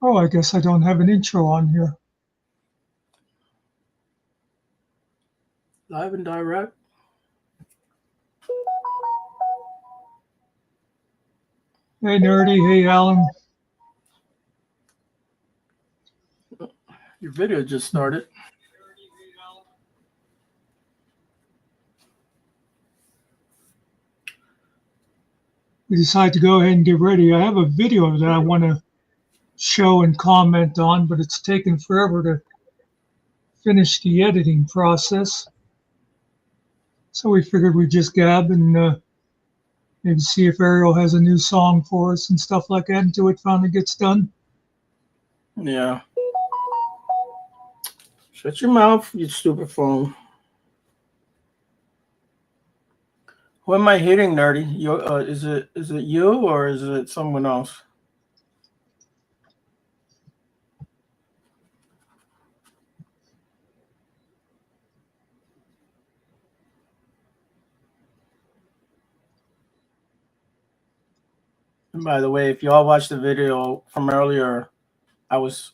Oh, I guess I don't have an intro on here. Live and direct. Hey, Nerdy. Hey, Alan. Your video just started. We decided to go ahead and get ready. I have a video that I want to show and comment on, but it's taken forever to finish the editing process. So we figured we'd just gab and maybe see if Ariel has a new song for us and stuff like that until it finally gets done. Yeah. Shut your mouth, you stupid phone. Who am I hitting, Nerdy? Is it you or is it someone else? And by the way, if you all watched the video from earlier, I was.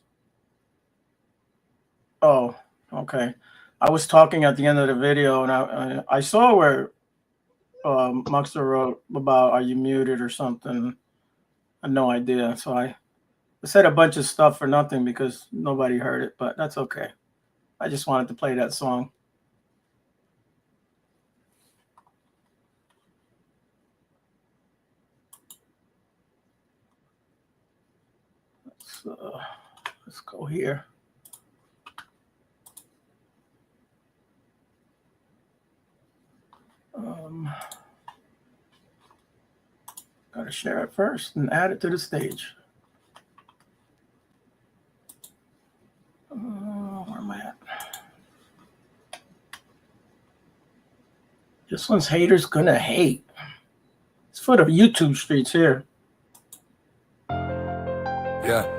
Oh, okay. I was talking at the end of the video, and I saw where Muckster wrote about "Are you muted" or something. I had no idea, so I said a bunch of stuff for nothing because nobody heard it, but that's okay. I just wanted to play that song. Let's go here. Gotta share it first and add it to the stage. Where am I at? This one's haters gonna hate. It's for the YouTube streets here. Yeah.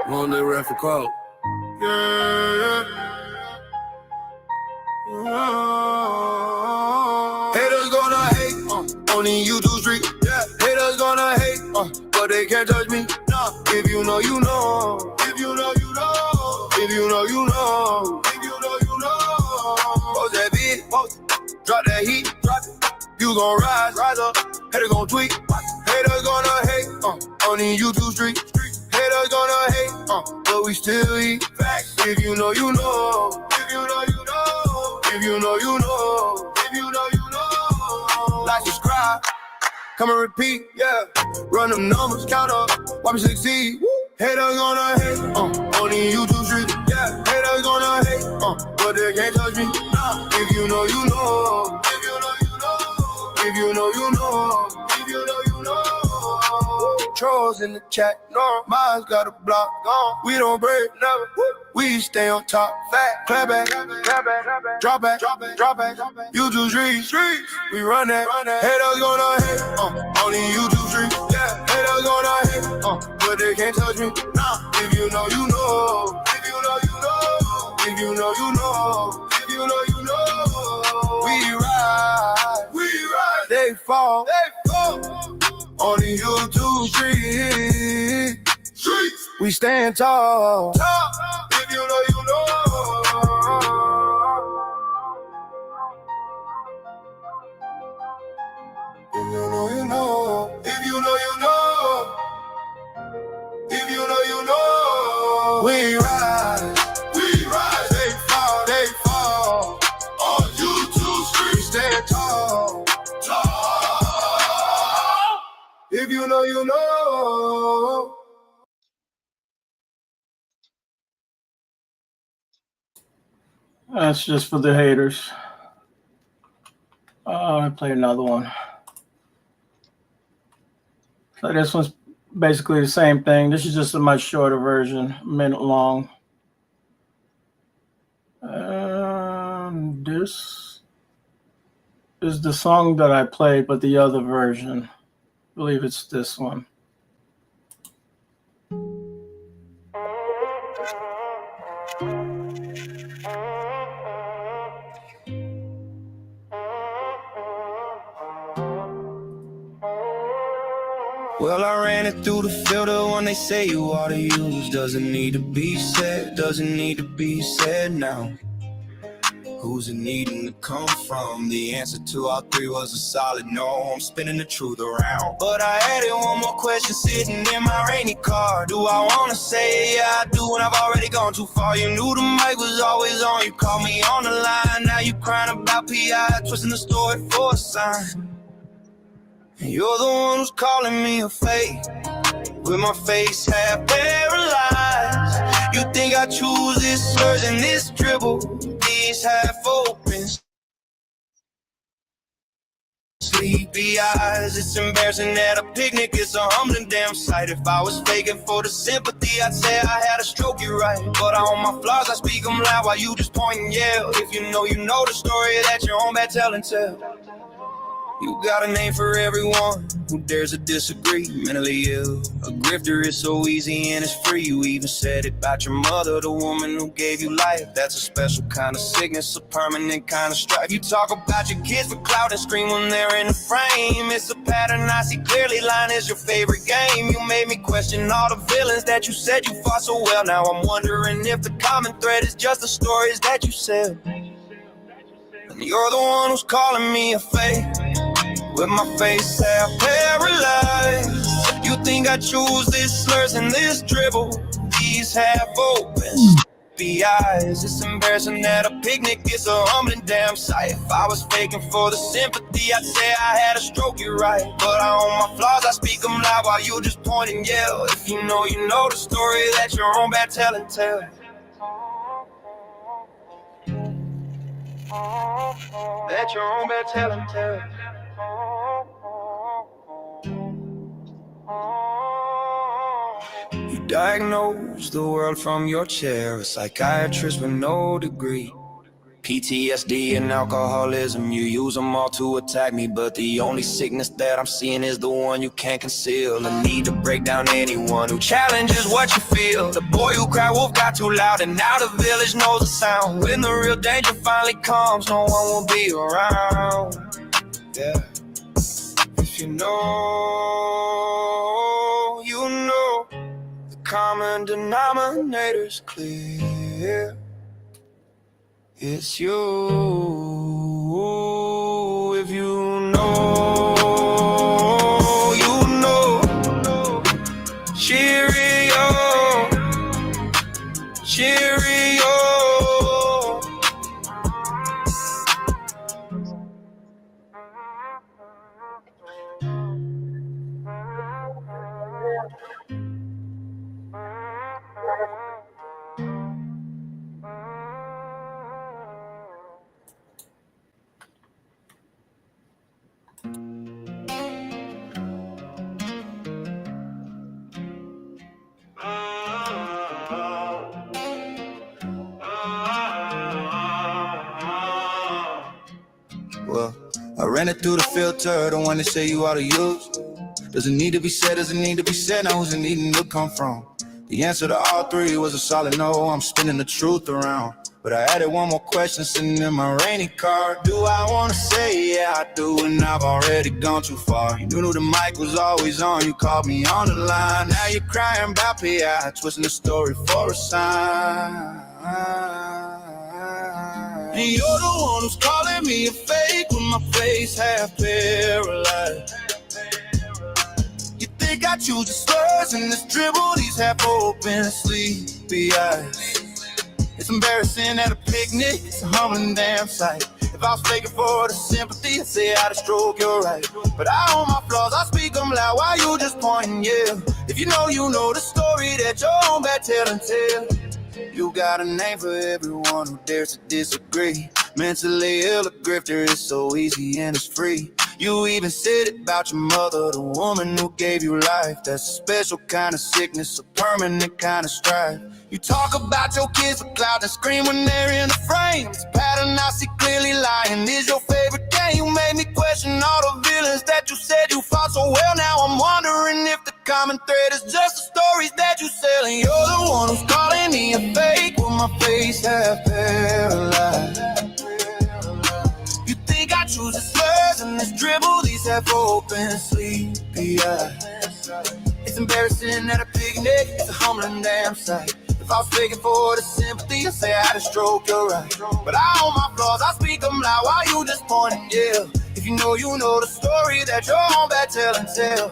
Long day rap for call. Yeah. Haters gonna hate on the YouTube street. Yeah. Haters gonna hate, but they can't touch me. No. If you know, you know. If you know, you know. If you know, you know. If you know, you know. Post that beat, drop that heat, drop it. You gon' rise up. Haters gon' tweet. Haters gonna hate on the YouTube street. Haters gonna hate, but we still eat facts. If you know, you know. If you know, you know. If you know, you know. If you know, you know. Like, subscribe, come and repeat, yeah. Run them numbers, count up, watch me succeed. Haters gonna hate on the YouTube street. Yeah, haters gonna hate, but they can't touch me. Nah. If you know, you know. If you know, you know. If you know, you know. If you know, you know. Trolls in the chat, no, mine's got a block gone. We don't break, never. We stay on top, fat, clap back, drop back, YouTube streets, we run that. Haters gonna hate, on the YouTube street. Yeah, haters gonna hate, but they can't touch me. Nah, if you know, you know. If you know, you know. If you know, you know. If you know, you know. We ride, they fall. On the YouTube streets, we stand tall. If you know, you know. If you know, you know. If you know, you know. If you know, you know. We rise, they fall. On YouTube streets, we stand tall. If you know, you know. That's just for the haters. I play another one. So this one's basically the same thing. This is just a much shorter version, a minute long. This is the song that I played, but the other version. I believe it's this one. Well, I ran it through the filter when they say you ought to use. Doesn't need to be said, doesn't need to be said now. Who's it needing to come from? The answer to all three was a solid no. I'm spinning the truth around. But I added one more question sitting in my rainy car. Do I wanna say yeah, I do when I've already gone too far? You knew the mic was always on. You called me on the line. Now you crying about PI, twisting the story for a sign. And you're the one who's calling me a fake, with my face half paralyzed. You think I choose this slurs and this dribble, these half open sleepy eyes. It's embarrassing at a picnic, it's a humbling damn sight. If I was faking for the sympathy, I'd say I had a stroke, you're right. But I own my flaws, I speak them loud while you just point and yell. If you know the story that your own bad tell and tell. You got a name for everyone who dares to disagree. Mentally ill, a grifter is so easy and it's free. You even said it about your mother, the woman who gave you life. That's a special kind of sickness, a permanent kind of strife. You talk about your kids for clout and scream when they're in the frame. It's a pattern I see clearly, line is your favorite game. You made me question all the villains that you said you fought so well. Now I'm wondering if the common thread is just the stories that you said. And you're the one who's calling me a fake, with my face half paralyzed. You think I choose this slurs and this dribble, these half open sleepy eyes. It's embarrassing at a picnic, it's a humbling damn sight. If I was faking for the sympathy, I'd say I had a stroke, you're right. But I own my flaws, I speak them loud while you just point and yell. If you know the story that your own bad tell and tell. That your own bad tell and tell. You diagnose the world from your chair, a psychiatrist with no degree. PTSD and alcoholism, you use them all to attack me. But the only sickness that I'm seeing is the one you can't conceal. The need to break down anyone who challenges what you feel. The boy who cried wolf got too loud and now the village knows the sound. When the real danger finally comes, no one will be around. Yeah. If you know, you know, the common denominator's clear. It's you. If you know, you know. Cheerio, cheerio. Well, I ran it through the filter, the one they say you ought to use. Doesn't need to be said, doesn't need to be said, now who's it needing to come from? The answer to all three was a solid no. I'm spinning the truth around. But I added one more question sitting in my rainy car. Do I wanna say yeah, I do, and I've already gone too far. You knew the mic was always on, you called me on the line. Now you're crying about PI, twisting the story for a sign. And you're the one who's calling me a fake, with my face half paralyzed. You think I choose the slurs and this dribble, these half open sleepy eyes. It's embarrassing at a picnic, it's a humbling damn sight. If I was faking for the sympathy, I'd say I had a stroke, you're right. But I own my flaws, I speak them loud while you just pointing, yeah. If you know the story that your own bad tell and tell. You got a name for everyone who dares to disagree. Mentally ill, a grifter is so easy and it's free. You even said it about your mother, the woman who gave you life. That's a special kind of sickness, a permanent kind of strife. You talk about your kids for clout and scream when they're in the frame. It's a pattern I see clearly, lying is your favorite game. You made me question all the villains that you said you fought so well. Now I'm wondering if the common thread is just the stories that you sell. And you're the one who's calling me a fake, with my face half paralyzed. You think I choose the slurs and this dribble, these half open sleepy eyes. It's embarrassing at a picnic, it's a humbling damn sight. If I was begging for the sympathy, I'd say I had a stroke, you're right. But I own my flaws, I speak them loud while you just point and yell. If you know the story that you're on bad tell and tell.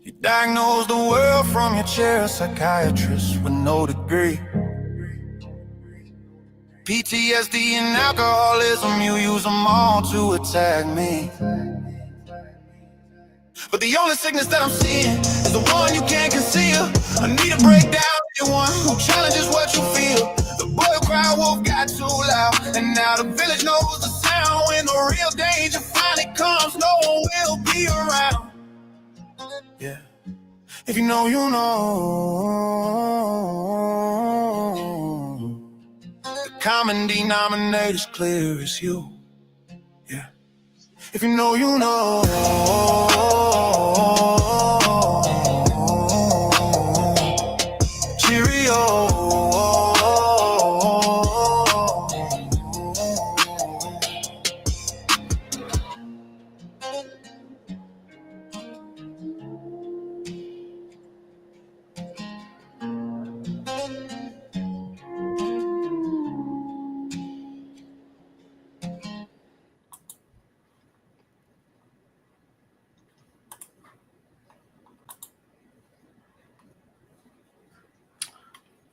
You diagnose the world from your chair, a psychiatrist with no degree. PTSD and alcoholism, you use them all to attack me. But the only sickness that I'm seeing is the one you can't conceal. I need a breakdown, anyone who challenges what you feel. The boy who cried wolf got too loud, and now the village knows the sound. When the real danger finally comes, no one will be around. Yeah. If you know, you know. The common denominator's clear as you. Yeah. If you know, you know. Cheerio.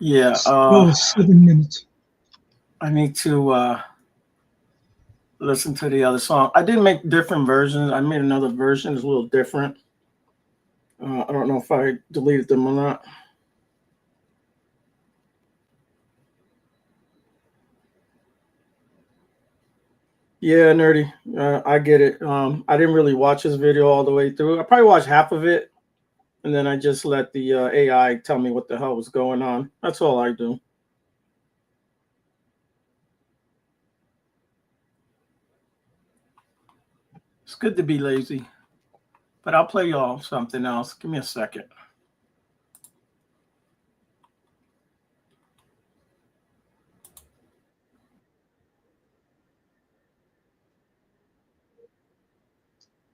Yeah. Oh, 7 minutes. I need to listen to the other song. I did make different versions. I made another version. It's a little different. I don't know if I deleted them or not. Yeah, nerdy. I get it. I didn't really watch this video all the way through. I probably watched half of it, and then I just let the AI tell me what the hell was going on. That's all I do. It's good to be lazy, but I'll play y'all something else. Give me a second.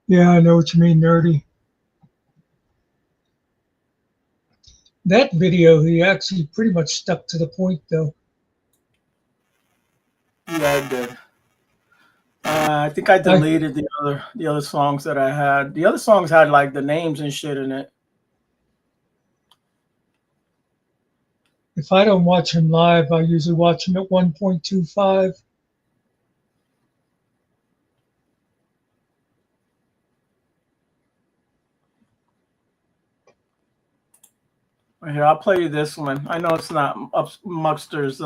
Yeah, I know what you mean, nerdy. That video, he actually pretty much stuck to the point, though. Yeah, I did. I think I deleted the other songs that I had. The other songs had like the names and shit in it. If I don't watch him live, I usually watch him at 1.25. Here, I'll play you this one. I know it's not up Muckster's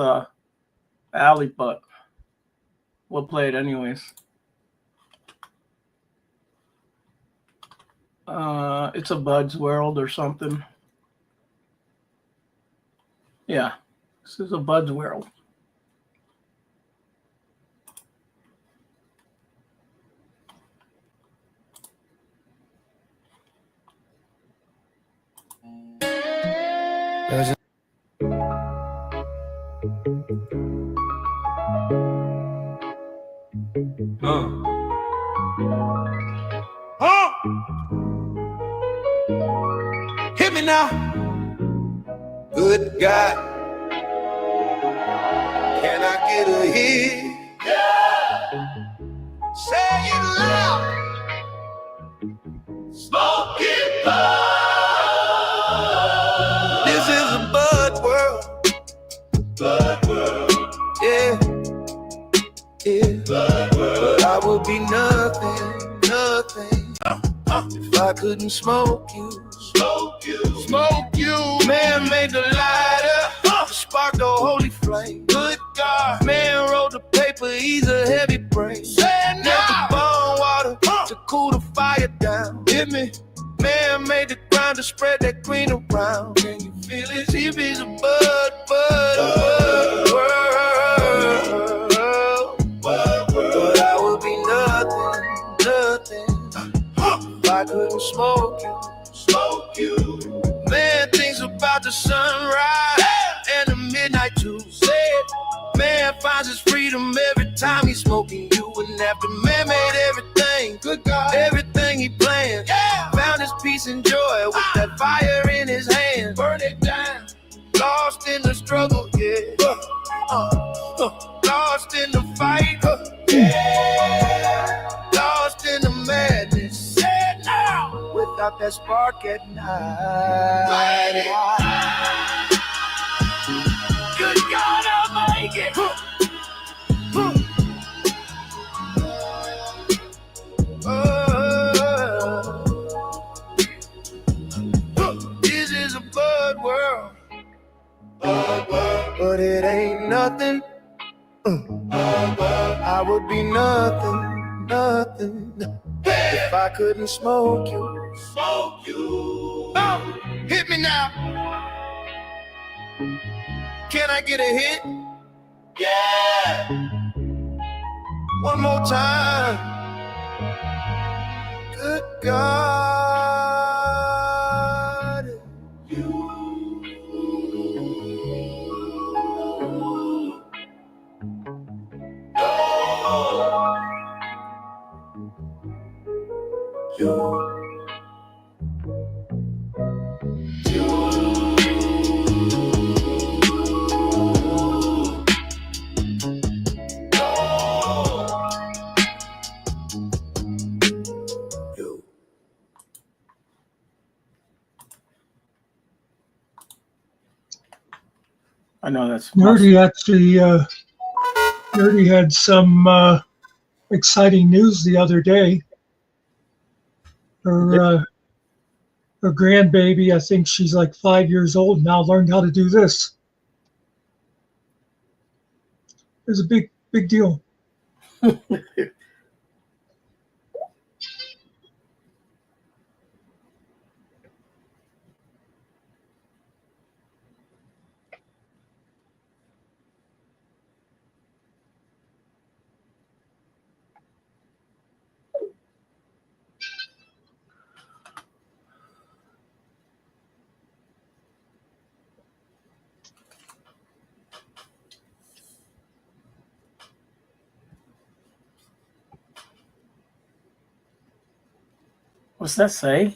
alley, but we'll play it anyways. It's a Bud's World or something. Yeah, this is a Bud's World. Hit me now. Good God, can I get a hit? Yeah. Say it loud. Smoking Bud. This is a Bud world. Bud world. Yeah. Yeah. Bud world. But I would be nothing, nothing. If I couldn't smoke you. Smoke you. Smoke you. Man made the lighter. Spark the holy flame. Good God. Man wrote the paper. He's a heavy brain. Never burn water to cool the fire down. Hit me. Man made the ground to spread that green around. Can you feel it? If he's a bud, world. But I would be nothing, nothing. If I couldn't smoke you. Man thinks about the sunrise and the midnight to set. Man finds his freedom every time he's smoking you and after. Man made everything, good God, everything he planned. Found his peace and joy with that fire in his hand. Burn it down. Lost in the struggle, yeah. Lost in the fight, yeah. Lost in the madness, yeah, now. Without that spark at night. Good God, I'll make it. This is a bud world, but it ain't nothing. I would be nothing, nothing if I couldn't smoke you. Smoke you. Oh, hit me now. Can I get a hit? Yeah. One more time. Good God. You. I know that's Nerdy actually, Nerdy had some exciting news the other day. Her grandbaby, I think she's like 5 years old now, learned how to do this. It was a big deal. What's that say?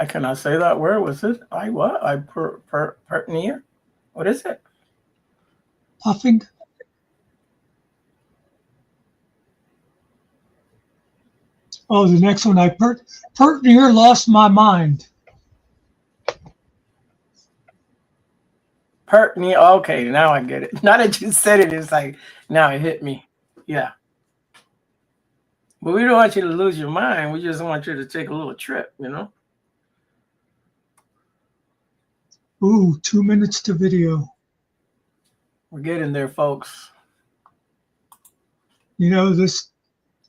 I cannot say that word. What's it? I what? I pertneer? What is it? Puffing. Oh, the next one, I pert near lost my mind. Pertneer. Okay, now I get it. Now that you said it, it's like now it hit me. Yeah. But we don't want you to lose your mind. We just want you to take a little trip, you know? Ooh, 2 minutes to video. We're getting there, folks. You know, this,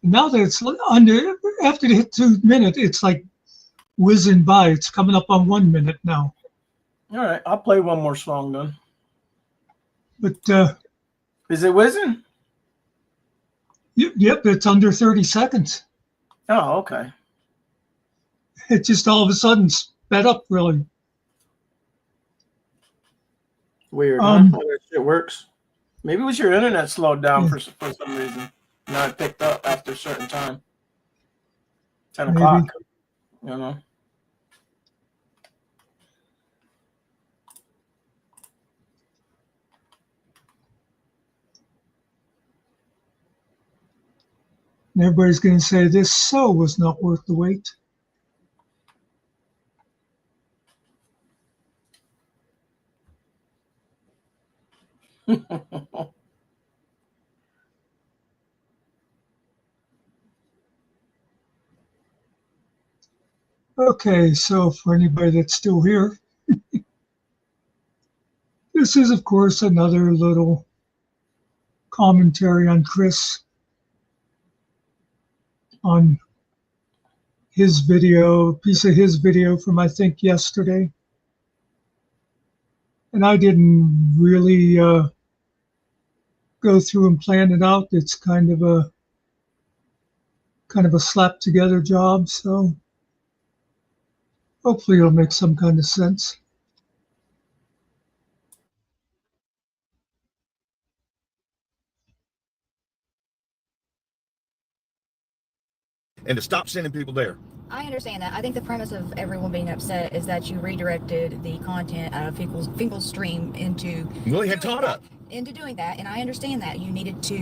now that it's under, after it hit 2 minutes, it's like whizzing by. It's coming up on 1 minute now. All right, I'll play one more song then. But is it whizzing? Yep, it's under 30 seconds. Oh, okay. It just all of a sudden sped up really. Weird, huh? How that shit works. Maybe it was your internet slowed down for some reason. Now it picked up after a certain time. 10 o'clock, you know. And everybody's going to say this so was not worth the wait. Okay, so for anybody that's still here, this is, of course, another little commentary on Chris, on his video, a piece of his video from, I think, yesterday. And I didn't really go through and plan it out. It's kind of a slap together job, so hopefully it'll make some kind of sense. and to stop sending people there. I understand that. I think the premise of everyone being upset is that you redirected the content out of Finkel's stream into. Well, he had Todd up. Into doing that, and I understand that you needed to.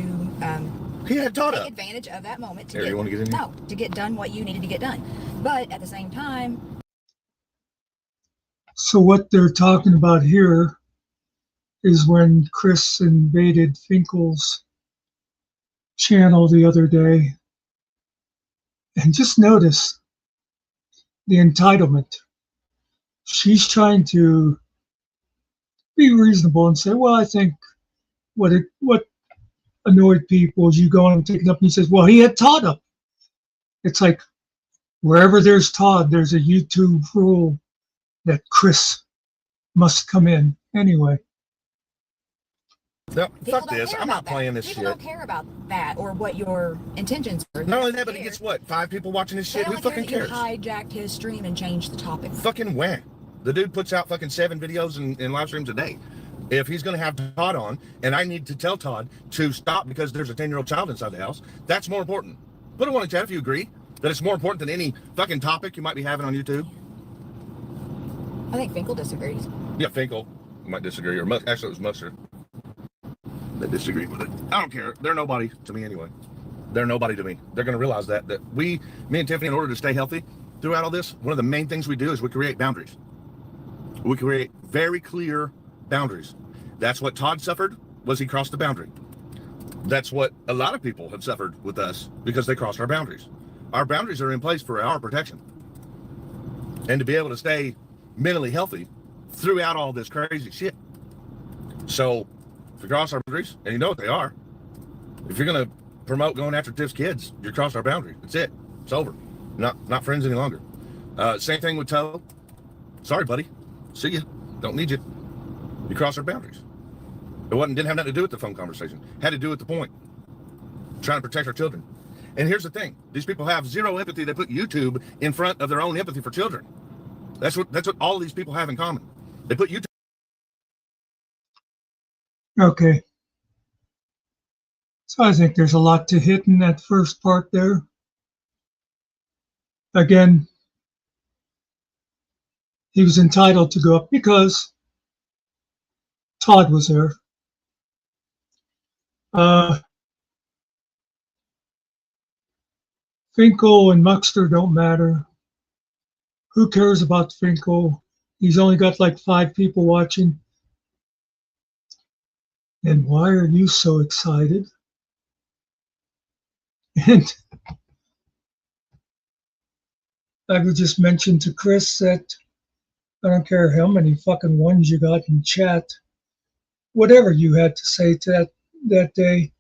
He had Todd take up. advantage of that moment to Here, you want to get in here? No, to get done what you needed to get done. But at the same time. So what they're talking about here is when Chris invaded Finkel's channel the other day. And just notice the entitlement. She's trying to be reasonable and say, well, I think what annoyed people is you going and taking up, and he says, well, he had Todd up. It's like wherever there's Todd, there's a YouTube rule that Chris must come in anyway. No, fuck this. I'm not playing this shit. People don't care about that or what your intentions were. Not only that, but he gets what? 5 people watching his shit? Who fucking cares? You hijacked his stream and changed the topic. Fucking when? The dude puts out fucking 7 videos and live streams a day. If he's going to have Todd on, and I need to tell Todd to stop because there's a 10-year-old child inside the house, that's more important. Put a 1 in chat if you agree that it's more important than any fucking topic you might be having on YouTube. I think Finkel disagrees. Yeah, Finkel might disagree, or actually it was Muckster that disagreed with it. I don't care. They're nobody to me anyway. They're nobody to me. They're going to realize that me and Tiffany, in order to stay healthy throughout all this, one of the main things we do is we create boundaries. We create very clear boundaries. That's what Todd suffered, was he crossed the boundary. That's what a lot of people have suffered with us because they crossed our boundaries. Our boundaries are in place for our protection. And to be able to stay mentally healthy throughout all this crazy shit. So, if you cross our boundaries, and you know what they are, if you're going to promote going after Tiff's kids, you crossed our boundary. That's it. It's over. Not friends any longer. Same thing with Toe. Sorry, buddy. See ya. Don't need you. You crossed our boundaries. Didn't have nothing to do with the phone conversation. Had to do with the point. Trying to protect our children. And here's the thing. These people have zero empathy. They put YouTube in front of their own empathy for children. That's what all of these people have in common. They put YouTube. Okay. So I think there's a lot to hit in that first part there. Again, he was entitled to go up because Todd was there. Finkel and Muckster don't matter. Who cares about Finkel? He's only got like 5 people watching. And why are you so excited? And I would just mention to Chris that I don't care how many fucking ones you got in chat, whatever you had to say to that day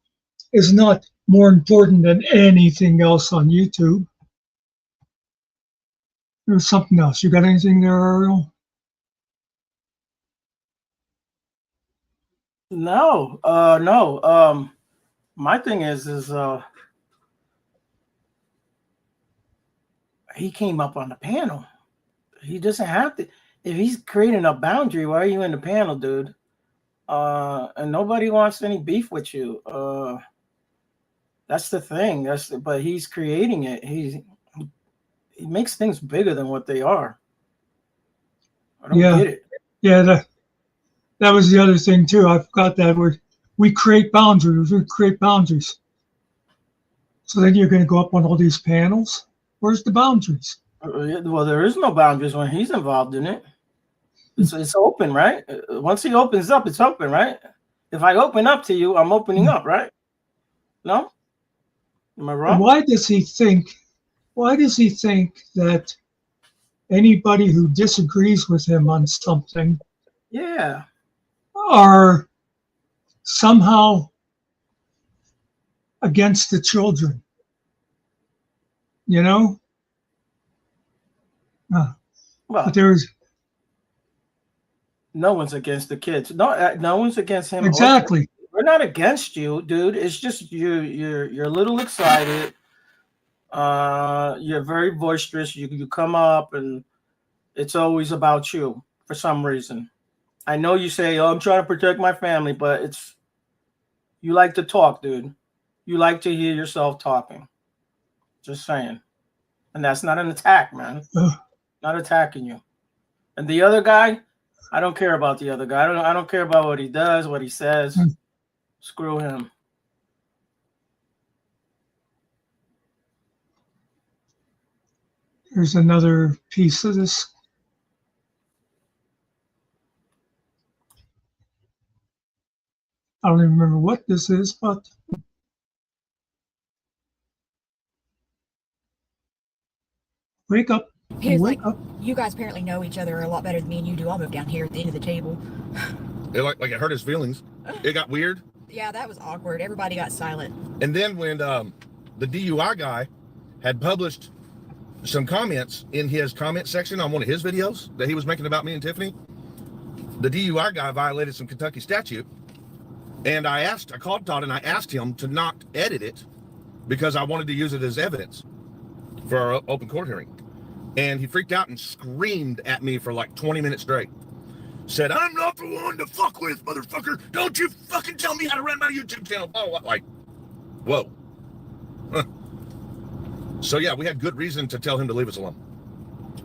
is not more important than anything else on YouTube. There's something else. You got anything there, Ariel? No, no. My thing is he came up on the panel. He doesn't have to. If he's creating a boundary, why are you in the panel, dude? And nobody wants any beef with you. That's the thing. But he's creating it. He makes things bigger than what they are. I don't get it. Yeah, that was the other thing too. I forgot that word. We create boundaries. We create boundaries. So then you're going to go up on all these panels. Where's the boundaries? Well, there is no boundaries when he's involved in it. It's open, right? Once he opens up, it's open, right? If I open up to you, I'm opening up, right? No? Am I wrong? Why does he think that anybody who disagrees with him on something are somehow against the children? You know? Well, but there's no one's against the kids. No one's against him. Exactly. We're not against you, dude. It's just you're a little excited. You're very boisterous. You come up and it's always about you for some reason. I know you say, "Oh, I'm trying to protect my family," but you like to talk, dude. You like to hear yourself talking. Just saying. And that's not an attack, man. Uh, Not attacking you. And the other guy, I don't care about the other guy. I don't care about what he does, what he says. Screw him. Here's another piece of this. I don't even remember what this is, but wake up. He was Wake like, up. you guys apparently know each other a lot better than me and you do. I'll move down here at the end of the table. It like it hurt his feelings. It got weird. Yeah, that was awkward. Everybody got silent. And then when the DUI guy had published some comments in his comment section on one of his videos that he was making about me and Tiffany, the DUI guy violated some Kentucky statute. And I called Todd and I asked him to not edit it because I wanted to use it as evidence for our open court hearing. And he freaked out and screamed at me for like 20 minutes straight. Said, I'm not the one to fuck with, motherfucker. Don't you fucking tell me how to run my YouTube channel. Oh, like, whoa. Huh. So yeah, we had good reason to tell him to leave us alone.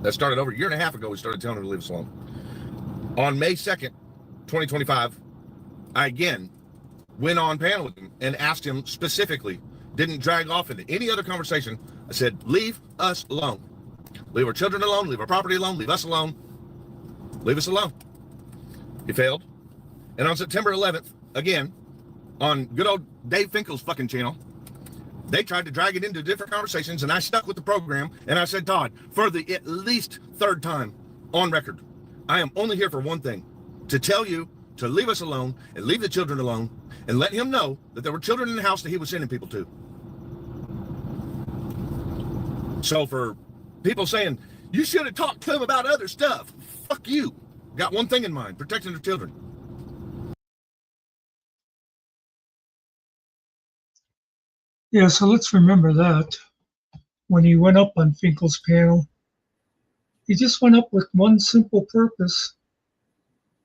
That started over a year and a half ago. We started telling him to leave us alone. On May 2nd, 2025, I again went on panel with him and asked him specifically, didn't drag off into any other conversation. I said, leave us alone. Leave our children alone, leave our property alone, leave us alone. Leave us alone. He failed. And on September 11th, again, on good old Dave Finkel's fucking channel, they tried to drag it into different conversations, and I stuck with the program, and I said, Todd, for the at least third time on record, I am only here for one thing, to tell you to leave us alone and leave the children alone and let him know that there were children in the house that he was sending people to. So for people saying, you should have talked to him about other stuff, fuck you. Got one thing in mind, protecting the children. Yeah, so let's remember that. When he went up on Finkel's panel, he just went up with one simple purpose,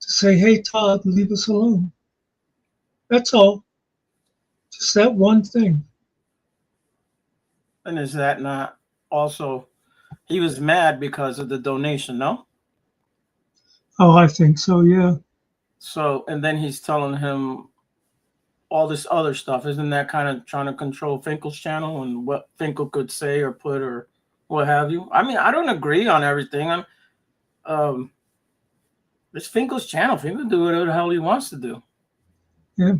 to say, hey, Todd, leave us alone. That's all. Just that one thing. And is that not also, he was mad because of the donation, no? Oh, I think so, yeah. So, and then he's telling him all this other stuff. Isn't that kind of trying to control Finkel's channel and what Finkel could say or put or what have you? I mean, I don't agree on everything. It's Finkel's channel. Finkel can do whatever the hell he wants to do. Yeah.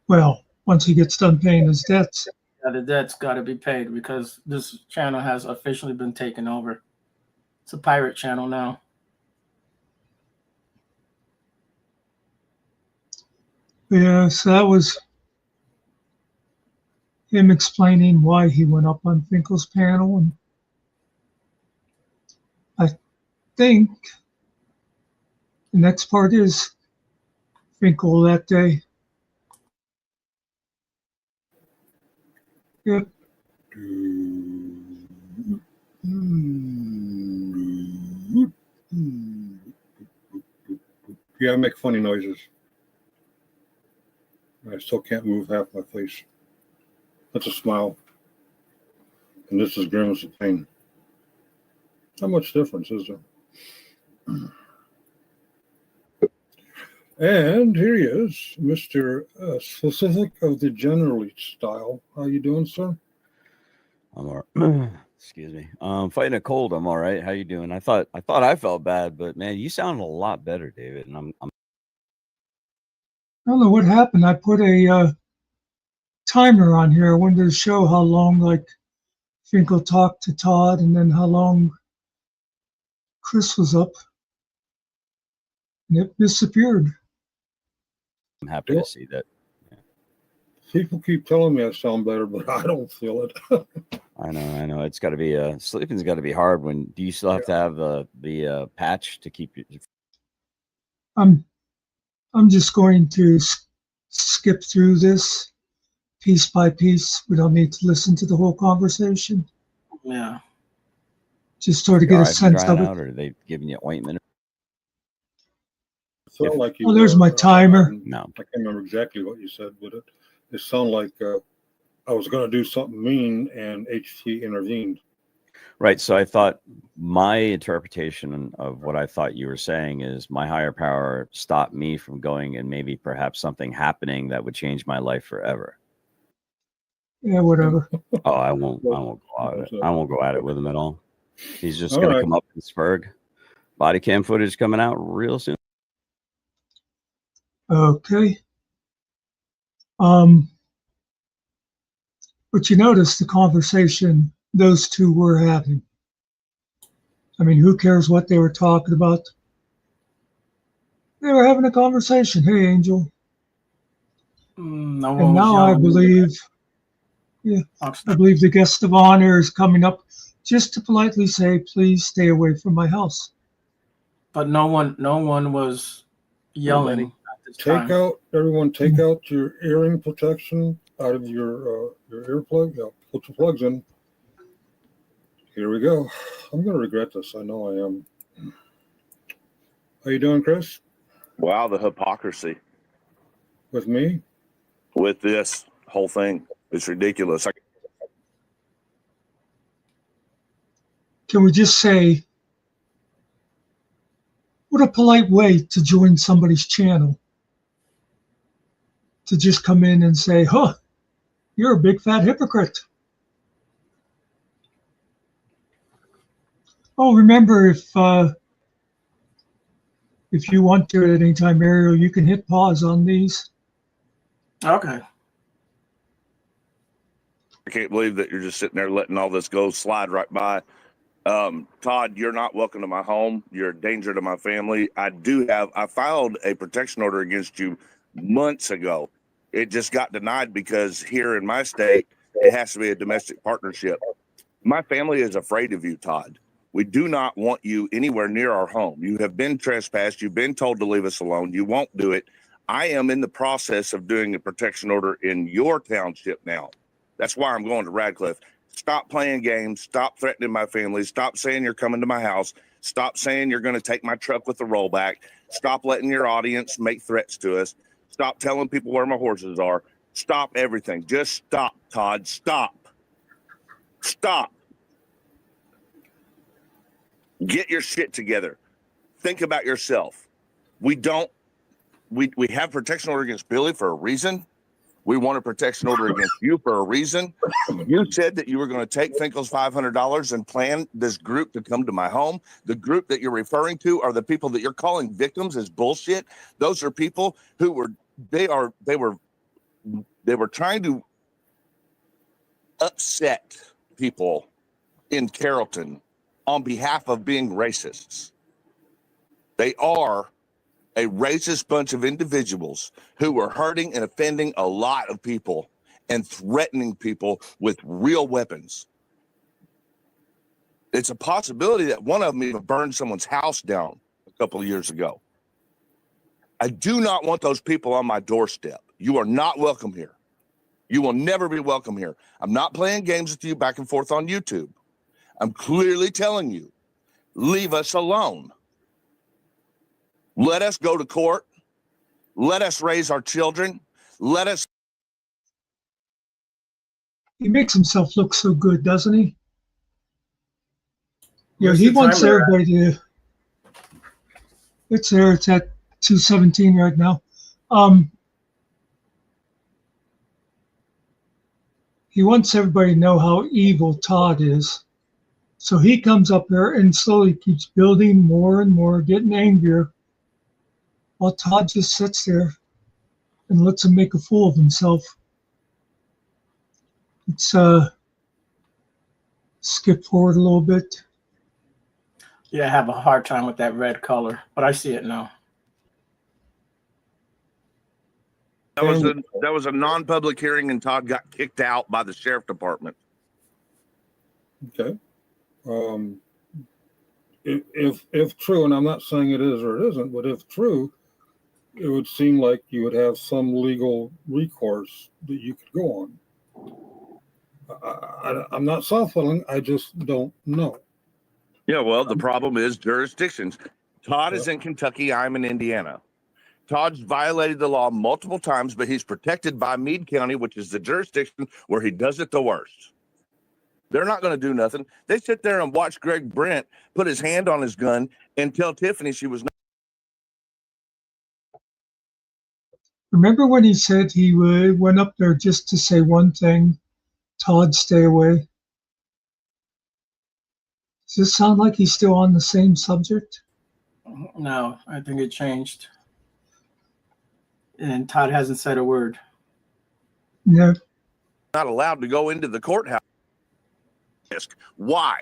Well, once he gets done paying his debts. Yeah, the debt's got to be paid because this channel has officially been taken over. It's a pirate channel now. Yeah, so that was him explaining why he went up on Finkel's panel. And I think the next part is Finkel that day. Yep. Yeah, I make funny noises. I still can't move half my face. That's a smile. And this is grimace of pain. Not much difference, is there? And here he is, Mr. Specific of the generally style. How you doing, sir? I'm all right. Excuse me. Fighting a cold. I'm all right. How you doing? I thought I felt bad, but man, you sound a lot better, David. And I'm I don't know what happened. I put a timer on here. I wanted to show how long, like, Finkel talked to Todd and then how long Chris was up. And it disappeared. happy to see that. Yeah. People keep telling me I sound better, but I don't feel it. I know. It's got to be sleeping's got to be hard. When do you still have to have the patch to keep you? I'm just going to skip through this piece by piece. We don't need to listen to the whole conversation. Yeah. Just sort of get a sense of it. Out, or are they giving you ointment? It felt like you there's my timer. No. I can't remember exactly what you said, but it sounded like I was going to do something mean, and HT intervened. Right. So I thought my interpretation of what I thought you were saying is my higher power stopped me from going and maybe perhaps something happening that would change my life forever. Yeah, whatever. Oh, I won't go at it. I won't go at it with him at all. He's just All going right. to come up in Spurg. Body cam footage coming out real soon. Okay. But you notice the conversation those two were having. I mean, who cares what they were talking about? They were having a conversation. Hey, Angel. No one And was now I yelling. believe, I believe the guest of honor is coming up just to politely say, please stay away from my house. But no one was yelling at this time. Everyone take out your earring protection out of your earplug. Yeah, put your plugs in. Here we go. I'm going to regret this. I know I am. How you doing, Chris? Wow, the hypocrisy With me? with this whole thing is ridiculous. Can we just say, what a polite way to join somebody's channel? To just come in and say, huh, you're a big fat hypocrite. Oh, remember, if you want to at any time, Ariel, you can hit pause on these. Okay. I can't believe that you're just sitting there letting all this go slide right by. Todd, you're not welcome to my home. You're a danger to my family. I filed a protection order against you months ago. It just got denied because here in my state, it has to be a domestic partnership. My family is afraid of you, Todd. We do not want you anywhere near our home. You have been trespassed. You've been told to leave us alone. You won't do it. I am in the process of doing a protection order in your township now. That's why I'm going to Radcliffe. Stop playing games. Stop threatening my family. Stop saying you're coming to my house. Stop saying you're going to take my truck with the rollback. Stop letting your audience make threats to us. Stop telling people where my horses are. Stop everything. Just stop, Todd. Stop. Stop. Get your shit together. Think about yourself. We have protection order against Billy for a reason. We want a protection order against you for a reason. You said that you were going to take Finkel's $500 and plan this group to come to my home. The group that you're referring to are the people that you're calling victims is bullshit. Those are people who were trying to upset people in Carrollton on behalf of being racists. They are a racist bunch of individuals who are hurting and offending a lot of people and threatening people with real weapons. It's a possibility that one of them even burned someone's house down a couple of years ago. I do not want those people on my doorstep. You are not welcome here. You will never be welcome here. I'm not playing games with you back and forth on YouTube. I'm clearly telling you, leave us alone. Let us go to court. Let us raise our children. Let us. He makes himself look so good, doesn't he? Yeah, Where's he the wants timer at? everybody to. It's there. It's at 2:17 right now. He wants everybody to know how evil Todd is. So he comes up there and slowly keeps building more and more, getting angrier, while Todd just sits there and lets him make a fool of himself. Let's skip forward a little bit. Yeah, I have a hard time with that red color, but I see it now. That was a non-public hearing, and Todd got kicked out by the sheriff department. Okay. If true, and I'm not saying it is or it isn't, but if true, it would seem like you would have some legal recourse that you could go on. I'm not soft-filling. I just don't know. Yeah, well, the problem is jurisdictions. Todd is in Kentucky. I'm in Indiana. Todd's violated the law multiple times, but he's protected by Meade County, which is the jurisdiction where he does it the worst. They're not going to do nothing. They sit there and watch Greg Brent put his hand on his gun and tell Tiffany she was not. Remember when he said he went up there just to say one thing, Todd, stay away? Does this sound like he's still on the same subject? No, I think it changed. And Todd hasn't said a word. No. Not allowed to go into the courthouse. Why?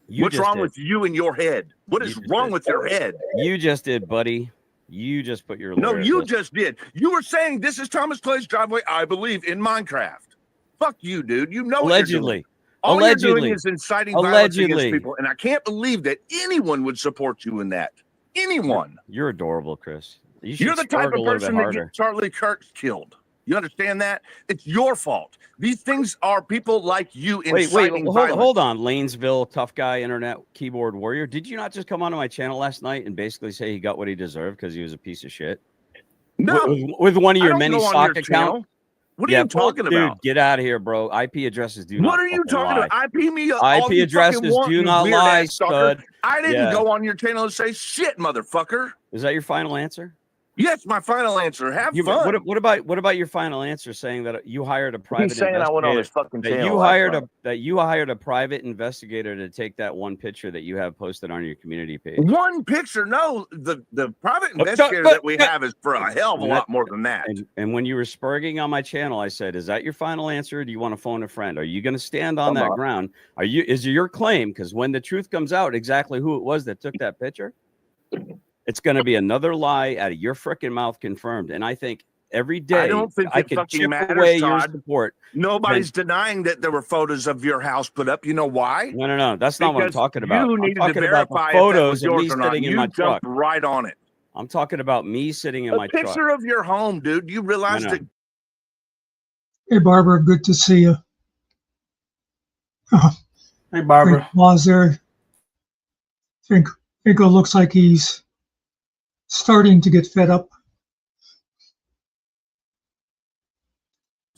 What's wrong with you and your head? What is wrong with your head? You just did, buddy. You just put your No, you just did. You were saying this is Thomas Clay's driveway, I believe, in Minecraft. Fuck you, dude. You know allegedly. All you're doing is inciting violence against people, and I can't believe that anyone would support you in that. Anyone. You're adorable, Chris. You're the type of person that gets Charlie Kirk killed. You understand that? It's your fault. These things are people like you inciting violence. Hold on. Lanesville, tough guy, internet keyboard warrior. Did you not just come onto my channel last night and basically say he got what he deserved because he was a piece of shit? No. With one of your many stock accounts? What are you talking about? Dude, get out of here, bro. IP addresses do not What are you talking lie. about? IP addresses do not lie, stud. I didn't go on your channel and say shit, motherfucker. Is that your final answer? Yes, my final answer. Have fun. What about your final answer saying that you hired a private He's saying I went on his fucking channel. That you hired a private investigator to take that one picture that you have posted on your community page. One picture? No, the private investigator that we have is for a hell of a lot more than that. And when you were spurging on my channel, I said, "Is that your final answer? Or do you want to phone a friend? Are you going to stand on that ground? Is your claim? Because when the truth comes out, exactly who it was that took that picture." It's going to be another lie out of your freaking mouth confirmed. And I think every day I don't think I can chip away your support. Nobody's denying that there were photos of your house put up. You know why? No. That's not what I'm talking about. You needed to verify photos of me yours or not. sitting in my truck. Right on it. I'm talking about me sitting in my truck. A picture of your home, dude. You realize that. Hey, Barbara. Good to see you. Hey, Barbara. Pause there. Finkel looks like he's starting to get fed up.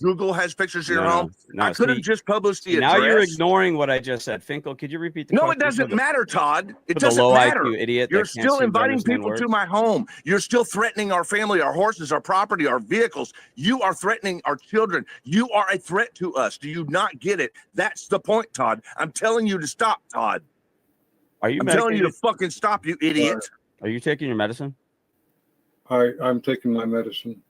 Google has pictures of your home. I could have just published the address. Now you're ignoring what I just said. Finkel, could you repeat the question? No, it doesn't matter, Todd. It doesn't low matter. IQ idiot You're still inviting people to my home. You're still threatening our family, our horses, our property, our vehicles. You are threatening our children. You are a threat to us. Do you not get it? That's the point, Todd. I'm telling you to stop, Todd. I'm telling you to fucking stop, you idiot. Are you taking your medicine? I'm taking my medicine.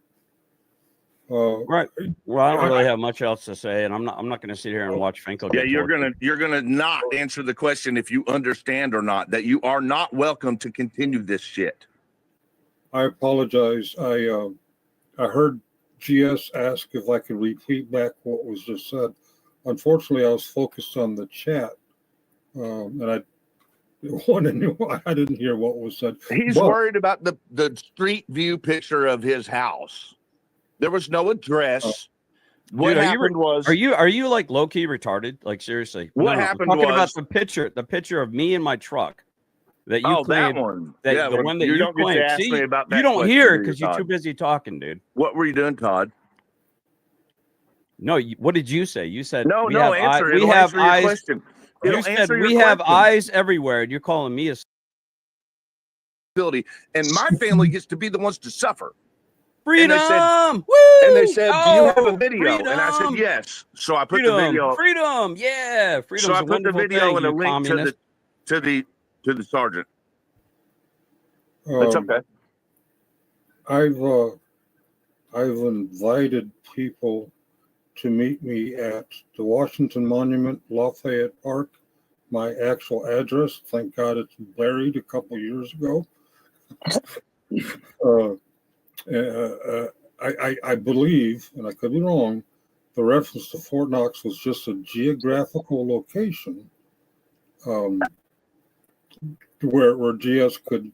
Right. Well, I don't really have much else to say, and I'm not going to sit here and watch Finkel. Yeah, you're gonna not answer the question if you understand or not that you are not welcome to continue this shit. I apologize. I heard GS ask if I could repeat back what was just said. Unfortunately, I was focused on the chat, and I didn't hear what was said. He's worried about the street view picture of his house. There was no address. What happened was, are you like low key retarded? Like seriously, what happened was about the picture of me in my truck that you claimed, that one. The one that you claimed. See, you don't hear because you're too busy talking, dude. What were you doing, Todd? No, what did you say? You said no. We have eyes. You said we have eyes everywhere, and you're calling me a ability, and my family gets to be the ones to suffer. Freedom! And they said, do you have a video? Freedom! And I said, yes. So I put the video. Freedom! Yeah, freedom. So I put the video and a link to the sergeant. That's okay. I've invited people to meet me at the Washington Monument, Lafayette Park. My actual address, thank God it's buried a couple years ago. I believe, and I could be wrong, the reference to Fort Knox was just a geographical location where GS could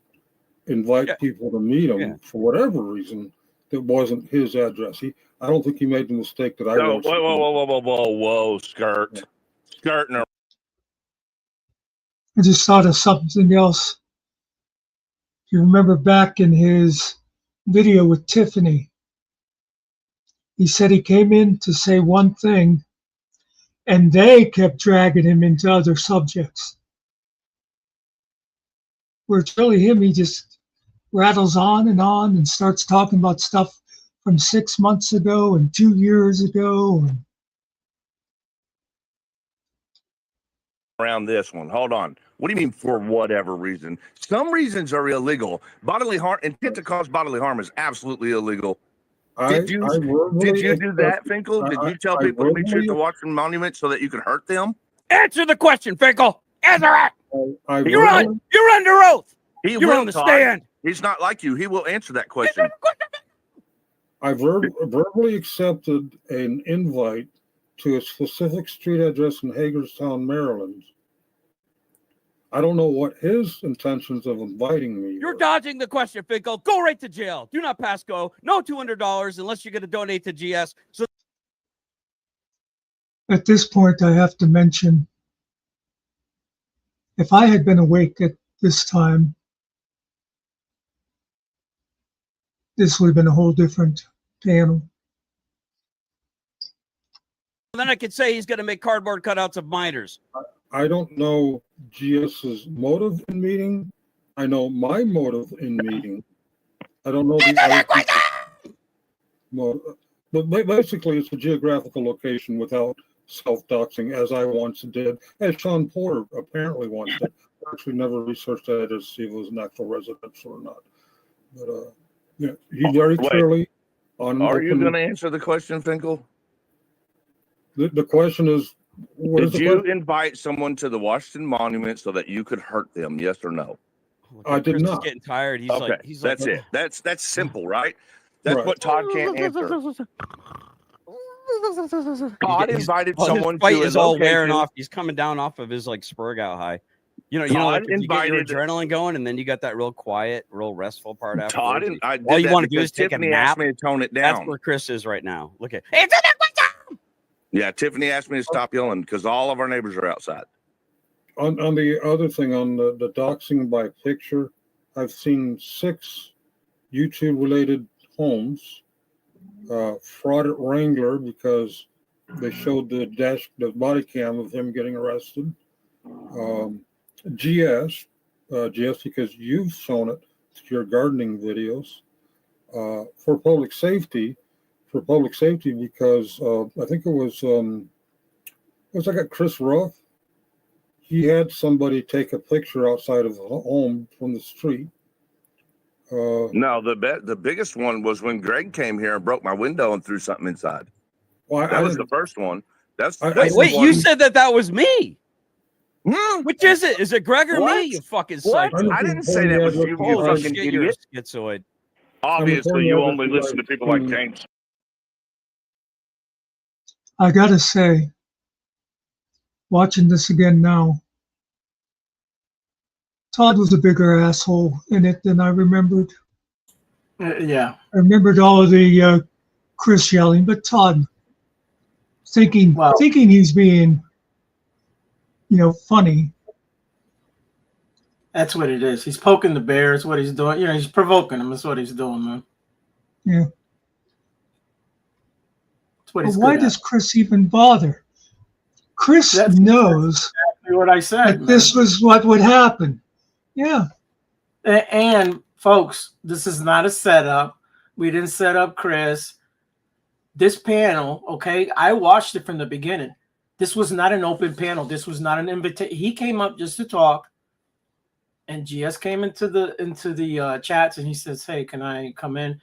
invite people to meet him for whatever reason. That wasn't his address. I don't think he made the mistake that I wrote. Whoa, skirt. Skirting. I just thought of something else. you remember back in his video with Tiffany, he said he came in to say one thing and they kept dragging him into other subjects. Where it's really him, he just rattles on and starts talking about stuff from 6 months ago and 2 years ago. And around this one. Hold on. What do you mean for whatever reason? Some reasons are illegal. Bodily harm, intent to cause bodily harm is absolutely illegal. Did you do that, Finkel? Did you tell people to be sure to watch the monument so that you could hurt them? Answer the question, Finkel. Answer it. You're under oath. You're on the stand. He's not like you. He will answer that question. I verbally accepted an invite to a specific street address in Hagerstown, Maryland. I don't know what his intentions of inviting me You're were. dodging the question, Finkel. Go right to jail. Do not pass go. No $200 unless you're going to donate to GS. So at this point, I have to mention, if I had been awake at this time, this would have been a whole different panel. then I could say he's going to make cardboard cutouts of minors. I don't know GS's motive in meeting. I know my motive in meeting. I don't know the other people's motive. But basically, it's a geographical location without self-doxing, as I once did, as Sean Porter apparently once did. I actually never researched that to see if it was an actual residence or not. But yeah, he very clearly on. Are you going to answer the question, Finkel? The question is, did you invite someone to the Washington Monument so that you could hurt them? Yes or no? I did not. He's getting tired. He's okay, he's that's it. That's simple, right? That's what Todd can't answer. Todd invited someone to his all location. wearing off. He's coming down off of his like spurg out high. You know, like you get your adrenaline going, and then you got that real quiet, real restful part after. Todd, all you want to do is take a Tiffany nap. asked me to tone it down. That's where Chris is right now. Look at yeah, Tiffany asked me to stop yelling because all of our neighbors are outside. On the other thing, on the doxing by picture, I've seen 6 YouTube-related homes. Fraud at Wrangler because they showed the body cam of him getting arrested. GS because you've shown it to your gardening videos. For public safety because I think it was like a Chris Ruff. He had somebody take a picture outside of the home from the street. No, the biggest one was when Greg came here and broke my window and threw something inside. Well, that was the first one. Wait, you said that was me. Which is it? Is it Greg or me? You fucking psycho. I didn't say that was you. You fucking idiot. Schizoid. Obviously, you only listen to people like James. I gotta say, watching this again now, Todd was a bigger asshole in it than I remembered. Yeah. I remembered all of the Chris yelling, but Todd thinking he's being, funny. That's what it is. He's poking the bear. That's what he's doing. He's provoking him. That's what he's doing, man. Yeah. That's what he's why does Chris even bother? Chris knows exactly what I said. That this was what would happen. Yeah. And folks, this is not a setup. We didn't set up Chris. This panel, okay, I watched it from the beginning. This was not an open panel. This was not an invitation. He came up just to talk, and GS came into the chats, and he says, "Hey, can I come in?"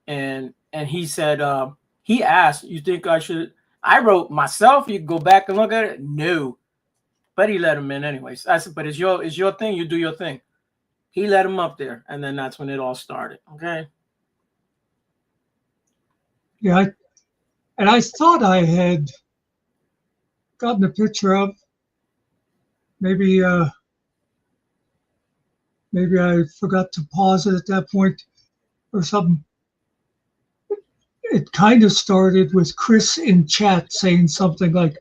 And he said, he asked, "You think I should?" I wrote myself. You can go back and look at it. No, but he let him in anyways. I said, "But it's your thing. You do your thing." He let him up there, and then that's when it all started. Okay. Yeah, I thought I had gotten a picture of. Maybe I forgot to pause it at that point or something. It kind of started with Chris in chat saying something like,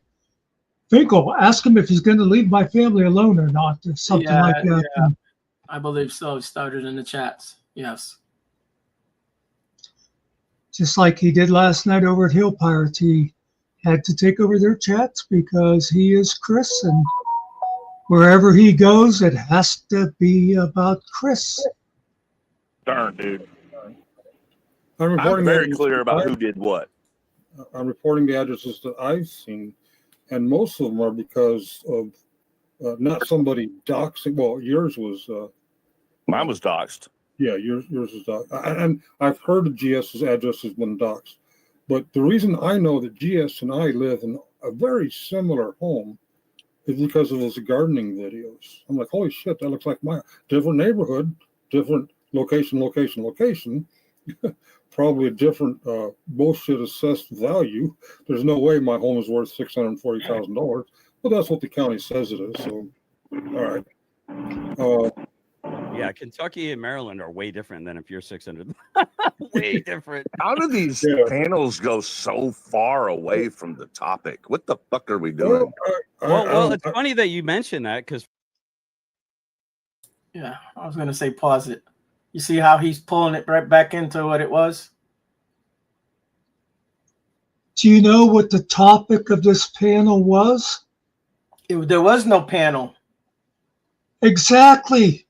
"Finkel, ask him if he's going to leave my family alone or not," or something like that. Yeah. I believe so. It started in the chats. Yes. Just like he did last night over at Hill Pirates. He had to take over their chats because he is Chris, and wherever he goes, it has to be about Chris. Darn, dude. I'm I'm very clear about who did what. I'm reporting the addresses that I've seen, and most of them are because of not somebody doxing. Well, yours was. Mine was doxed. Yeah, yours is doxed. And I've heard of GS's address has been doxed. But the reason I know that GS and I live in a very similar home is because of his gardening videos. I'm like, holy shit, that looks like my different neighborhood, different location. Probably a different bullshit assessed value. There's no way my home is worth $640,000, but that's what the county says it is. So, all right. Yeah, Kentucky and Maryland are way different than if you're 600. Way different. How do these panels go so far away from the topic? What the fuck are we doing? Well, it's funny that you mentioned that because. Yeah, I was going to say pause it. You see how he's pulling it right back into what it was? Do you know what the topic of this panel was? There was no panel. Exactly.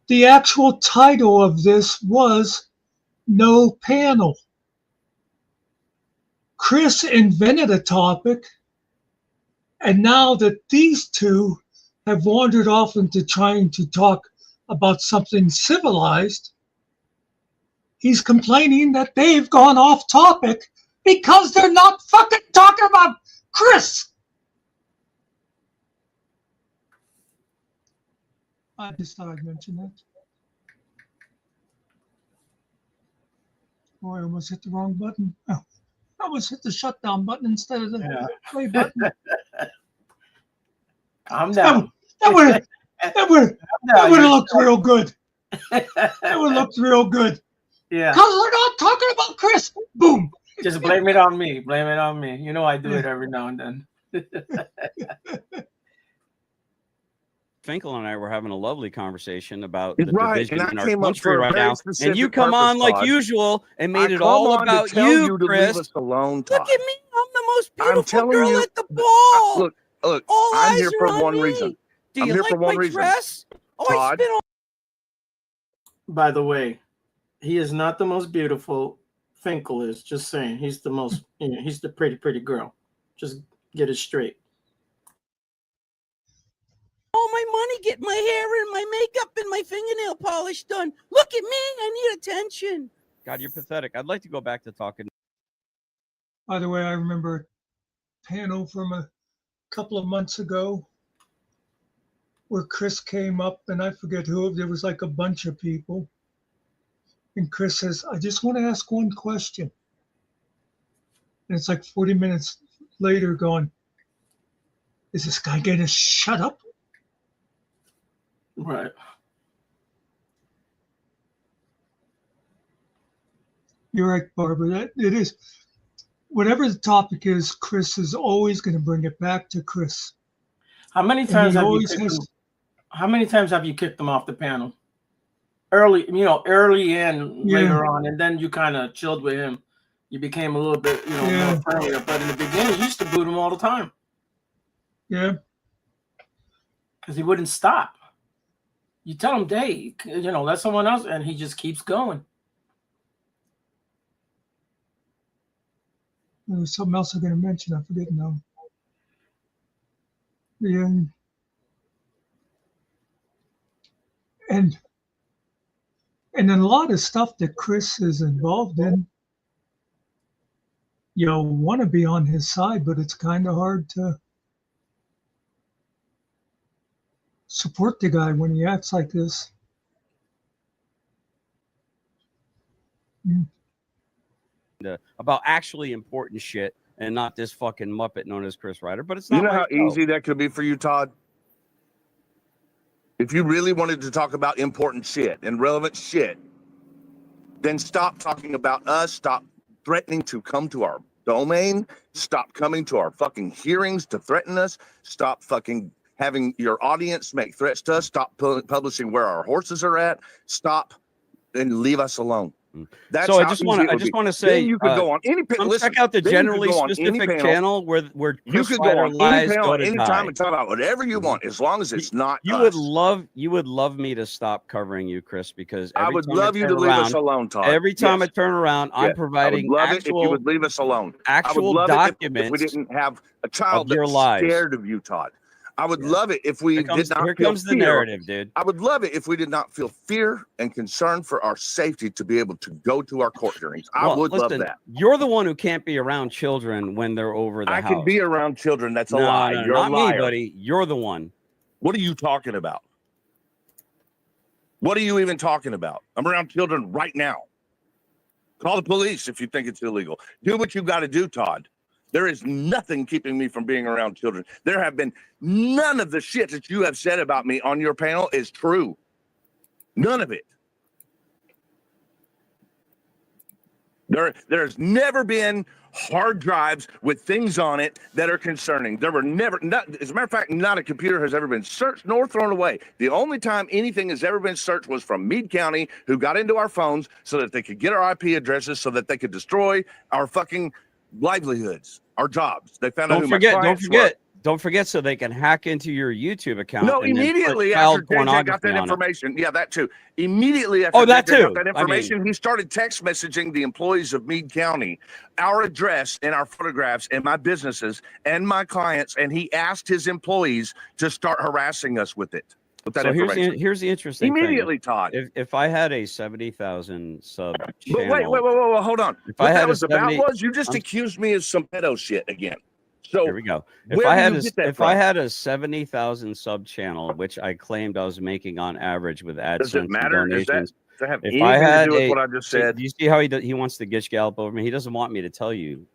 The actual title of this was No Panel. Chris invented a topic, and now that these two have wandered off into trying to talk about something civilized, he's complaining that they've gone off topic because they're not fucking talking about Chris. I just thought I'd mention that. Oh, I almost hit the wrong button. Oh, I almost hit the shutdown button instead of the play button. Calm down. That would have looked real good. That would have looked real good. Yeah. Because we're not talking about Chris. Boom. Just blame it on me. Blame it on me. You know I do it every now and then. Finkel and I were having a lovely conversation about the division in our country right now, and you come on like usual and made it all about you, Chris. Leave us alone, look at me, I'm the most beautiful I'm girl you, at the ball. Look, all I'm eyes here are for on one me. reason. Do I'm you here like for one my reason. dress? Oh, Todd, I spent all. By the way, he is not the most beautiful. Finkel is. Just saying, he's the most. He's the pretty girl. Just get it straight. All my money, get my hair and my makeup and my fingernail polish done. Look at me, I need attention. God, you're pathetic. I'd like to go back to talking. By the way, I remember a panel from a couple of months ago where Chris came up, and I forget who, there was like a bunch of people. And Chris says, I just want to ask one question. And it's like 40 minutes later going, is this guy going to shut up? Right. You're right, Barbara. That it is. Whatever the topic is, Chris is always going to bring it back to Chris. How many times have you kicked him? How many times have you kicked him off the panel? Early and later on, and then you kind of chilled with him. You became a little bit, more friendlier. But in the beginning, you used to boot him all the time. Yeah. Because he wouldn't stop. You tell him, Dave, that's someone else, and he just keeps going. There was something else I'm going to mention. I forget now. Yeah. And then a lot of stuff that Chris is involved in, you'll want to be on his side, but it's kind of hard to support the guy when he acts like this. About actually important shit and not this fucking Muppet known as Chris Ryder. But it's not. You know how easy that could be for you, Todd? If you really wanted to talk about important shit and relevant shit, then stop talking about us. Stop threatening to come to our domain. Stop coming to our fucking hearings to threaten us. Stop fucking having your audience make threats to us. Stop publishing where our horses are at. Stop and leave us alone. That's so I how just easy want it to. I would just be. want to say, Then you could go on any come listen, check out the then you could generally go on any specific panel. channel where You Chris could go Ryder on any lies panel go at to any die. time and talk about whatever you want, as long as it's not You us. would love me to stop covering you, Chris, because I every would time love you to turn leave around, us alone, Todd. every time I Yes. turn around, I'm Yes. I would providing love it if you actual would leave us alone. I would actual love it if documents we didn't have a child of that your was lies. scared of you, Todd. I would Yeah. love it if we did not Here feel comes the fear. narrative, dude. I would love it if we did not feel fear and concern for our safety to be able to go to our court hearings. I Well, would listen, love that. You're the one who can't be around children when they're over the I house. can be around children. That's a No, lie. no, You're not a liar. me, buddy. You're the one. What are you talking about? What are you even talking about? I'm around children right now. Call the police if you think it's illegal. Do what you got to do, Todd. There is nothing keeping me from being around children. There have been none of the shit that you have said about me on your panel is true. None of it. There's never been hard drives with things on it that are concerning. There were never, as a matter of fact, not a computer has ever been searched nor thrown away. The only time anything has ever been searched was from Meade County, who got into our phones so that they could get our IP addresses, so that they could destroy our fucking livelihoods, our jobs. They found out who my clients were. Don't forget, so they can hack into your YouTube account. No, and then put immediately child after JJ got pornography that on it. information. Yeah, that too. Immediately after that JJ too. got that information, he started text messaging the employees of Meade County our address and our photographs and my businesses and my clients, and he asked his employees to start harassing us with it. With that So information. here's the interesting Immediately, thing. Todd. If I had a 70,000 sub But channel, wait, hold on. If What I had that a was about 70 was you just accused me of some pedo shit again. So here we go. where do you get that from? I had a 70,000 sub channel, which I claimed I was making on average with AdSense Does it matter? and Does donations. that have If anything I had to do with a- what I just said? Do you see how he wants to gish gallop over me? He doesn't want me to tell you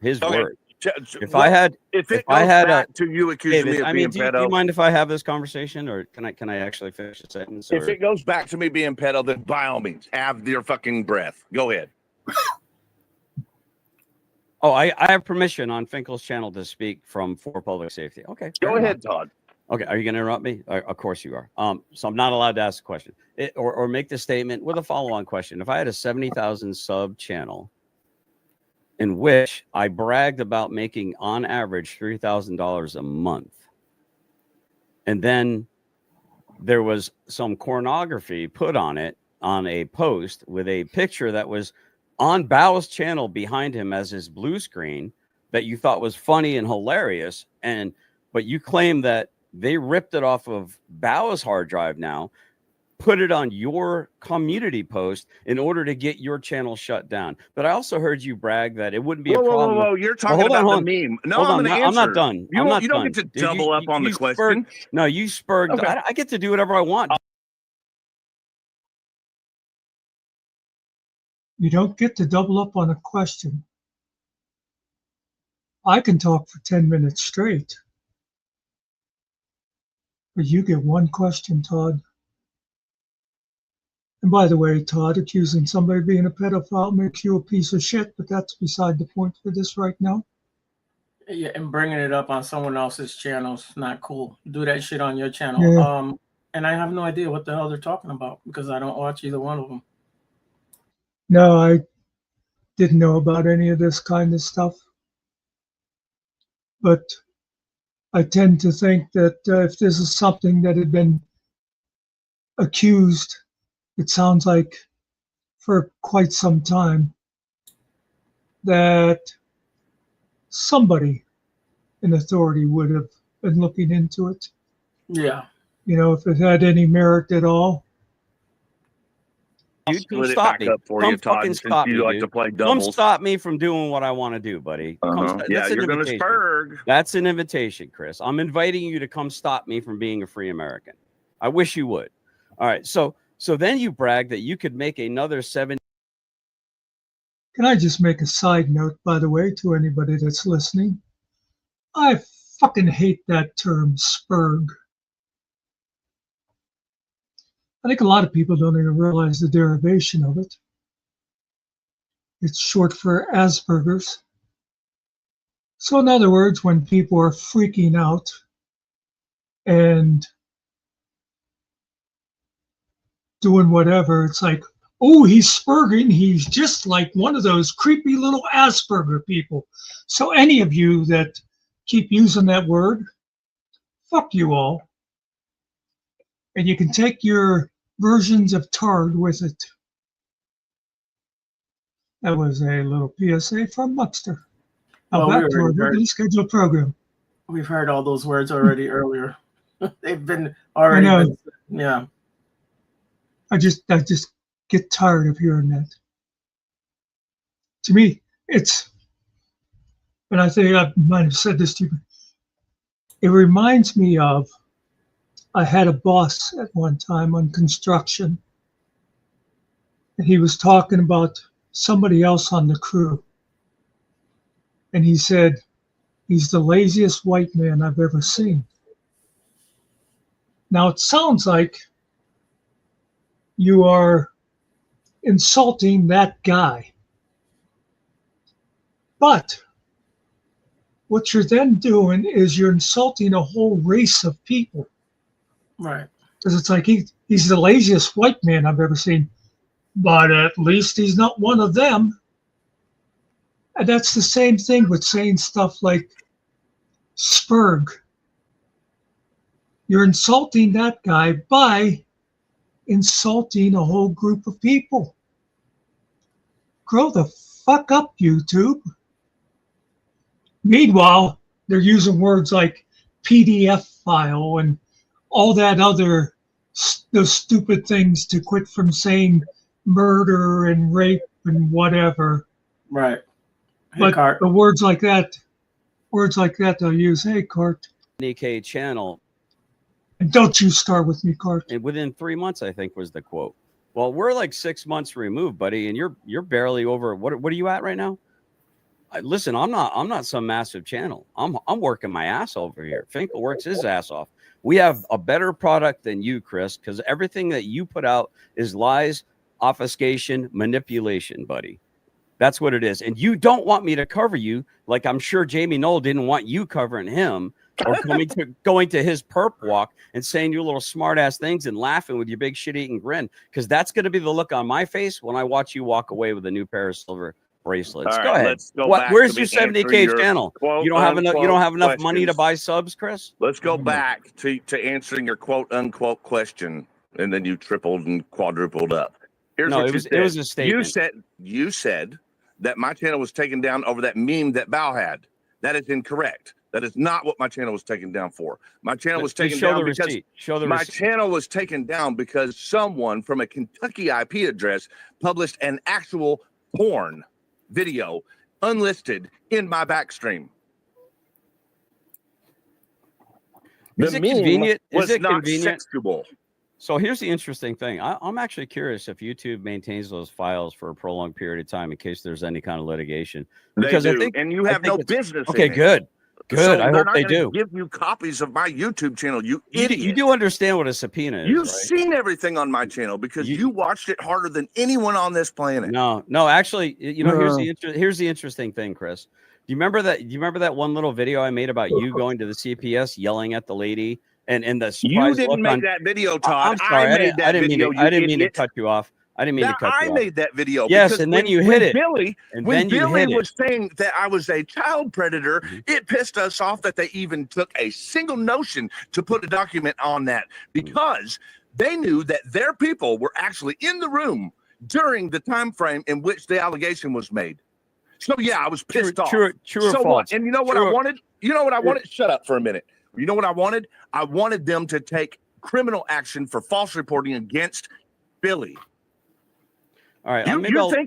his Okay. word. If Well, I had, if it if I goes had back to you accusing David, me of I being mean, do you pedo, mind if I have this conversation, or can I actually finish the sentence? if or- it goes back to me being pedo, then by all means, have your fucking breath. Go ahead. Oh, I have permission on Finkel's channel to speak for public safety. Okay, Go fair ahead, enough. Todd. Okay, are you going to interrupt me? Of course you are. So I'm not allowed to ask a question or make the statement with a follow-on question. If I had a 70,000 sub channel in which I bragged about making on average $3,000 a month, and then there was some pornography put on it on a post with a picture that was on Bao's channel behind him as his blue screen that you thought was funny and hilarious, but you claim that they ripped it off of Bao's hard drive now, put it on your community post in order to get your channel shut down. But I also heard you brag that it wouldn't be a problem. Whoa. You're talking hold on, about the meme. No, hold I'm on. going to answer. I'm not done. You I'm not don't done. get to Dude, double up on the question. No, you spurred. Okay. I get to do whatever I want. You don't get to double up on a question. I can talk for 10 minutes straight. But you get one question, Todd. And by the way, Todd, accusing somebody of being a pedophile makes you a piece of shit, but that's beside the point for this right now. Yeah, and bringing it up on someone else's channel is not cool. Do that shit on your channel. Yeah. And I have no idea what the hell they're talking about because I don't watch either one of them. No, I didn't know about any of this kind of stuff. But I tend to think that if this is something that had been accused, it sounds like for quite some time, that somebody in authority would have been looking into it. Yeah. You know, if it had any merit at all. Dude, come Split it stop back me. up for Come you, Todd, fucking since stop you me, like dude. to play Come doubles. stop me from doing what I want to do, buddy. Yeah, That's an you're going to invitation. spurg. That's an invitation, Chris. I'm inviting you to come stop me from being a free American. I wish you would. All right. So then you brag that you could make another 7. Can I just make a side note, by the way, to anybody that's listening? I fucking hate that term, spurg. I think a lot of people don't even realize the derivation of it. It's short for Asperger's. So in other words, when people are freaking out and doing whatever. It's like, oh, he's spurging. He's just like one of those creepy little Asperger people. So any of you that keep using that word, fuck you all. And you can take your versions of tard with it. That was a little PSA from Muckster. Now Well, back to our regularly scheduled program. We've heard all those words already earlier. They've been already. I know. Been, yeah. I just get tired of hearing that. To me, it's, and I think I might have said this to you, it reminds me of, I had a boss at one time on construction, and he was talking about somebody else on the crew. And he said, he's the laziest white man I've ever seen. Now it sounds like you are insulting that guy. But what you're then doing is you're insulting a whole race of people. Right. Because it's like he's the laziest white man I've ever seen, but at least he's not one of them. And that's the same thing with saying stuff like spurg. You're insulting that guy by insulting a whole group of people. Grow the fuck up, YouTube. Meanwhile, they're using words like PDF file and all that other, those stupid things to quit from saying murder and rape and whatever. Right. Hey, But Cart. the words like that they'll use. Hey, Cart. NK channel. And don't you start with me, Cart. And within 3 months, I think was the quote. Well, we're like 6 months removed, buddy, and you're barely over. What are you at right now? Listen, I'm not some massive channel. I'm working my ass over here. Finkel works his ass off. We have a better product than you, Chris, because everything that you put out is lies, obfuscation, manipulation, buddy. That's what it is. And you don't want me to cover you like I'm sure Jamie Knoll didn't want you covering him, or going to his perp walk and saying your little smart ass things and laughing with your big shit eating grin, because that's going to be the look on my face when I watch you walk away with a new pair of silver bracelets. All Go right, ahead. let's go back Where's to your me answering 70K your channel? quote, You don't have enough. You don't have enough money to questions. buy subs, Chris. Let's go back to answering your quote unquote question, and then you tripled and quadrupled up. Here's No, what it you was said. it was a statement. You said that my channel was taken down over that meme that Bao had. That is incorrect. That is not what my channel was taken down for. My channel was taken down because my channel was taken down because someone from a Kentucky IP address published an actual porn video unlisted in my backstream. Is it convenient? Was Is it not convenient? sexual. So here's the interesting thing. I'm actually curious if YouTube maintains those files for a prolonged period of time in case there's any kind of litigation. Because They do, I think, and you have no business. Okay, in it. good. Good. So I they're hope not they gonna do. give you copies of my YouTube channel. You You idiot. do understand what a subpoena is, You've right? seen everything on my channel because you watched it harder than anyone on this planet. No, actually, here's the interesting thing, Chris. Do you remember that one little video I made about you going to the CPS yelling at the lady and the surprise You didn't look make on that video, Todd. I'm sorry, I didn't video, mean to cut you off. I didn't mean to cut you I off. made that video. Yes, because and then you hit it. When Billy was saying that I was a child predator, it pissed us off that they even took a single notion to put a document on that, because they knew that their people were actually in the room during the time frame in which the allegation was made. So yeah, I was pissed off. True or so false? what? And you know what I wanted? You know what I wanted? Shut up for a minute. You know what I wanted? I wanted them to take criminal action for false reporting against Billy. All right, I'll maybe I'll load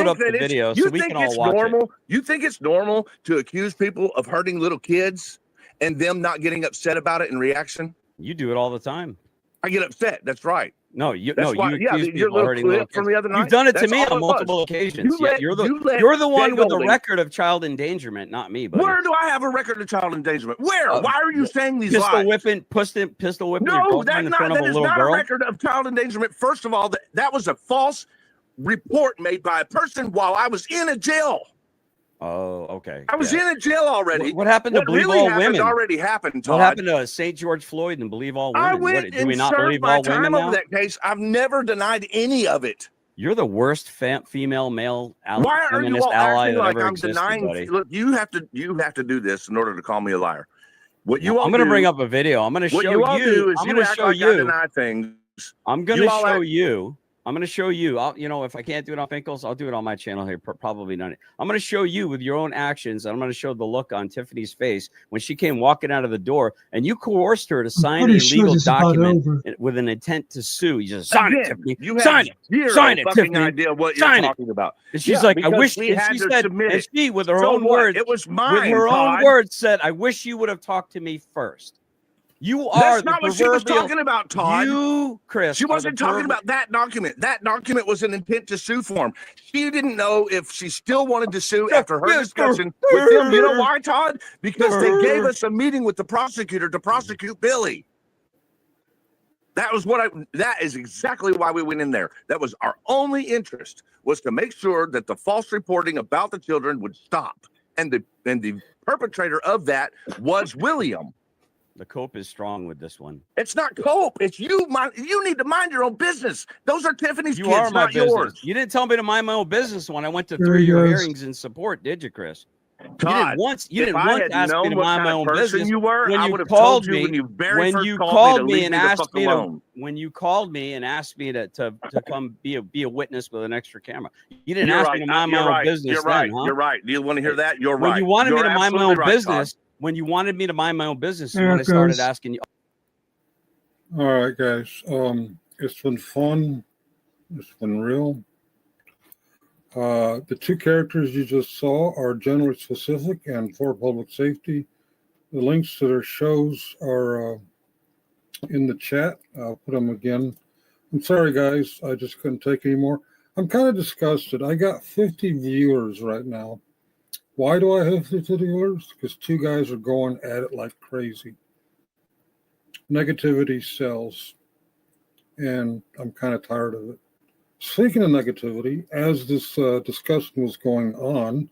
up the video so we can all watch it. You think it's normal to accuse people of hurting little kids and them not getting upset about it in reaction? You do it all the time. I get upset. That's right. No, you That's no, why, you yeah, accuse your people of little hurting clip little from kids. the other night. You've done it to That's me all on it multiple was. occasions. You're the one with the Golding. record of child endangerment, not me. Buddy. Where do I have a record of child endangerment? Where? Why are you saying these pistol lies? whipping your No, girlfriend in front of a that is little not girl? a record of child endangerment. First of all, that was a false report made by a person while I was in a jail. Oh, okay. I was yeah. in a jail already. What happened to What believe really all happened women? already happened, Todd. What happened to St. George Floyd and believe all I women? went Do we and not served believe my all women time now? over that case. I've never denied any of it. You're the worst female male Why are you feminist all ally acting that like ever I'm existed, denying? buddy. Look, you have to do this in order to call me a liar. What you all I'm going to do, bring up a video. I'm going to what show you all do is I'm you going to act show like I you. deny things. I'm going You to all show act- you. I'm going to show you. If I can't do it on Finkel's, I'll do it on my channel here. Probably not. I'm going to show you with your own actions. I'm going to show the look on Tiffany's face when she came walking out of the door, and you coerced her to sign a pretty sure legal this is about document over. with an intent to sue. You just sign it, Again, Tiffany. you have Sign it. zero Sign it, fucking Tiffany. idea what you're Sign it. talking about. And she's Yeah, like, I because wish. we And had she to said, submit and it. she, with her So own what? words, It was mine, with her own Todd. words, said, "I wish you would have talked to me first." You are That's not the what she was proverbial. talking about, Todd. You, Chris. She wasn't talking about that document. That document was an intent to sue form. She didn't know if she still wanted to sue after her discussion with them. You know why, Todd? Because they gave us a meeting with the prosecutor to prosecute Billy. That is exactly why we went in there. That was our only interest, was to make sure that the false reporting about the children would stop. And the perpetrator of that was William. The cope is strong with this one. It's not cope. It's you. You need to mind your own business. Those are Tiffany's You kids, are my not business. yours. You didn't tell me to mind my own business when I went to There he 3-year goes. hearings in support, did you, Chris? Todd, You didn't if I once had ask me known to what mind kind my of own person business. you were, When I you would have called told you me, when you very when first you called called me to me leave and me the asked fuck me alone. when you called me and asked me to come be a witness with an extra camera. You didn't You're ask right. me to mind my You're own right. business. You're right. Then, huh? You're right. Do you want to hear that? You're When right. you wanted me You're to mind my own absolutely right, business, Todd. when you wanted me to mind my own business, is There when I it started goes. asking you. All right, guys. It's been fun. It's been real. The two characters you just saw are generally specific and for public safety. The links to their shows are in the chat. I'll put them again. I'm sorry, guys. I just couldn't take anymore. I'm kind of disgusted. I got 50 viewers right now. Why do I have 50 viewers? Because two guys are going at it like crazy. Negativity sells, and I'm kind of tired of it. Speaking of negativity, as this discussion was going on,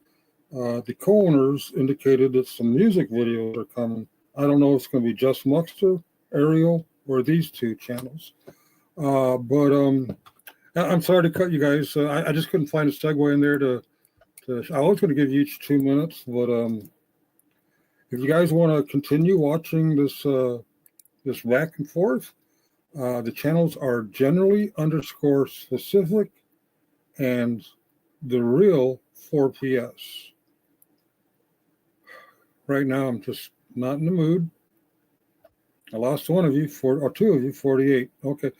the co-owners indicated that some music videos are coming. I don't know if it's going to be just Muckster, Ariel, or these two channels. But I'm sorry to cut you guys. I just couldn't find a segue in there to I was going to give you each 2 minutes, but if you guys want to continue watching this back and forth, the channels are generally _specific and the real 4PS. Right now, I'm just not in the mood. I lost one of you, or two of you, 48. Okay.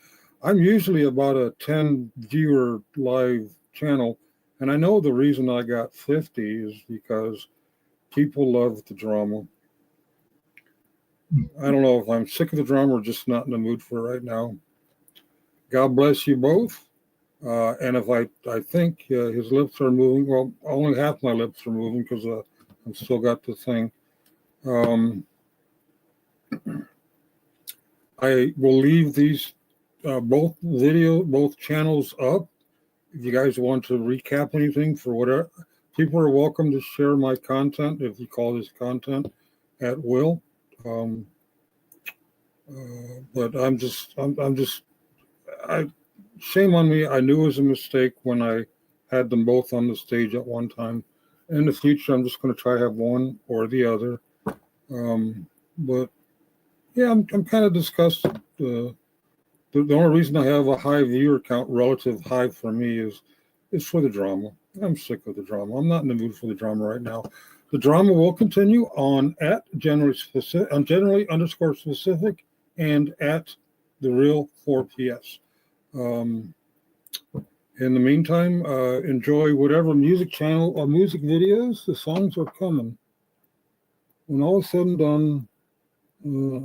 I'm usually about a 10 viewer live channel. And I know the reason I got 50 is because people love the drama. I don't know if I'm sick of the drama or just not in the mood for it right now. God bless you both. And if I think his lips are moving, well, only half my lips are moving because I've still got the thing. I will leave these both channels up. If you guys want to recap anything for whatever, people are welcome to share my content if you call this content at will. But shame on me. I knew it was a mistake when I had them both on the stage at one time. In the future, I'm just going to try to have one or the other. But yeah, I'm kind of disgusted. The only reason I have a high viewer count, relative high for me, is for the drama. I'm sick of the drama. I'm not in the mood for the drama right now. The drama will continue on at generally _specific and at the real 4PS. In the meantime, enjoy whatever music channel or music videos. The songs are coming. When all is said and done,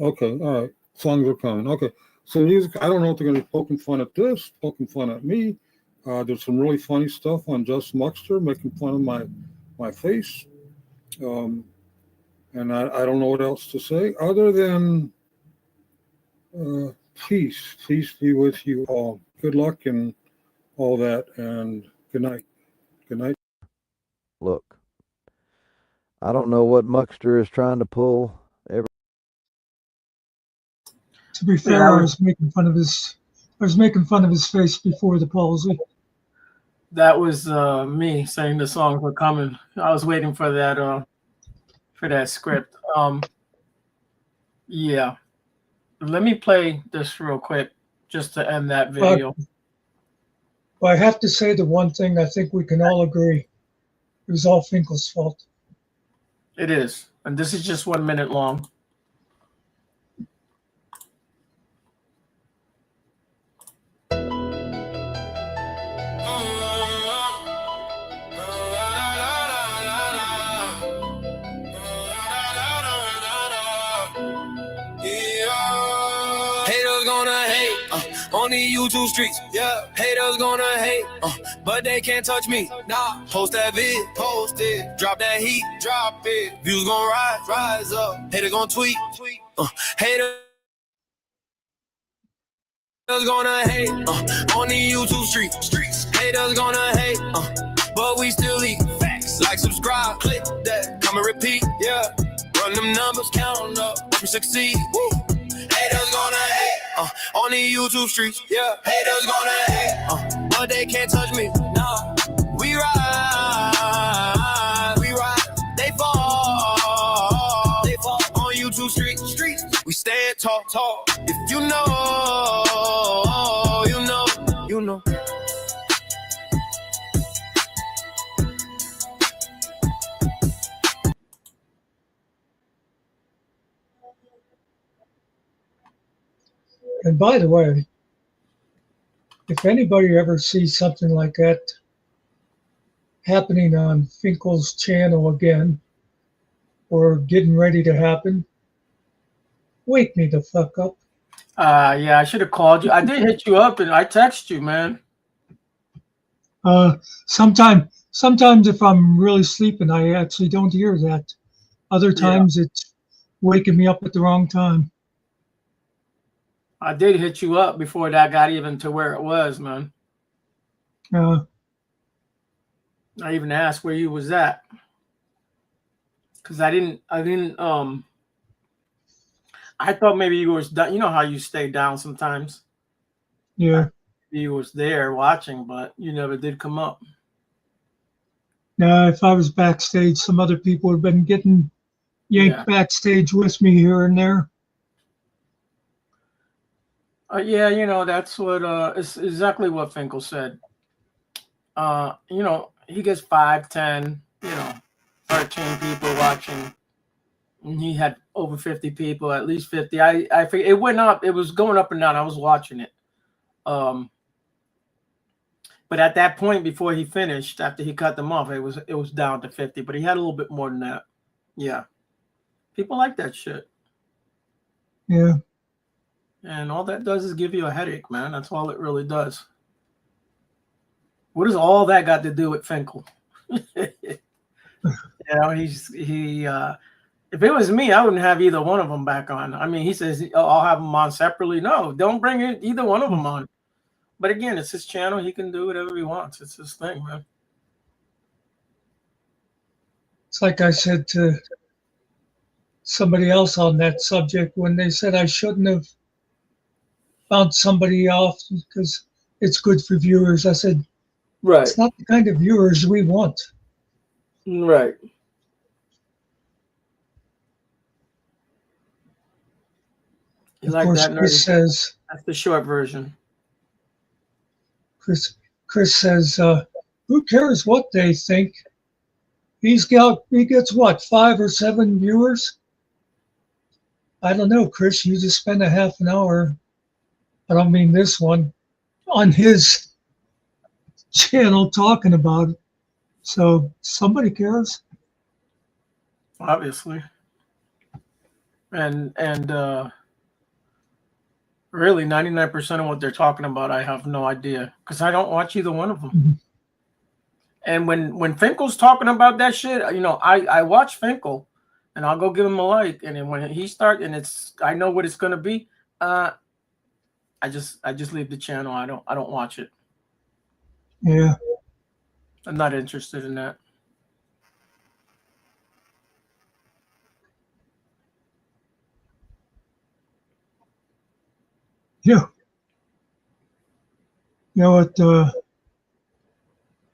okay, all right, songs are coming. Okay, so music, I don't know if they're going to be poking fun at this, poking fun at me. There's some really funny stuff on Just Muckster, making fun of my face. And I don't know what else to say other than peace. Peace be with you all. Good luck and all that, and good night. Good night. Look, I don't know what Muckster is trying to pull. To be fair, I was making fun of his face before the palsy. That was me saying the songs were coming. I was waiting for that script. Yeah. Let me play this real quick just to end that video. Well, I have to say the one thing I think we can all agree. It was all Finkel's fault. It is. And this is just 1 minute long. Haters gonna hate on the YouTube streets. Yeah, haters gonna hate, but they can't touch me. Nah, post that vid, post it. Drop that heat, drop it. Views gonna rise up. Haters gonna tweet. Haters gonna hate on the YouTube streets. Haters gonna hate, but we still eat facts. Like, subscribe, click that, come and repeat. Yeah, run them numbers, count them up, watch me succeed. Woo. Haters gonna hate on the YouTube streets. Yeah, haters gonna hate, but they can't touch me. Nah, we ride, they fall on YouTube streets. We stand tall. If you know, you know. And by the way, if anybody ever sees something like that happening on Finkel's channel again, or getting ready to happen, wake me the fuck up. Yeah, I should have called you. I did hit you up and I text you, man. Sometimes if I'm really sleeping, I actually don't hear that. Other times it's waking me up at the wrong time. I did hit you up before that got even to where it was, man. I even asked where you was at. Cause I thought maybe you was done. You know how you stay down sometimes. Yeah. You was there watching, but you never did come up. Now, if I was backstage, some other people would have been getting yanked backstage with me here and there. Yeah, you know, that's what it's exactly what Finkel said. You know, he gets 5, 10, 13 people watching. And he had over 50 people, at least 50. I figured it went up, it was going up and down. I was watching it. But at that point, before he finished, after he cut them off, it was down to 50, but he had a little bit more than that. Yeah. People like that shit. Yeah. And all that does is give you a headache, man. That's all it really does. What does all that got to do with Finkel? If it was me, I wouldn't have either one of them back on. I mean, he says, I'll have them on separately. No, don't bring either one of them on. But again, it's his channel. He can do whatever he wants. It's his thing, man. It's like I said to somebody else on that subject when they said I shouldn't have found somebody off because it's good for viewers. I said, right. It's not the kind of viewers we want. Right. Of course, Chris says, that's the short version. Chris says, who cares what they think? He gets what, 5 or 7 viewers? I don't know, Chris. You just spent a half an hour. I don't mean this one, on his channel talking about it. So somebody cares. Obviously. And really 99% of what they're talking about, I have no idea because I don't watch either one of them. Mm-hmm. And when Finkel's talking about that shit, I watch Finkel and I'll go give him a like. And then when he starts and I know what it's going to be, I just leave the channel. I don't watch it. Yeah. I'm not interested in that. you know what? I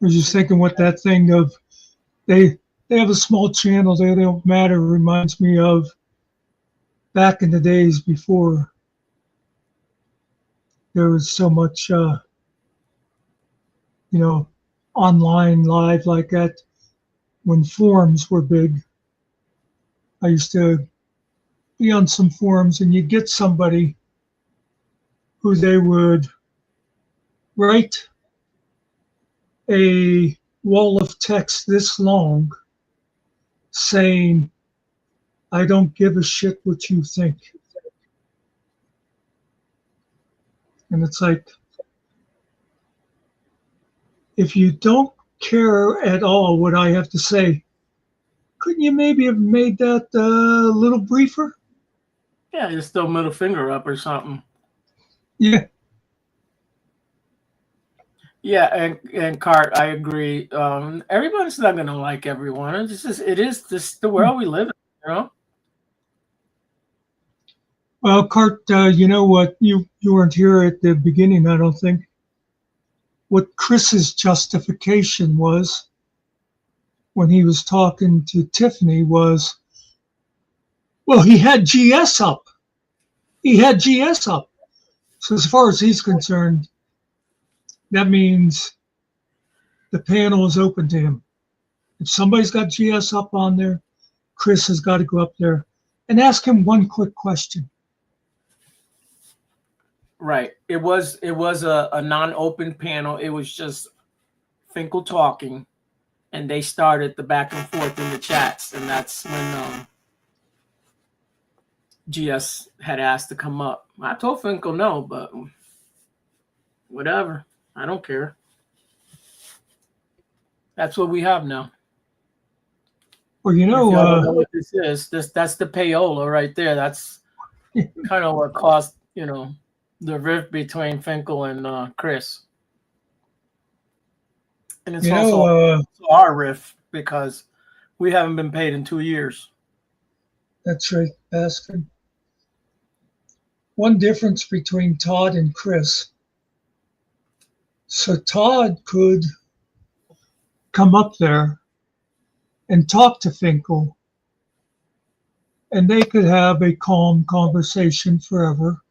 was just thinking what that thing of they have a small channel. They don't matter. Reminds me of back in the days before there was so much, online live like that. When forums were big, I used to be on some forums, and you'd get somebody who they would write a wall of text this long saying, I don't give a shit what you think. And it's like, if you don't care at all what I have to say, couldn't you maybe have made that a little briefer? Yeah, just throw middle finger up or something. Yeah. Yeah, and Cart, I agree. Everybody's not gonna like everyone. It is just the world we live in, you know. Well, Cart, you know what? You weren't here at the beginning, I don't think. What Chris's justification was when he was talking to Tiffany was, well, he had GS up. He had GS up. So as far as he's concerned, that means the panel is open to him. If somebody's got GS up on there, Chris has got to go up there and ask him one quick question. Right. It was a non-open panel. It was just Finkel talking, and they started the back and forth in the chats, and that's when GS had asked to come up. I told Finkel no, but whatever. I don't care. That's what we have now. Well, you If y'all know, don't know what this is, that's the payola right there. That's kind of what caused, the rift between Finkel and Chris. And it's also our rift because we haven't been paid in 2 years. that's right, Baskin. One difference between Todd and Chris. So Todd could come up there and talk to Finkel, and they could have a calm conversation forever,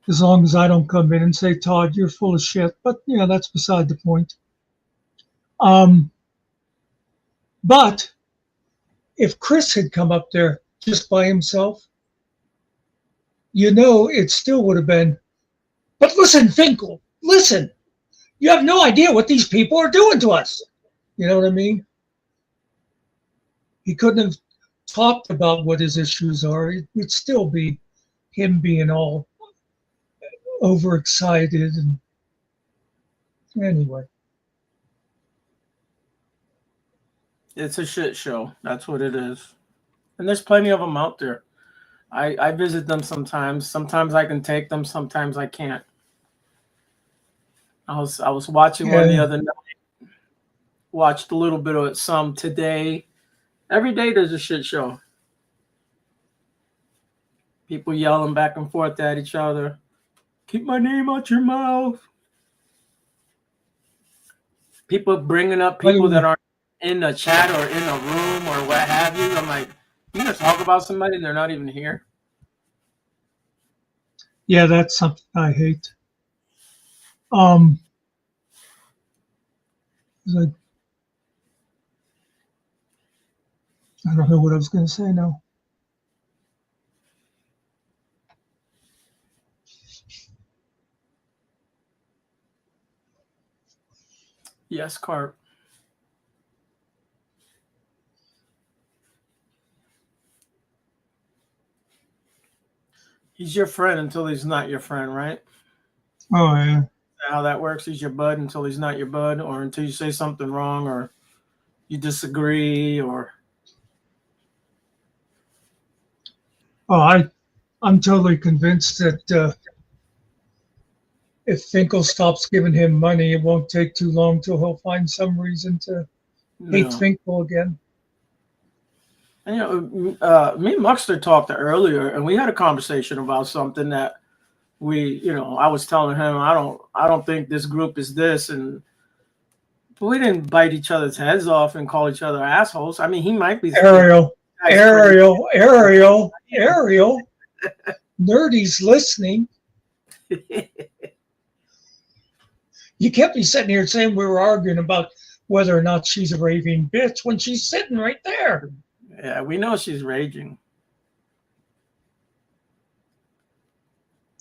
as long as I don't come in and say, Todd, you're full of shit. But, that's beside the point. But if Chris had come up there just by himself, it still would have been, but listen, Finkel, listen, you have no idea what these people are doing to us. You know what I mean? He couldn't have talked about what his issues are. It would still be him being all overexcited. And anyway. It's a shit show. That's what it is. And there's plenty of them out there. I visit them sometimes. Sometimes I can take them. Sometimes I can't. I was watching one the other night. Watched a little bit of it some today. Every day there's a shit show. People yelling back and forth at each other. Keep my name out your mouth. People bringing up people that aren't in a chat or in a room or what have you. I'm like, you gonna talk about somebody and they're not even here? Yeah, that's something I hate. Like, I don't know what I was going to say now. Yes, Carp. He's your friend until he's not your friend, right? Oh, yeah. How that works? He's your bud until he's not your bud, or until you say something wrong, or you disagree, or. Oh, I'm totally convinced that if Finkel stops giving him money, it won't take too long till he'll find some reason to hate Finkel again. And, me and Muckster talked earlier, and we had a conversation about something that I was telling him I don't think this group is this, and but we didn't bite each other's heads off and call each other assholes. I mean, he might be Ariel. Nerdy's listening. You kept me sitting here saying we were arguing about whether or not she's a raving bitch when she's sitting right there. Yeah, we know she's raging.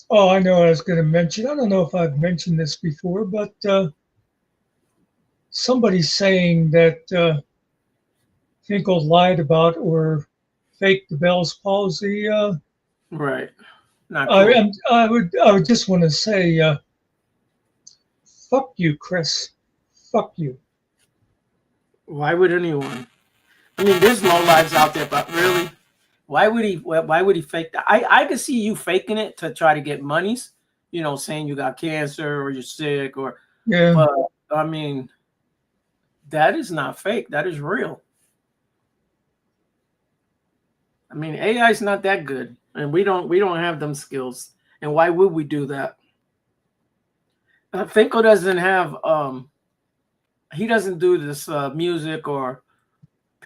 Oh, I know I was going to mention. I don't know if I've mentioned this before, but somebody's saying that Finkel lied about or faked the Bell's palsy. Right. Not cool. I would just want to say, fuck you, Chris. Fuck you. Why would anyone? I mean, there's low lives out there, but really, why would he fake that? I could see you faking it to try to get monies, saying you got cancer or you're sick yeah. But I mean, that is not fake. That is real. I mean, AI is not that good, and we don't have them skills. And why would we do that? Finkel doesn't have he doesn't do this music or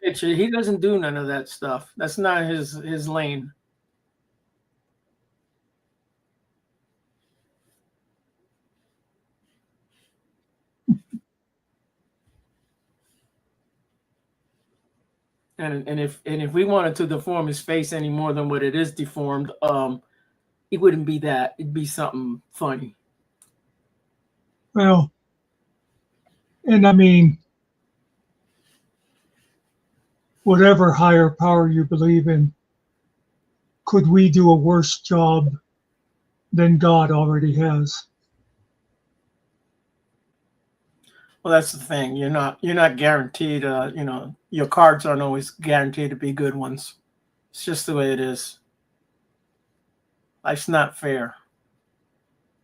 picture. He doesn't do none of that stuff. That's not his lane. And if we wanted to deform his face any more than what it is deformed, it wouldn't be that. It'd be something funny. Well, and I mean, whatever higher power you believe in, could we do a worse job than God already has? Well, that's the thing. You're not guaranteed. Your cards aren't always guaranteed to be good ones. It's just the way it is. Life's not fair.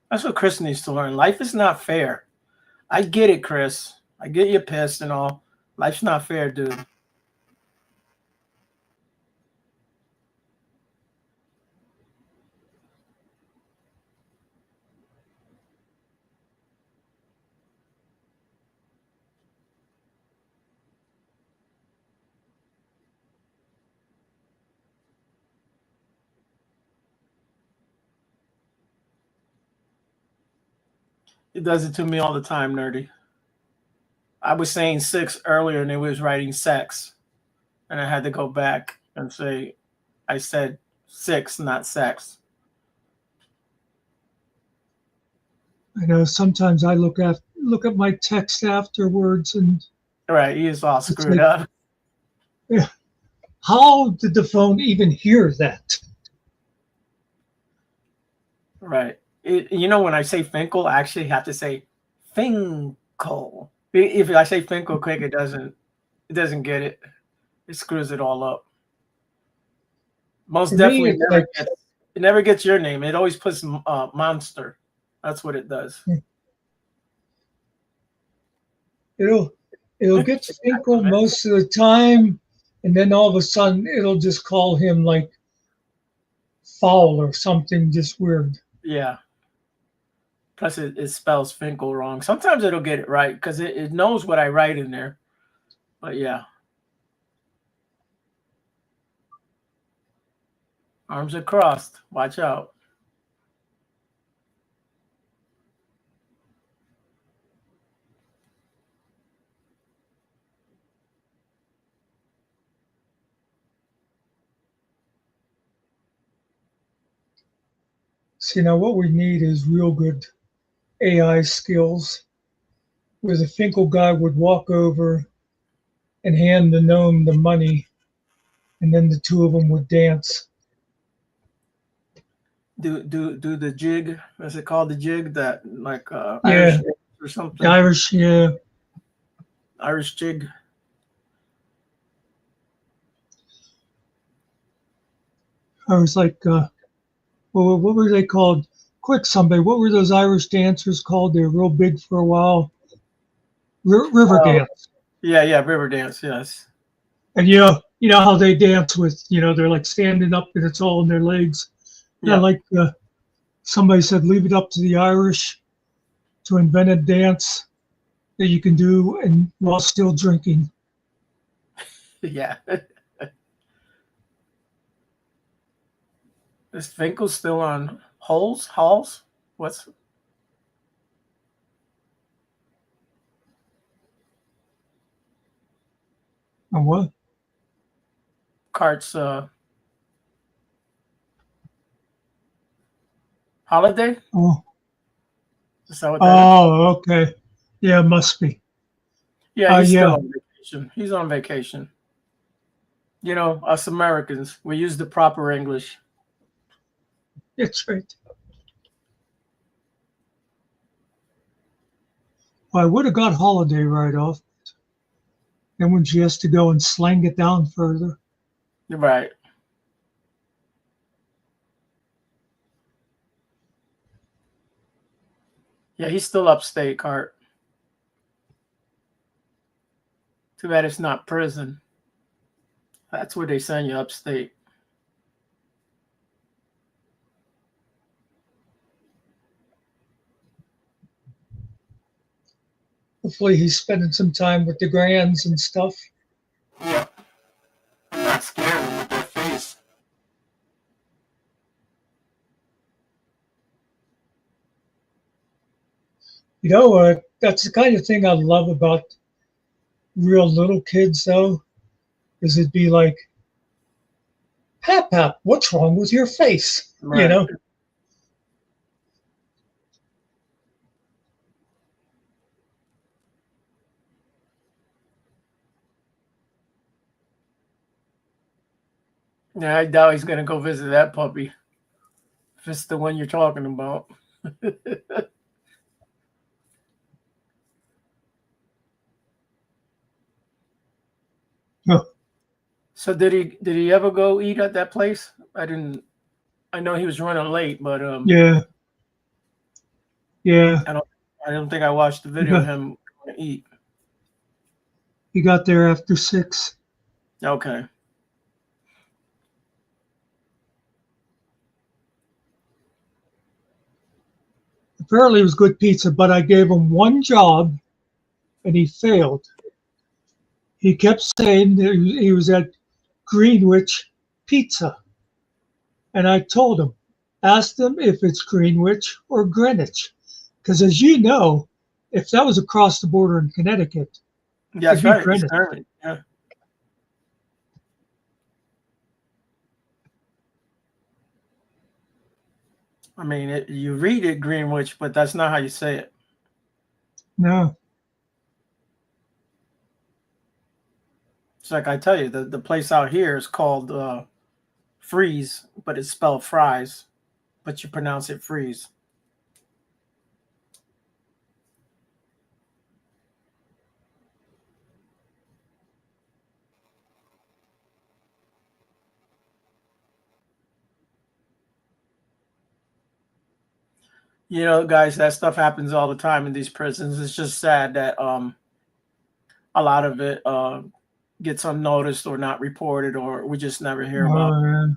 That's what Chris needs to learn. Life is not fair. I get it, Chris. I get you pissed and all. Life's not fair, dude. It does it to me all the time, Nerdy. I was saying 6 earlier and it was writing sex. And I had to go back and say, I said 6, not sex. I know sometimes I look at my text afterwards and right, he is all screwed up. Yeah. How did the phone even hear that? Right. When I say Finkel, I actually have to say Finkel. If I say Finkel quick, it doesn't get it. It screws it all up. Most definitely it never gets your name. It always puts Monster. That's what it does. It'll get Finkel most of the time, and then all of a sudden it'll just call him like foul or something just weird. Yeah. Plus it spells Finkel wrong. Sometimes it'll get it right because it knows what I write in there. But yeah. Arms are crossed. Watch out. See, now what we need is real good AI skills where the Finkel guy would walk over and hand the gnome the money, and then the two of them would dance. Do the jig? What's it called? The jig that like Irish or something? The Irish, yeah. Irish jig. I was like, what were they called? Quick, somebody. What were those Irish dancers called? They were real big for a while. River dance. Yeah, river dance. Yes. And you know how they dance with, they're like standing up and it's all in their legs. Yeah. Like somebody said leave it up to the Irish to invent a dance that you can do and while still drinking. Yeah. Is Finkel still on Halls? What's And what? Cart's holiday? Oh, Is that what that is? oh, okay. Yeah, must be. Yeah, he's Yeah. still on vacation. He's on vacation. You know, us Americans, we use the proper English. That's right. Well, I would have got holiday right off. Then when she has to go and slang it down further. You're right. Yeah, he's still upstate, Cart. Too bad it's not prison. That's where they send you, upstate. Hopefully he's spending some time with the grands and stuff. Yeah. I'm not scared with their face. You know, that's the kind of thing I love about real little kids, though, is it'd be like, Pap, what's wrong with your face? Right. You know? Yeah, I doubt he's gonna go visit that puppy. If it's the one you're talking about. Oh, So did he ever go eat at that place? I know he was running late, but yeah. I don't think I watched the video of him going to eat. He got there after 6. Okay. Apparently it was good pizza, but I gave him one job and he failed. He kept saying that he was at Greenwich Pizza. And I told him, ask them if it's Greenwich or Greenwich. Because as you know, if that was across the border in Connecticut, Yeah, that's it'd be right. Greenwich. Certainly. Yeah. I mean, you read it Greenwich, but that's not how you say it. No. It's like I tell you, the place out here is called Freeze, but it's spelled fries, but you pronounce it freeze. You know, guys, that stuff happens all the time in these prisons. It's just sad that a lot of it gets unnoticed or not reported, or we just never hear about. Yeah.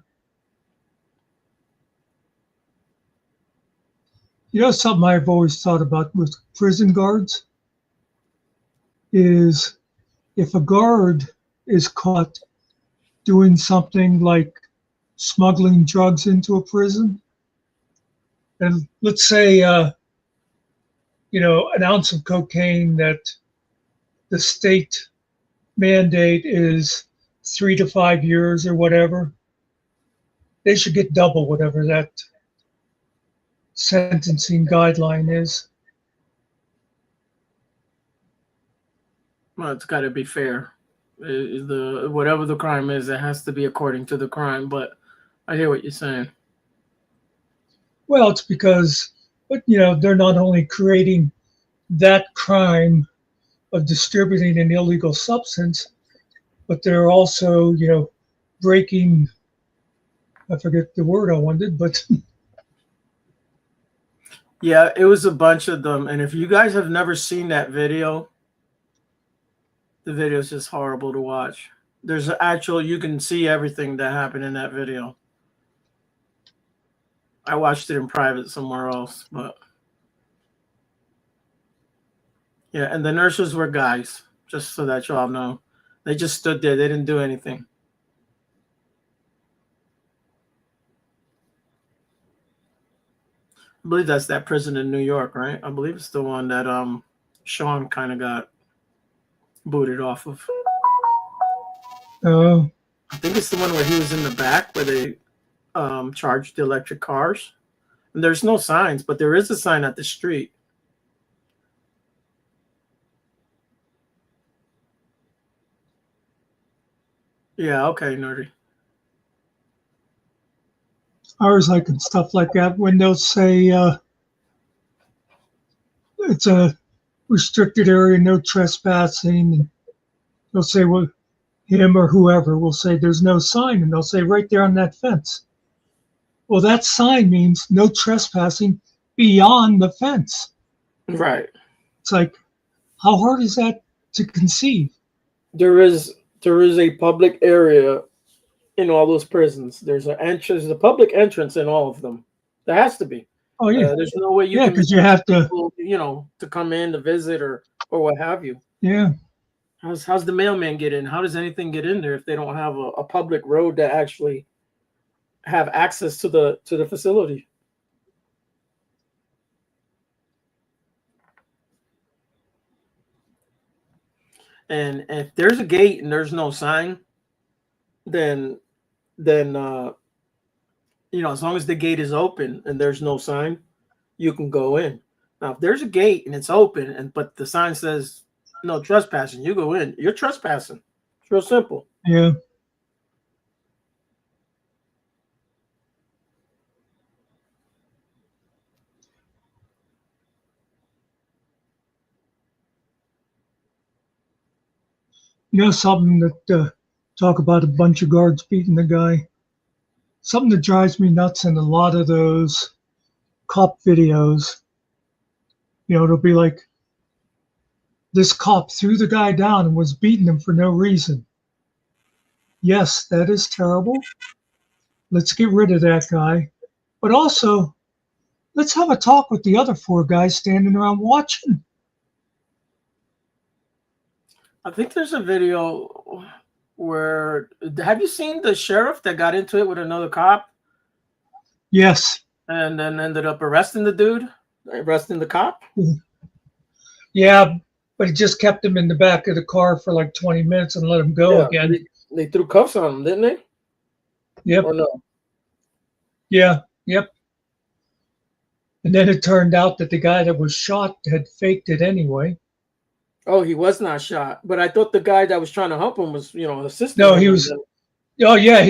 You know, something I've always thought about with prison guards is if a guard is caught doing something like smuggling drugs into a prison, and let's say, an ounce of cocaine that the state mandate is 3 to 5 years or whatever, they should get double whatever that sentencing guideline is. Well, it's got to be fair. Whatever the crime is, it has to be according to the crime. But I hear what you're saying. Well, it's because, they're not only creating that crime of distributing an illegal substance, but they're also, breaking, I forget the word I wanted, but Yeah, it was a bunch of them. And if you guys have never seen that video, the video is just horrible to watch. You can see everything that happened in that video. I watched it in private somewhere else, but yeah. And the nurses were guys, just so that y'all know. They just stood there. They didn't do anything. I believe that's that prison in New York, right? I believe it's the one that Sean kind of got booted off of. Oh, I think it's the one where he was in the back where they charged the electric cars. And there's no signs, but there is a sign at the street. Yeah, okay, nerdy. I was like and stuff like that when they'll say it's a restricted area, no trespassing, and they'll say, well, him or whoever will say there's no sign, and they'll say right there on that fence. Well, that sign means no trespassing beyond the fence. Right. It's like, how hard is that to conceive? There is a public area in all those prisons. There's an entrance, a public entrance in all of them. There has to be. Oh yeah, there's no way you yeah, can, because you have to, to come in to visit or what have you. yeah. How's the mailman get in? How does anything get in there if they don't have a public road that actually have access to the facility? And if there's a gate and there's no sign, then as long as the gate is open and there's no sign, you can go in. Now, if there's a gate and it's open but the sign says no trespassing, you go in. You're trespassing. It's real simple. Yeah. You know something that talk about a bunch of guards beating the guy. Something that drives me nuts in a lot of those cop videos. It'll be like, this cop threw the guy down and was beating him for no reason. Yes, that is terrible. Let's get rid of that guy. But also, let's have a talk with the other 4 guys standing around watching. I think there's a video where, have you seen the sheriff that got into it with another cop? Yes. And then ended up arresting the cop? Yeah, but he just kept him in the back of the car for like 20 minutes and let him go again. They threw cuffs on him, didn't they? Yep. Or no? Yeah, yep. And then it turned out that the guy that was shot had faked it anyway. Oh, he was not shot. But I thought the guy that was trying to help him was, assisting. No, he was. Oh yeah,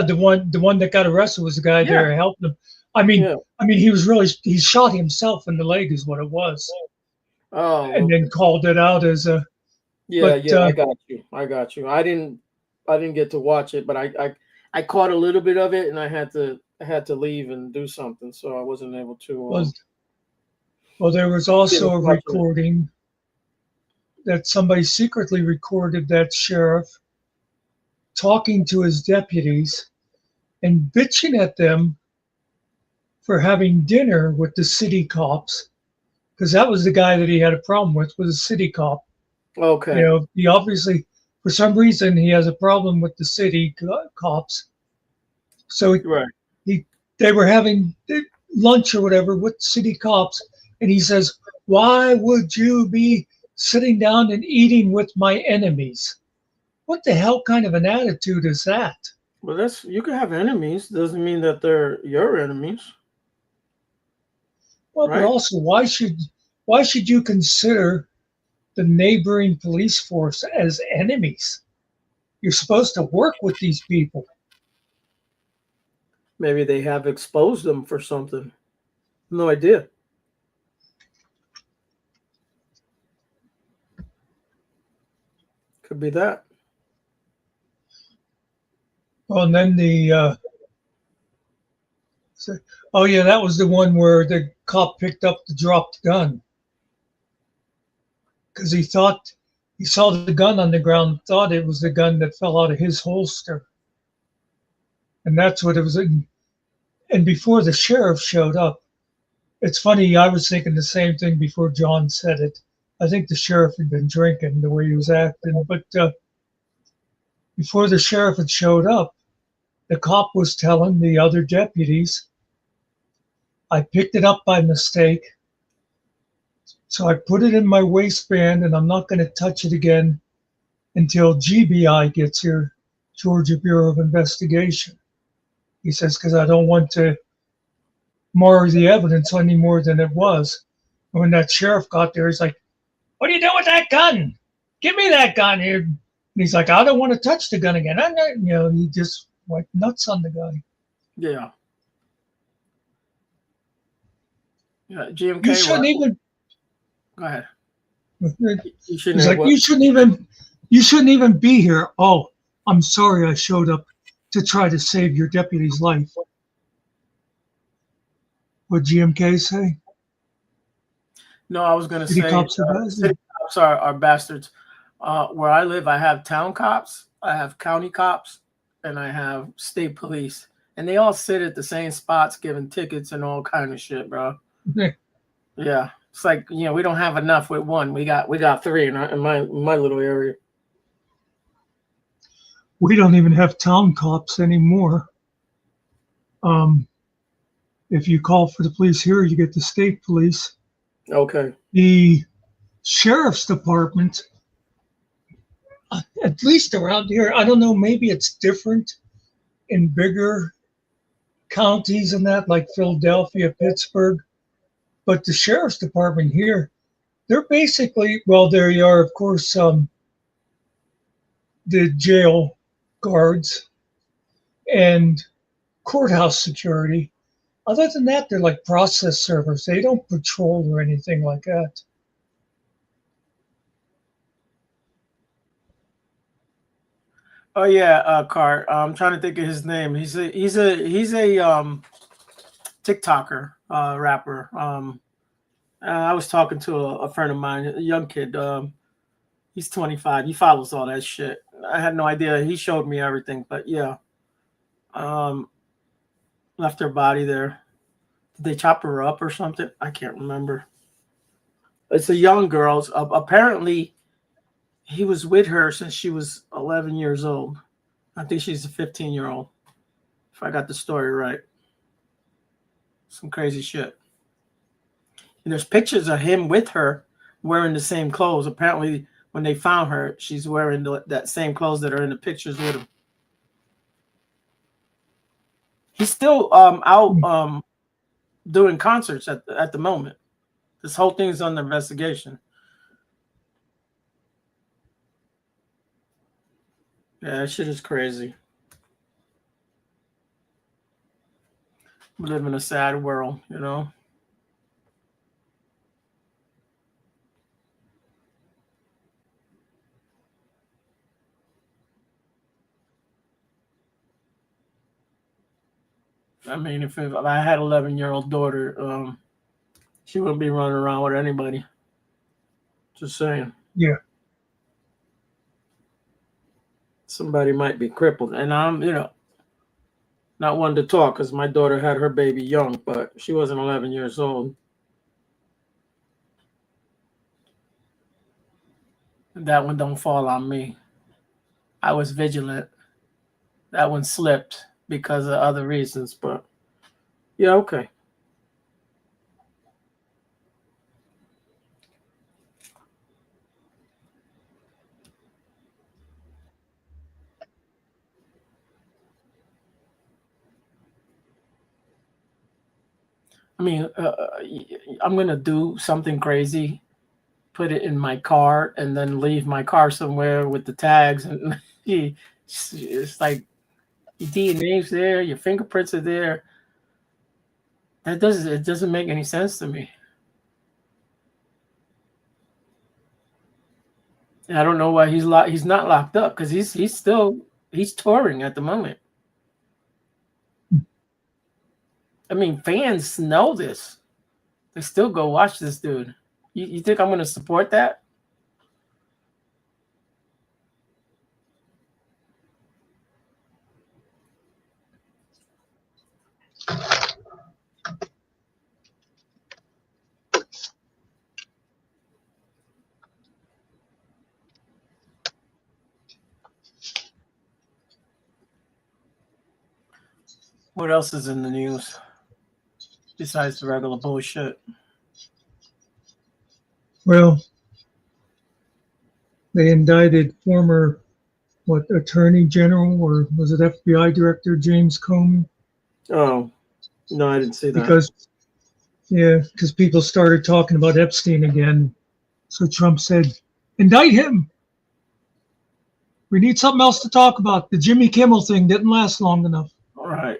the one that got arrested was the guy there helping him. I mean, he shot himself in the leg is what it was. Oh. And then called it out as a. I got you. I didn't get to watch it, but I caught a little bit of it, and I had to leave and do something, so I wasn't able to. Well, there was also a recording that somebody secretly recorded that sheriff talking to his deputies and bitching at them for having dinner with the city cops, because that was the guy that he had a problem with, was a city cop. Okay. He obviously, for some reason, he has a problem with the city cops. So they were having lunch or whatever with city cops, and he says, "Why would you be sitting down and eating with my enemies?" What the hell kind of an attitude is that? Well, you can have enemies. Doesn't mean that they're your enemies. Well, right? But also, why should you consider the neighboring police force as enemies? You're supposed to work with these people. Maybe they have exposed them for something. No idea. Could be that. Well, and then that was the one where the cop picked up the dropped gun because he saw the gun on the ground, thought it was the gun that fell out of his holster, and that's what it was. And before the sheriff showed up, it's funny, I was thinking the same thing before John said it. I think the sheriff had been drinking the way he was acting, but before the sheriff had showed up, the cop was telling the other deputies, I picked it up by mistake, so I put it in my waistband and I'm not going to touch it again until GBI gets here, Georgia Bureau of Investigation. He says, because I don't want to mar the evidence any more than it was. And when that sheriff got there, he's like, what are you doing with that gun? Give me that gun here. And he's like, I don't want to touch the gun again. I'm not, he just went nuts on the guy. Yeah. Yeah, GMK. You shouldn't even. Go ahead. You shouldn't. He's like, you shouldn't even be here. Oh, I'm sorry, I showed up to try to save your deputy's life. What GMK say? No, I was going to say city cops are bastards. Where I live, I have town cops, I have county cops, and I have state police, and they all sit at the same spots giving tickets and all kind of shit, bro. Yeah, it's like, we don't have enough with one. We got three in my little area. We don't even have town cops anymore. If you call for the police here, you get the state police. Okay. The sheriff's department, at least around here, I don't know, maybe it's different in bigger counties and that, like Philadelphia, Pittsburgh. But the sheriff's department here, they're basically, well, there you are, of course, the jail guards and courthouse security. Other than that, they're like process servers. They don't patrol or anything like that. Oh yeah, Cart. I'm trying to think of his name. He's a TikToker, rapper. I was talking to a friend of mine, a young kid. He's 25. He follows all that shit. I had no idea. He showed me everything, but yeah. Left her body there. Did they chop her up or something? I can't remember. It's a young girl. Apparently, he was with her since she was 11 years old. I think she's a 15-year-old, if I got the story right. Some crazy shit. And there's pictures of him with her wearing the same clothes. Apparently, when they found her, she's wearing that same clothes that are in the pictures with him. He's still out doing concerts at the moment. This whole thing is under investigation. Yeah, that shit is crazy. We live in a sad world, I mean, if I had an 11-year-old daughter, she wouldn't be running around with anybody. Just saying. Yeah. Somebody might be crippled. And I'm, not one to talk because my daughter had her baby young, but she wasn't 11 years old. That one don't fall on me. I was vigilant. That one slipped because of other reasons, but yeah, okay. I memean, I'm going to do something crazy, put it in my car, and then leave my car somewhere with the tags. And it's like your DNA's there, your fingerprints are there. It doesn't make any sense to me. And I don't know why he's not locked up, because he's touring at the moment. I mean, fans know this. They still go watch this dude. You think I'm going to support that? What else is in the news besides the regular bullshit? Well, they indicted former Attorney General, or was it FBI Director James Comey? Oh, no, I didn't see that. Because people started talking about Epstein again. So Trump said, indict him. We need something else to talk about. The Jimmy Kimmel thing didn't last long enough. All right.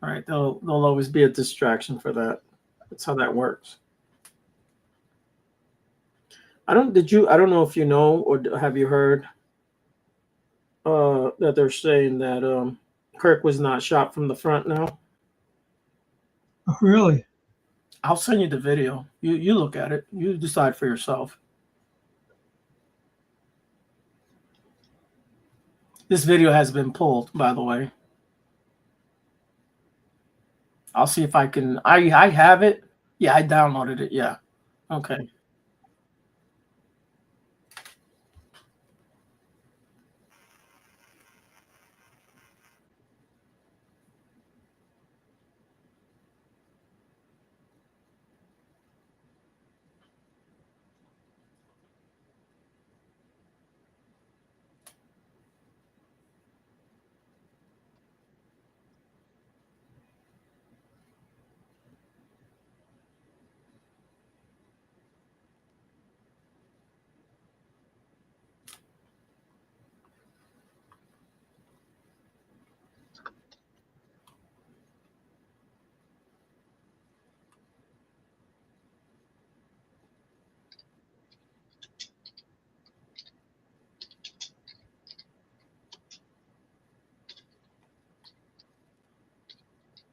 All right. There'll always be a distraction for that. That's how that works. I don't know if you know or have you heard that they're saying that Kirk was not shot from the front now. Oh, really? I'll send you the video. You look at it. You decide for yourself. This video has been pulled, by the way. I'll see if I can. I have it. Yeah, I downloaded it. Yeah. Okay.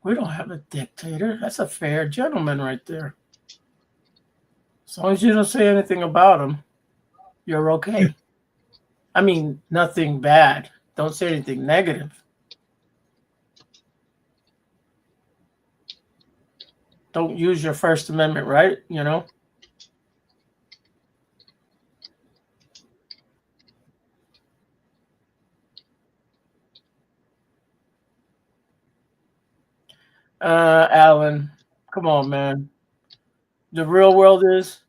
We don't have a dictator. That's a fair gentleman right there. As long as you don't say anything about him, you're okay. I mean, nothing bad. Don't say anything negative. Don't use your First Amendment right, you know? Alan, come on, man. The real world is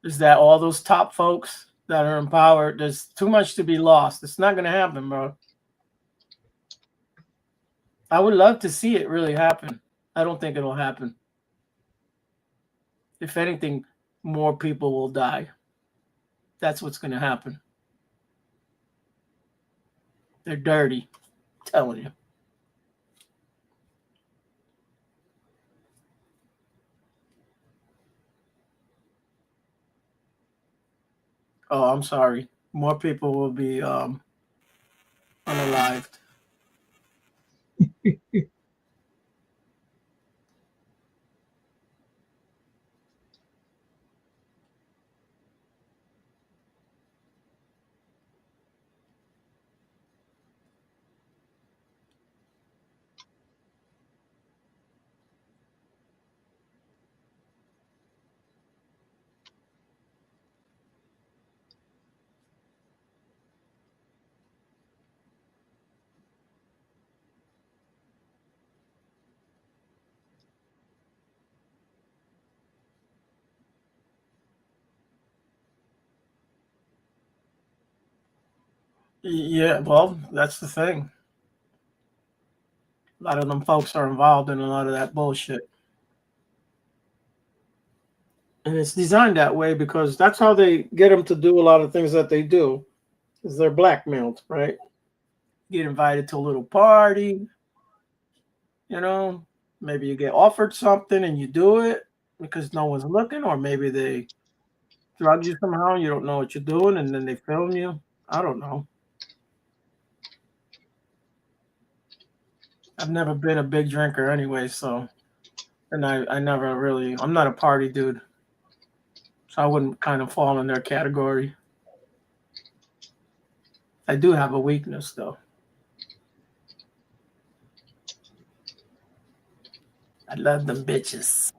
that all those top folks that are in power, there's too much to be lost. It's not going to happen, bro. I would love to see it really happen. I don't think it'll happen. If anything, more people will die. That's what's going to happen. They're dirty. I'm telling you. Oh, I'm sorry. More people will be unalived. Yeah, well, that's the thing. A lot of them folks are involved in a lot of that bullshit. And it's designed that way because that's how they get them to do a lot of things that they do. Is they're blackmailed, right? Get invited to a little party, you know, maybe you get offered something and you do it because no one's looking, or maybe they drug you somehow and you don't know what you're doing and then they film you. I don't know. I've never been a big drinker anyway, so, and I never really, I'm not a party dude, so I wouldn't kind of fall in their category. I do have a weakness though. I love them bitches.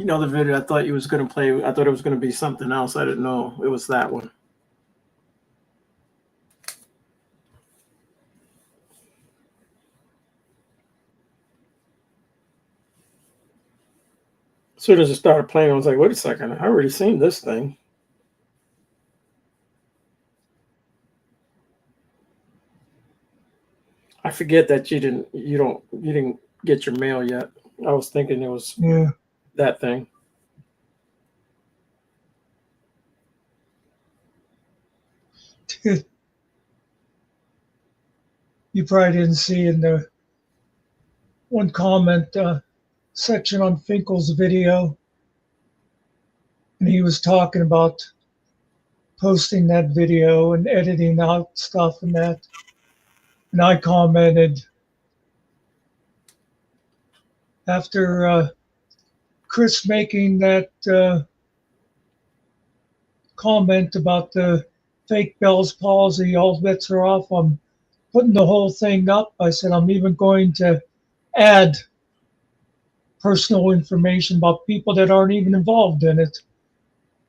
You know the video I thought you was going to play. I thought it was going to be something else. I didn't know it was that one. As soon as it started playing, I was like, wait a second. I already seen this thing. I forget that you didn't get your mail yet. I was thinking it was that thing. You probably didn't see in the one comment section on Finkel's video, and he was talking about posting that video and editing out stuff and that. And I commented after Chris making that comment about the fake Bell's palsy, all bets are off. I'm putting the whole thing up. I said I'm even going to add personal information about people that aren't even involved in it.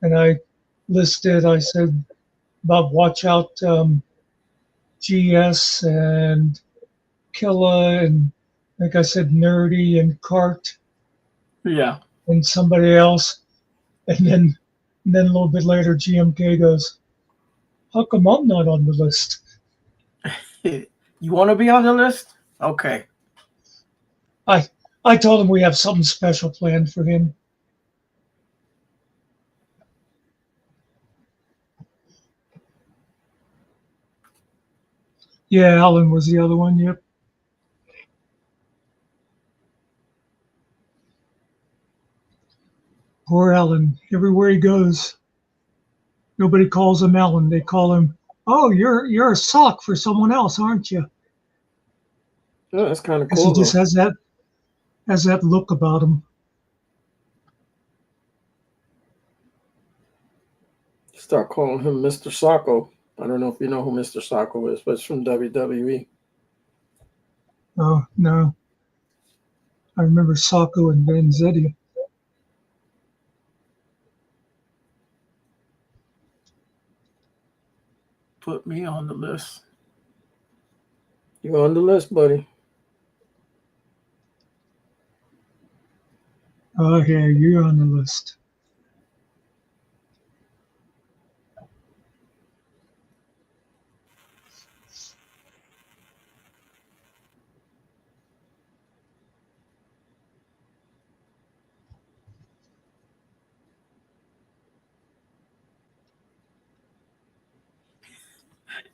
And I said about watch out GS and Killa, and like I said, Nerdy and Cart. Yeah. And somebody else. And then a little bit later, GMK goes, how come I'm not on the list? You want to be on the list? Okay. I told him we have something special planned for him. Yeah, Alan was the other one, yep. Poor Alan. Everywhere he goes, nobody calls him Alan. They call him, oh, you're a sock for someone else, aren't you? Oh, that's kind of cool. He just has that look about him. Start calling him Mr. Socko. I don't know if you know who Mr. Socko is, but it's from WWE. Oh, no. I remember Socko and Vanzetti. Put me on the list. You're on the list, buddy. Okay, you're on the list.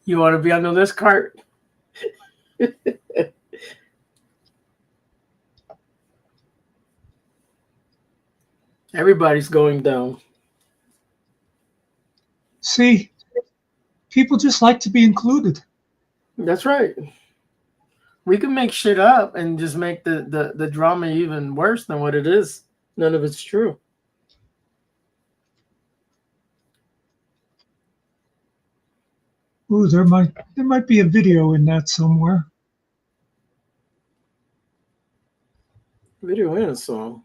You want to be on the list, Cart? Everybody's going down. See, people just like to be included. That's right. We can make shit up and just make the drama even worse than what it is. None of it's true. Ooh, there might be a video in that somewhere. Video and a song.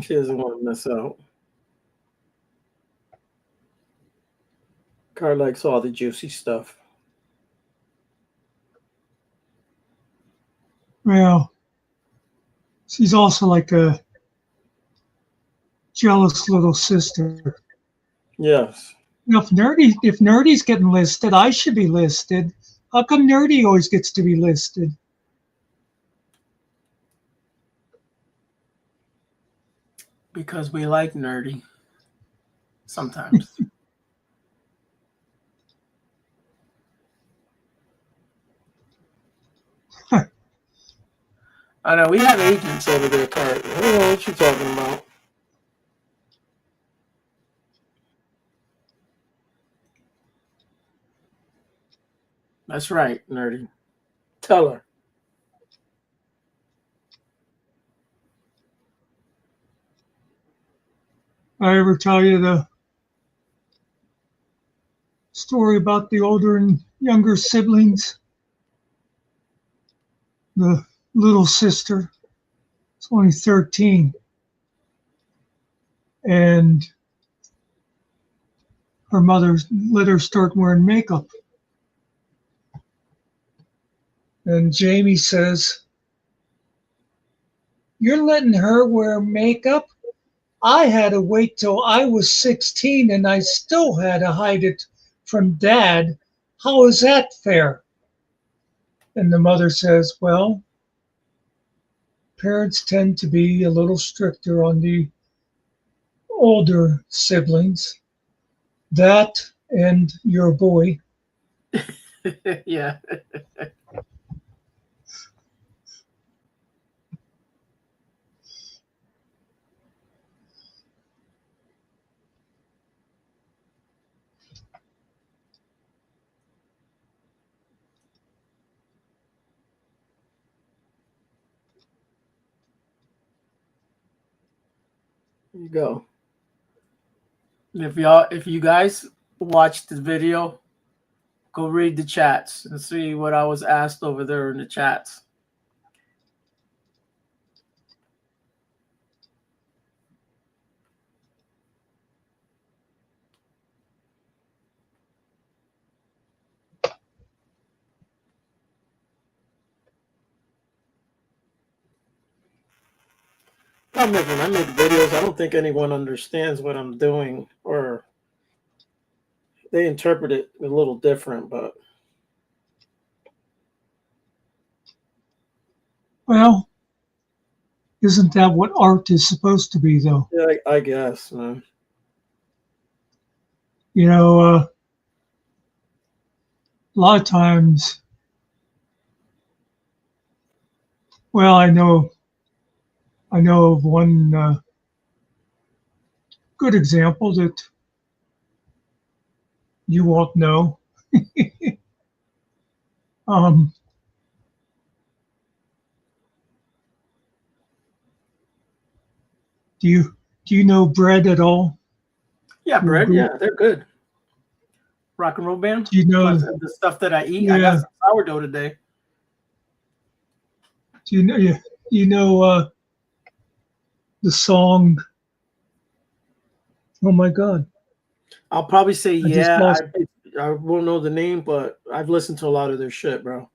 She doesn't want to miss out. Car likes all the juicy stuff. Well, she's also like a jealous little sister. Yes. You know, if Nerdy's getting listed, I should be listed. How come Nerdy always gets to be listed? Because we like Nerdy. Sometimes. I know, we have agents over there, Cart. I don't know what you're talking about. That's right, nerdy. Tell her. I ever tell you the story about the older and younger siblings? The little sister is only 13, and her mother let her start wearing makeup. And Jamie says, "You're letting her wear makeup? I had to wait till I was 16 and I still had to hide it from Dad. How is that fair?" And the mother says, "Well, parents tend to be a little stricter on the older siblings. That and your boy." Yeah. There you go. If you guys watched the video, go read the chats and see what I was asked over there in the chats. When I make videos, I don't think anyone understands what I'm doing, or they interpret it a little different, but Well, isn't that what art is supposed to be, though? yeah, I guess, man. You know, a lot of times, well, I know of one good example that you won't know. um, do you know Bread at all? Yeah, Your bread. group? Yeah, they're good. Rock and roll band. Do you know? Plus the stuff that I eat. I got Yeah. some sourdough today. Do you know? You know the song? Oh my God! I'll probably say I just yeah. lost. I won't know the name, but I've listened to a lot of their shit, bro.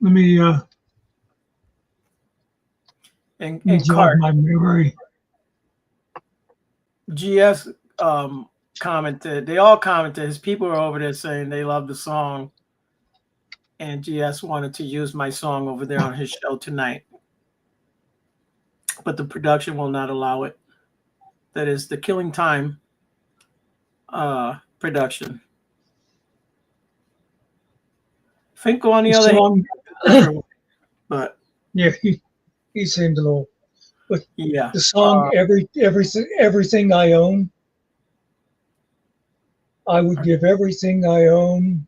Let me And jog Cart my memory. GS commented. They all commented. His people are over there saying they love the song, and GS wanted to use my song over there on his show tonight, but the production will not allow it. That is the Killing Time production. Finko, on the The other song. hand, but Yeah, he seemed a little. But yeah, the song, everything I own, I would give everything I own,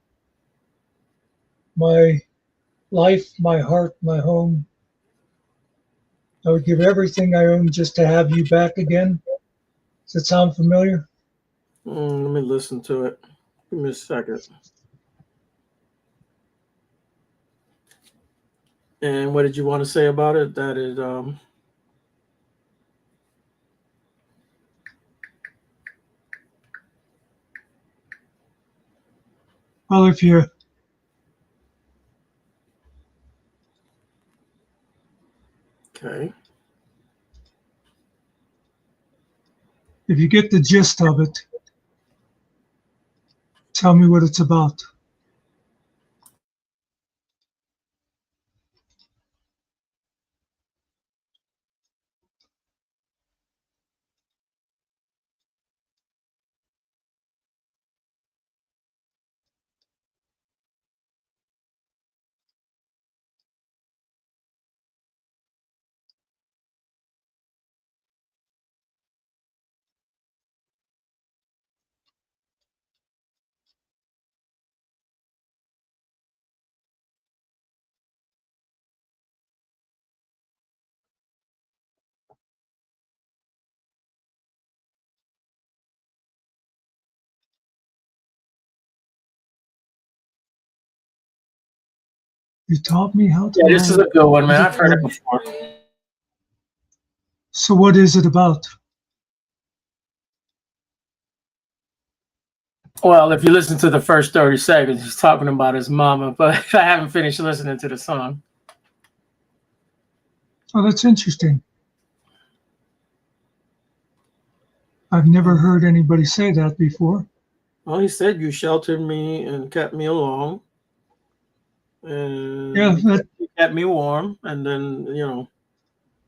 my life, my heart, my home. I would give everything I own just to have you back again. Does that sound familiar? let me listen to it. Give me a second. And what did you want to say about it? That is, Well, okay. if you get the gist of it, tell me what it's about. You taught me how to Yeah, this is a love. good one, man. I've heard it before. So what is it about? Well, if you listen to the first 30 seconds, he's talking about his mama, but I haven't finished listening to the song. Oh, that's interesting. I've never heard anybody say that before. Well, he said you sheltered me and kept me along. And Yeah, you kept me warm. And then, you know,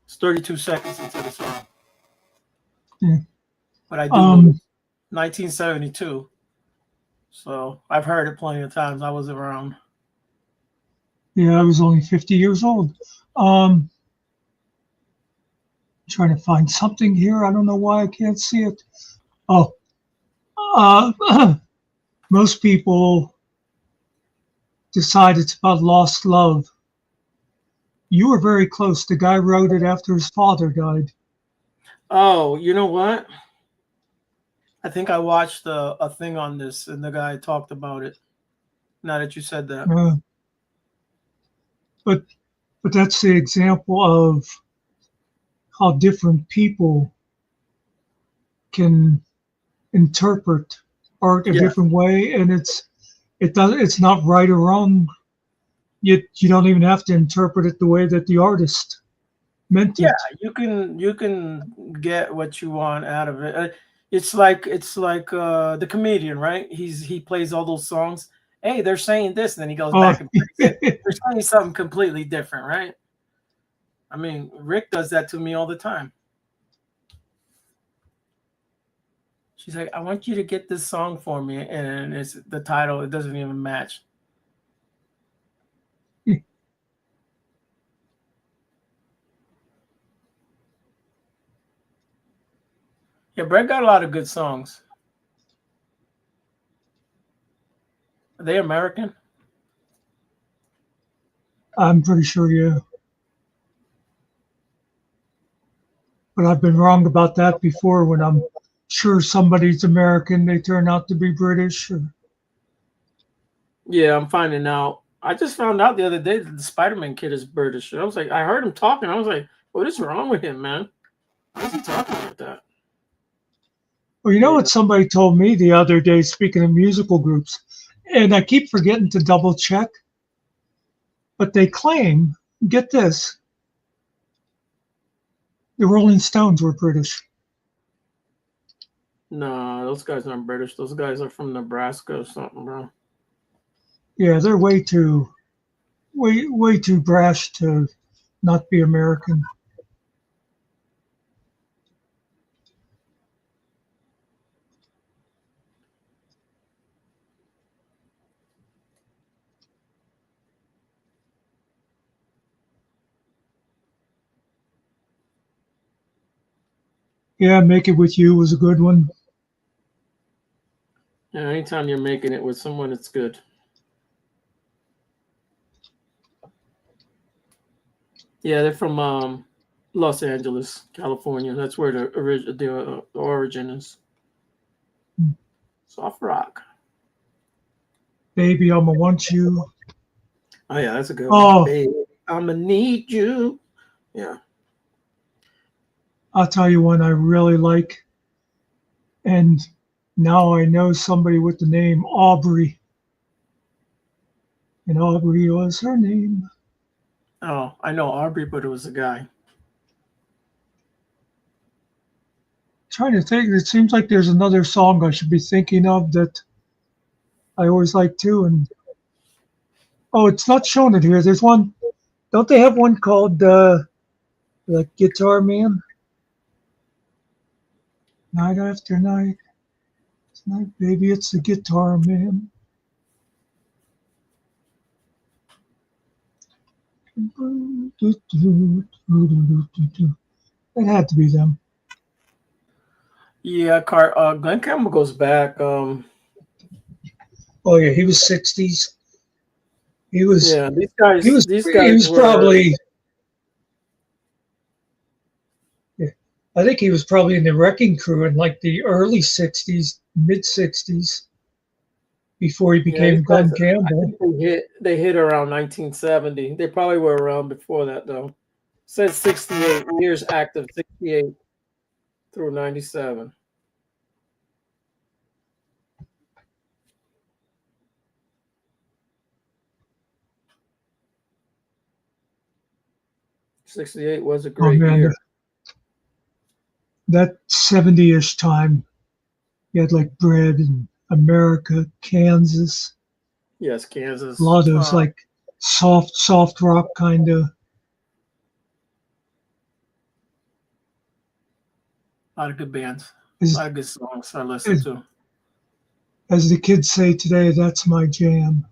it's 32 seconds into the song. Yeah. But I do know it's 1972. So I've heard it plenty of times. I was around. Yeah, I was only 50 years old. Trying to find something here. I don't know why I can't see it. Oh, most people decide it's about lost love. You were very close. The guy wrote it after his father died. Oh, you know what? I think I watched a thing on this and the guy talked about it. Now that you said that. But that's the example of how different people can interpret art a Yeah. different way, and it's not right or wrong. You don't even have to interpret it the way that the artist meant it. Yeah, you can get what you want out of it. It's like the comedian, right? He plays all those songs. Hey, they're saying this, and then he goes back and plays it. They're saying something completely different, right? I mean, Rick does that to me all the time. She's like, I want you to get this song for me, and it's the title. It doesn't even match. Yeah, Brett got a lot of good songs. Are they American? I'm pretty sure, yeah. But I've been wrong about that before. When I'm sure somebody's American, they turn out to be British. Yeah, I'm finding out. I just found out the other day that the Spider-Man kid is British. I was like, I heard him talking. I was like, what is wrong with him, man? Why is he talking like that? Well, you know what somebody told me the other day, speaking of musical groups, and I keep forgetting to double check, but they claim, get this, the Rolling Stones were British. No, those guys aren't British. Those guys are from Nebraska or something, bro. Yeah, they're way too brash to not be American. Yeah, Make It With You was a good one. Yeah, anytime you're making it with someone, it's good. Yeah, they're from Los Angeles, California. That's where the origin is. Soft rock. Baby, I'ma Want You. Oh yeah, that's a good Oh. one. Baby, I'ma need you. Yeah. I'll tell you one I really like. And now I know somebody with the name Aubrey. And Aubrey was her name. Oh, I know Aubrey, but it was a guy. Trying to think, it seems like there's another song I should be thinking of that I always like too. And oh, it's not showing it here. There's one. Don't they have one called like Guitar Man? Night after night. Tonight, baby, it's the Guitar Man. It had to be them. Yeah, Glenn Campbell goes back. Oh yeah, he was 60s. He was. Yeah, these guys. He was were, probably. Yeah, I think he was probably in the Wrecking Crew in like the early 60s, mid 60s. before he Yeah, these became guys, Gun I Campbell. think they hit around 1970. They probably were around before that though. Says 68 years active, 68 through 97. '68 was a Oh great man, year. that 70-ish time, you had like Bread and America, Kansas, Yes, a Kansas. lot of those like soft rock kind of. A lot of good bands. A As, lot of good songs I listened to. as the kids say today, that's my jam.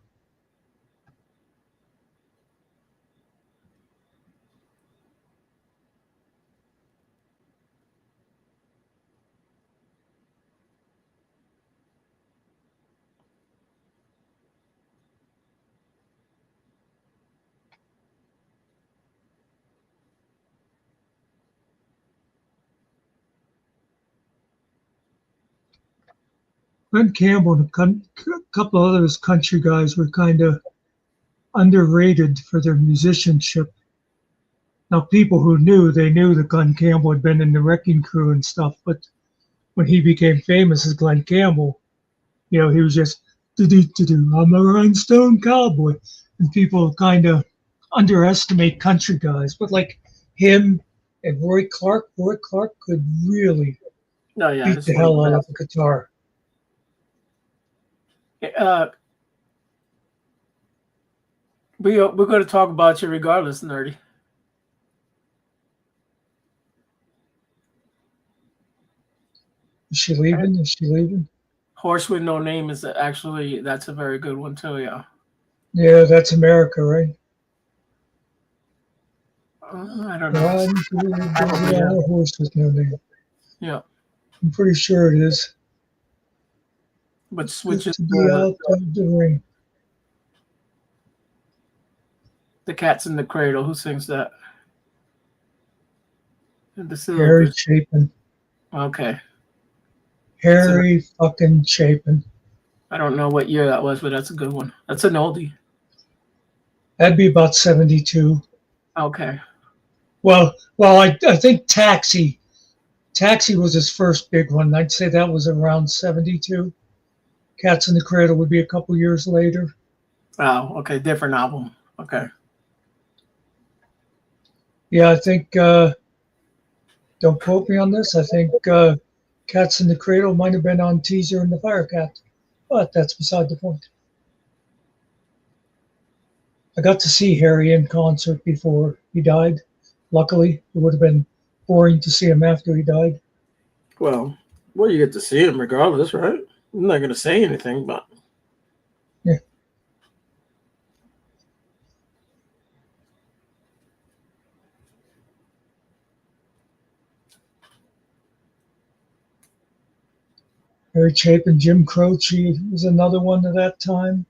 Glenn Campbell and a couple of those country guys were kind of underrated for their musicianship. Now, people who knew, they knew that Glenn Campbell had been in the Wrecking Crew and stuff, but when he became famous as Glenn Campbell, you know, he was just, do, I'm a rhinestone cowboy. And people kind of underestimate country guys, but like him and Roy Clark could really No, yeah, beat it's the one of hell the out of best. the guitar. We're going to talk about you regardless, Nerdy. Is she leaving? Is she leaving? Horse with No Name is actually, that's a very good one too, yeah. Yeah, that's America, right? I don't know. Riding through the desert Yeah. on a horse with no name. Yeah. I'm pretty sure it is. But Good switches to be out of the ring. The Cat's in the Cradle. Who sings that? The Harry Silvers. Chapin. Okay. Harry fucking Chapin. I don't know what year that was, but that's a good one. That's an oldie. That'd be about 72. Okay. Well, I think Taxi was his first big one. I'd say that was around 72. Cats in the Cradle would be a couple years later. Oh, okay. Different album. Okay. Yeah, I think, don't quote me on this, I think Cats in the Cradle might have been on Teaser and the Firecat, but that's beside the point. I got to see Harry in concert before he died. Luckily, it would have been boring to see him after he died. Well, you get to see him regardless, right? I'm not going to say anything, but. Yeah. Harry Chapin, Jim Croce was another one at that time.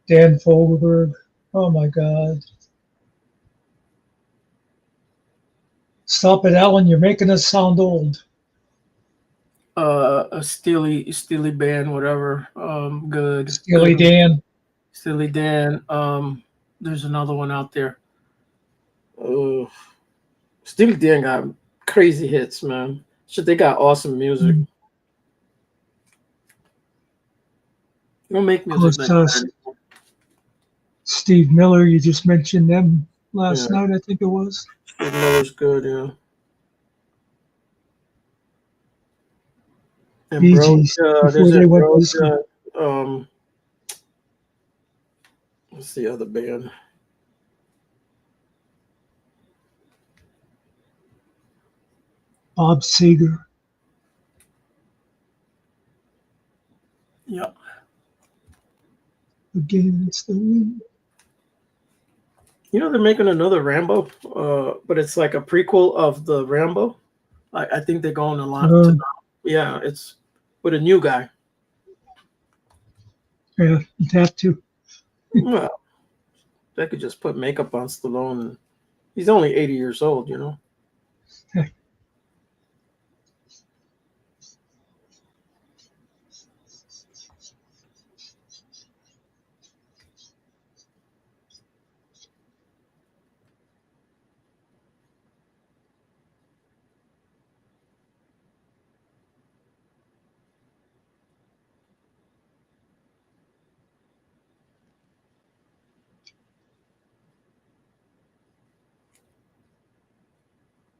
Dan Fogelberg. Oh my God. Stop it, Alan. You're making us sound old. A Steely band, whatever. Good. Steely Good. Dan. Steely Dan. There's another one out there. Steely Dan got crazy hits, man. Shit, they got awesome music. They don't make music like that. Steve Miller, you just mentioned them last night, I think it was. Steve Miller's good, yeah. And Bee Gees, before they went to Broja, what's the other band? Bob Seger. Yeah. Against the wind. You know, they're making another Rambo, but it's like a prequel of the Rambo. I think they're going a lot to, yeah, it's with a new guy. Yeah, you'd have to. Well, they could just put makeup on Stallone. And he's only 80 years old, you know.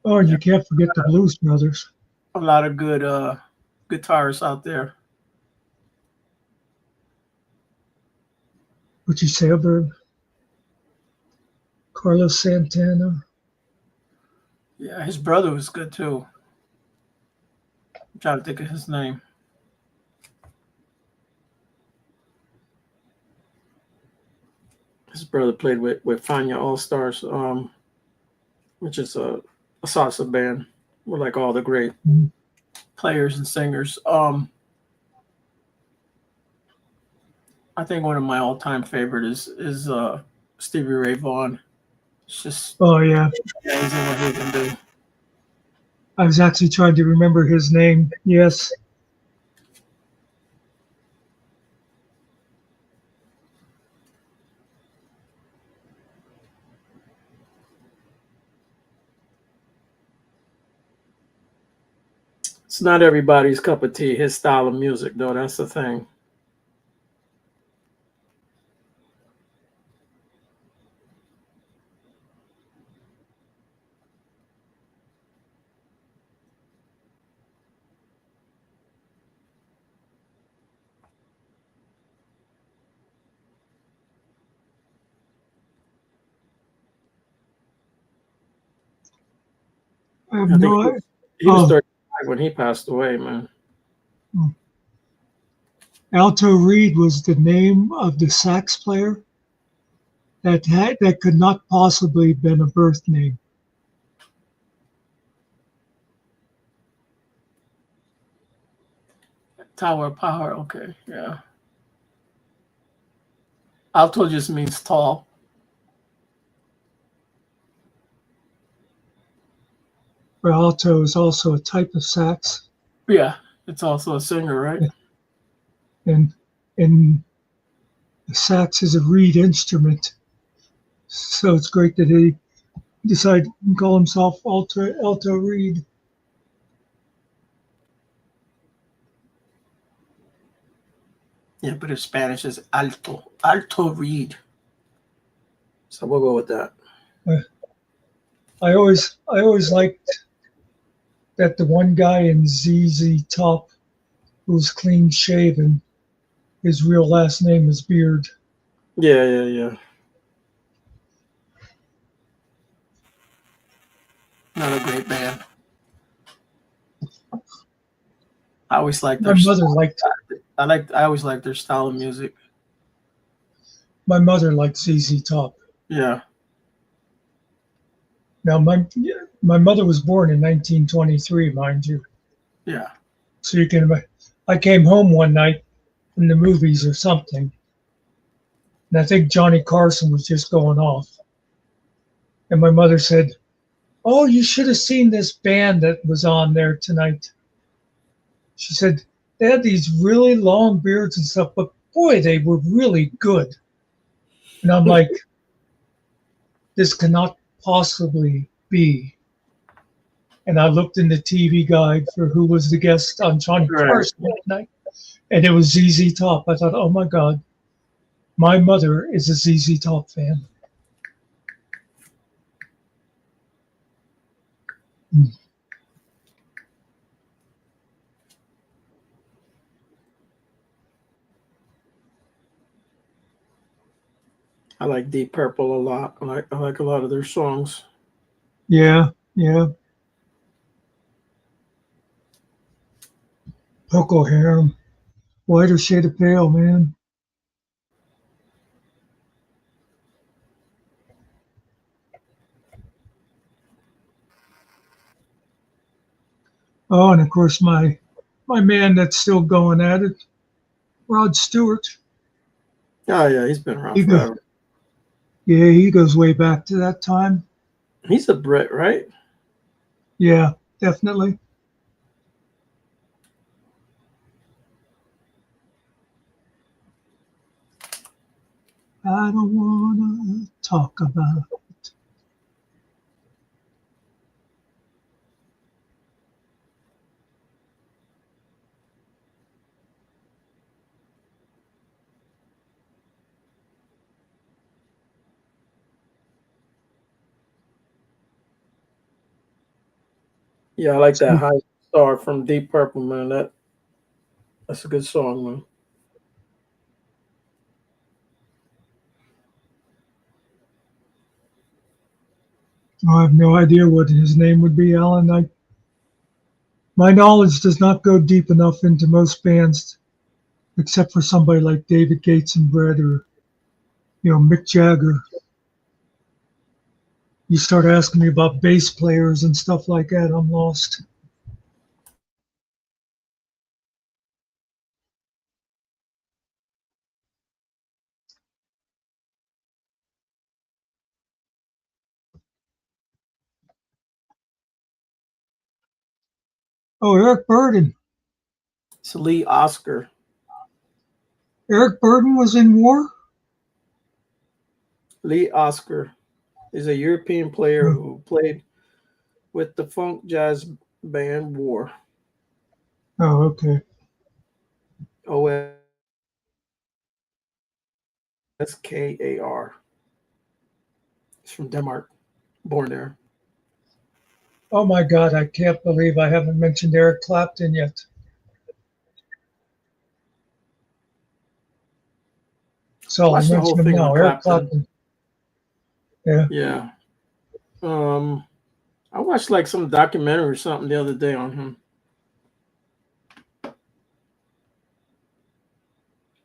Oh, and you can't forget the Blues Brothers. A lot of good guitarists out there. Richie Sandberg, Carlos Santana. Yeah, his brother was good too. I'm trying to think of his name. His brother played with Fania All Stars, which is a salsa band with like all the great players and singers. I think one of my all-time favorite is Stevie Ray Vaughan. It's just Oh, yeah. amazing what he can do. I was actually trying to remember his name. Yes. It's not everybody's cup of tea, his style of music, though. That's the thing. I have I think no idea. he was Oh. 35 when he passed away, man. Alto Reed was the name of the sax player that could not possibly have been a birth name. Tower of Power, okay, yeah. Alto just means tall. But alto is also a type of sax, Yeah, it's also a singer, right? and the sax is a reed instrument. So it's great that he decided to call himself Alto Reed. Yeah, but in Spanish is Alto Reed. So we'll go with that. I always liked that the one guy in ZZ Top who's clean shaven, his real last name is Beard. Yeah. Not a great band. I always liked My their mother liked I always liked their style of music. my mother liked ZZ Top. Yeah. Now my mother was born in 1923, mind you. Yeah. So you can imagine. I came home one night from the movies or something, and I think Johnny Carson was just going off. And my mother said, "Oh, you should have seen this band that was on there tonight." She said they had these really long beards and stuff, but boy, they were really good. And I'm like, this cannot possibly be. And I looked in the TV guide for who was the guest on Johnny Right. Carson that night, and it was ZZ Top. I thought, oh my God, my mother is a ZZ Top fan. I like Deep Purple a lot. I like a lot of their songs. Yeah. Poco Harum, whiter shade of pale, man. Oh, and of course my man that's still going at it, Rod Stewart. Oh yeah, he's been around He goes, forever. yeah, he goes way back to that time. He's a Brit, right? Yeah, definitely. I don't wanna talk about it. Yeah, I like that High Star from Deep Purple, man. That's a good song, man. I have no idea what his name would be, Alan. My knowledge does not go deep enough into most bands, except for somebody like David Gates and Brett or, Mick Jagger. You start asking me about bass players and stuff like that, I'm lost. Oh, Eric Burden. It's Lee Oscar. Eric Burden was in War? Lee Oscar is a European player who played with the funk jazz band War. Oh, okay. OSKAR. He's from Denmark, born there. Oh my God, I can't believe I haven't mentioned Eric Clapton yet. So I'll mention him now. Eric Clapton. Yeah. Yeah. I watched like some documentary or something the other day on him.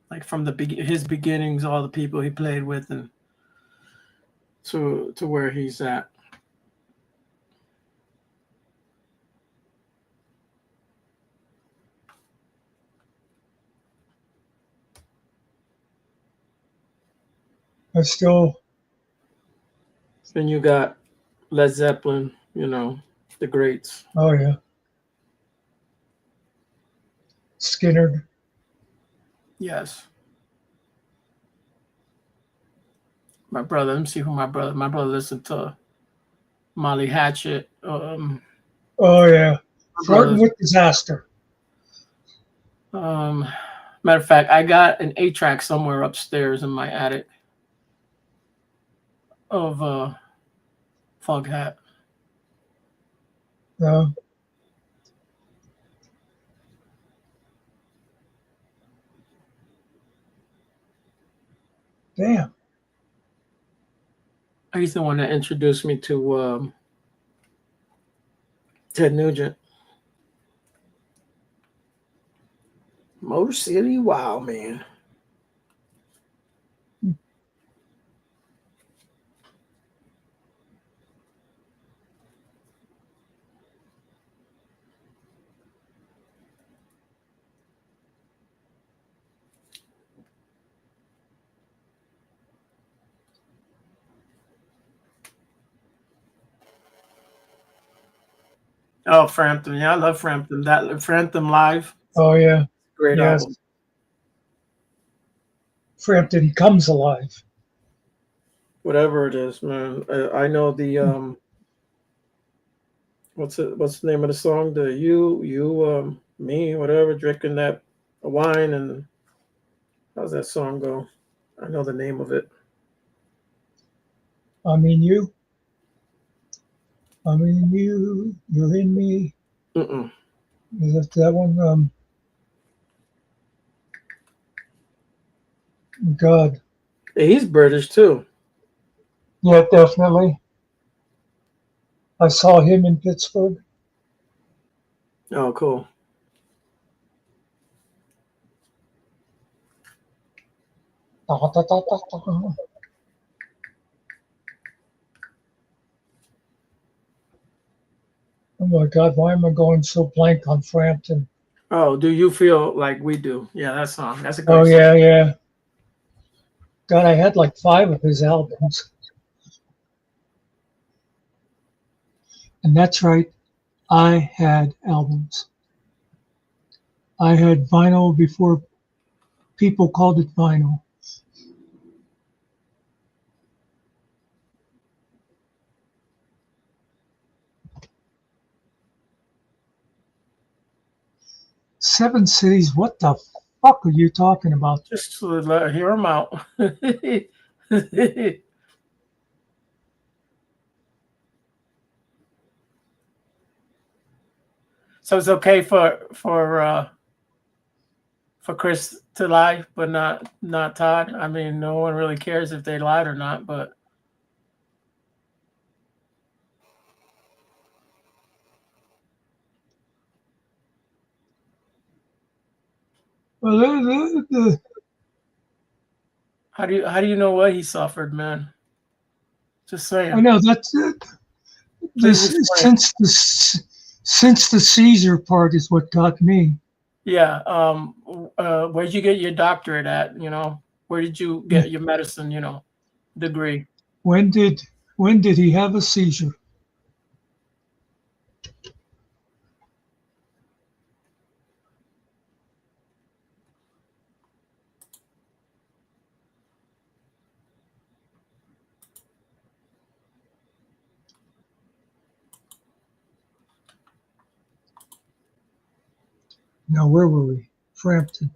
Like from his beginnings, all the people he played with, and to where he's at. Then you got Led Zeppelin, the greats. Oh yeah. Skinner. Yes. My brother, let me see who my brother listened to. Molly Hatchet. Oh yeah. Flirting with Disaster. Matter of fact, I got an 8-track somewhere upstairs in my attic of Foghat. Yeah. Damn. He's the one that introduced me to Ted Nugent. Motor City, wow, man. Oh, Frampton. Yeah, I love Frampton. That Frampton Live. Oh yeah. Great album. Frampton Comes Alive. Whatever it is, man. I know the what's the name of the song? The you me, whatever, drinking that wine, and how's that song go? I know the name of it. I mean you. I mean you. You're in me. Is that one? God. He's British too. Yeah, definitely. I saw him in Pittsburgh. Oh, cool. Oh my God, why am I going so blank on Frampton? Oh, Do You Feel Like We Do? Yeah, that song. That's a great song. song. Yeah. God, I had like 5 of his albums. And that's right, I had albums. I had vinyl before people called it vinyl. Seven Cities, what the fuck are you talking about? Just to hear him out. So it's okay for Chris to lie, but not Todd. I mean, no one really cares if they lied or not, but Well, how do you know what he suffered, man? Just saying. I know that's it. Please This explain. since the Caesar part is what got me. Yeah. Where'd you get your doctorate at? You know, where did you get your medicine? You know, degree. When did he have a seizure? Now, where were we? Frampton.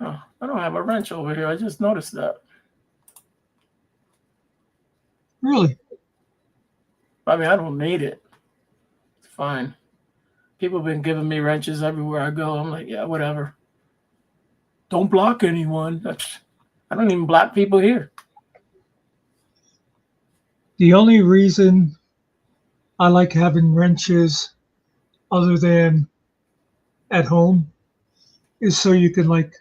Oh, I don't have a wrench over here. I just noticed that. Really? I mean, I don't need it. It's fine. People have been giving me wrenches everywhere I go. I'm like, yeah, whatever. Don't block anyone. I don't even block people here. The only reason I like having wrenches, other than at home, is so you can like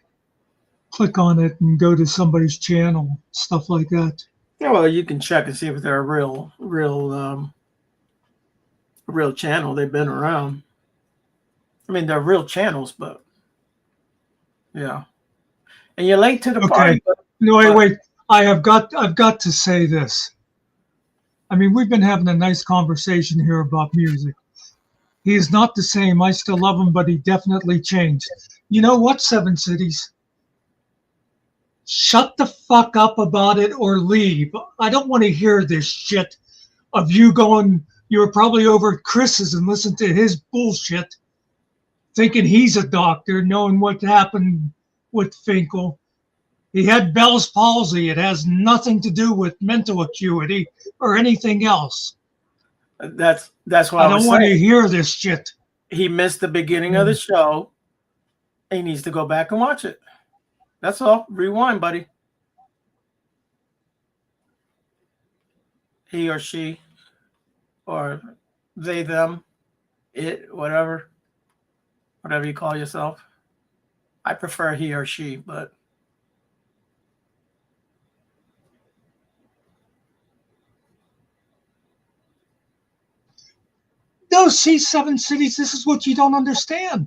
click on it and go to somebody's channel, stuff like that. Yeah, well, you can check and see if they're a real channel. They've been around. I mean, they're real channels, but yeah. And you're late to the party. Okay. No, wait. I've got to say this. I mean, we've been having a nice conversation here about music. He is not the same. I still love him, but he definitely changed. You know what, Seven Cities? Shut the fuck up about it or leave. I don't want to hear this shit of you going, you were probably over at Chris's and listened to his bullshit, thinking he's a doctor, knowing what happened with Finkel. He had Bell's palsy. It has nothing to do with mental acuity or anything else. That's what I I was don't want to saying. hear this shit. He missed the beginning of the show. He needs to go back and watch it. That's all. Rewind, buddy. He or she, or they, them, it, whatever you call yourself. I prefer he or she, but No, see, Seven Cities, this is what you don't understand.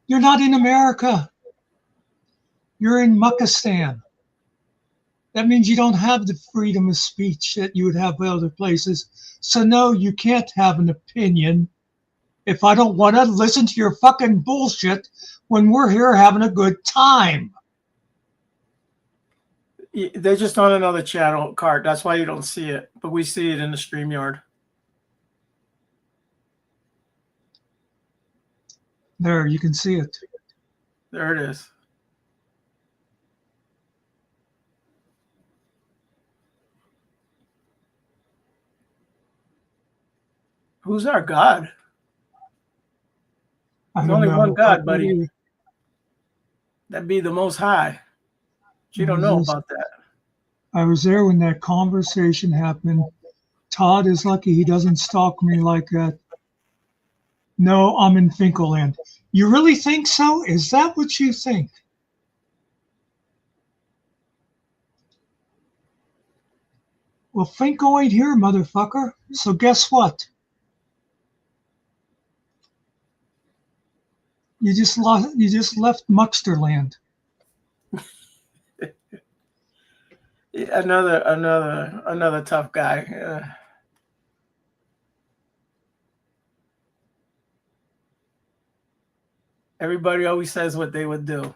You're not in America. You're in Muckistan. That means you don't have the freedom of speech that you would have in other places. So no, you can't have an opinion if I don't want to listen to your fucking bullshit when we're here having a good time. they're just on another channel, Cart. That's why you don't see it, but we see it in the StreamYard. There, you can see it. There it is. Who's our God? There's only one God, buddy. That'd be the Most High. But you don't know about that. I was there when that conversation happened. Todd is lucky he doesn't stalk me like that. No, I'm in Finkelland. You really think so? Is that what you think? Well, Finkel ain't here, motherfucker. So guess what? You just left Mucksterland. Another tough guy. Everybody always says what they would do.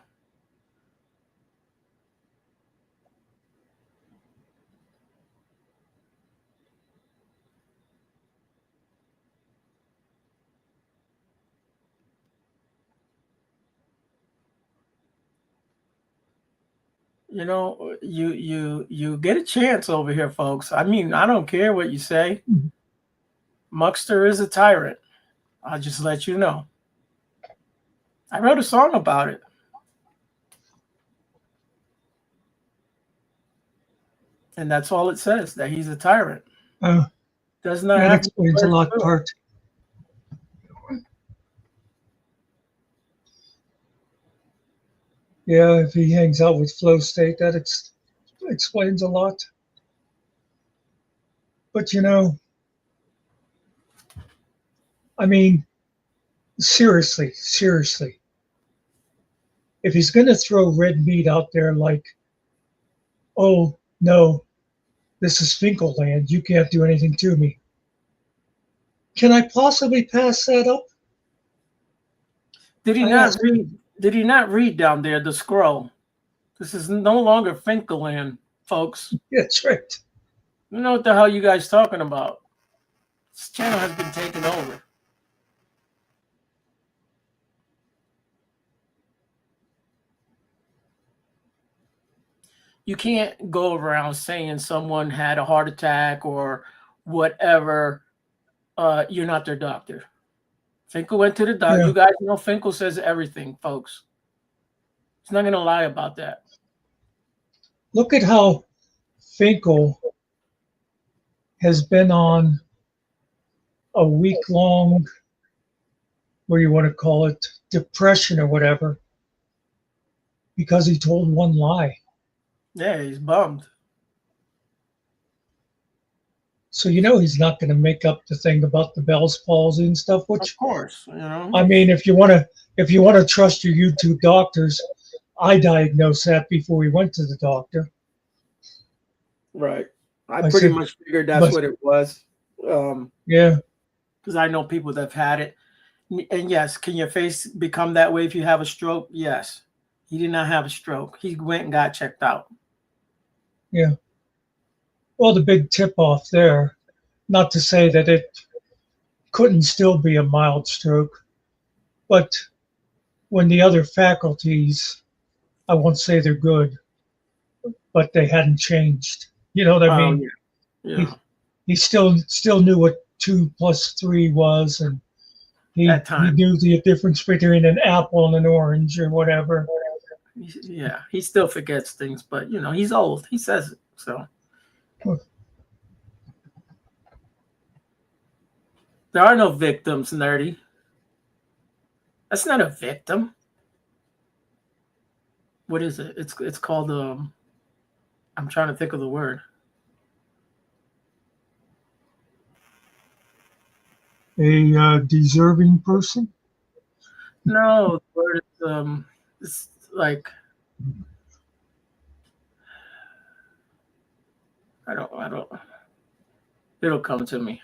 You know, you get a chance over here, folks. I mean, I don't care what you say. Muckster is a tyrant. I'll just let you know. I wrote a song about it. And that's all it says, that he's a tyrant. Does not That have explains a lot, Part. Yeah, if he hangs out with Flow State, that explains a lot. But you know, I mean, seriously, if he's going to throw red meat out there like, oh, no, this is Finkel land, you can't do anything to me. Can I possibly pass that up? Did he not read? Did he not read down there the scroll? This is no longer Finkel land, folks. Yeah, that's right. You know what the hell you guys talking about? This channel has been taken over. You can't go around saying someone had a heart attack or whatever. You're not their doctor. Finkel went to the doctor. Yeah. You guys know Finkel says everything, folks. He's not going to lie about that. Look at how Finkel has been on a week-long, what do you want to call it, depression or whatever, because he told one lie. Yeah, he's bummed. So you know he's not going to make up the thing about the Bell's palsy and stuff. Which, of course, you know. I mean, if you want to trust your YouTube doctors, I diagnosed that before we went to the doctor. Right. I pretty much figured that's what it was. Yeah. Because I know people that have had it. And yes, can your face become that way if you have a stroke? Yes. He did not have a stroke. He went and got checked out. Yeah. Well, the big tip-off there, not to say that it couldn't still be a mild stroke, but when the other faculties, I won't say they're good, but they hadn't changed. You know what I mean? Yeah. He still knew what 2 + 3 was, and he knew the difference between an apple and an orange or whatever. Yeah, he still forgets things, but you know, he's old. He says it, so. There are no victims, nerdy. That's not a victim. What is it? It's called I'm trying to think of the word. A deserving person? No, the word is it's like I don't it'll come to me.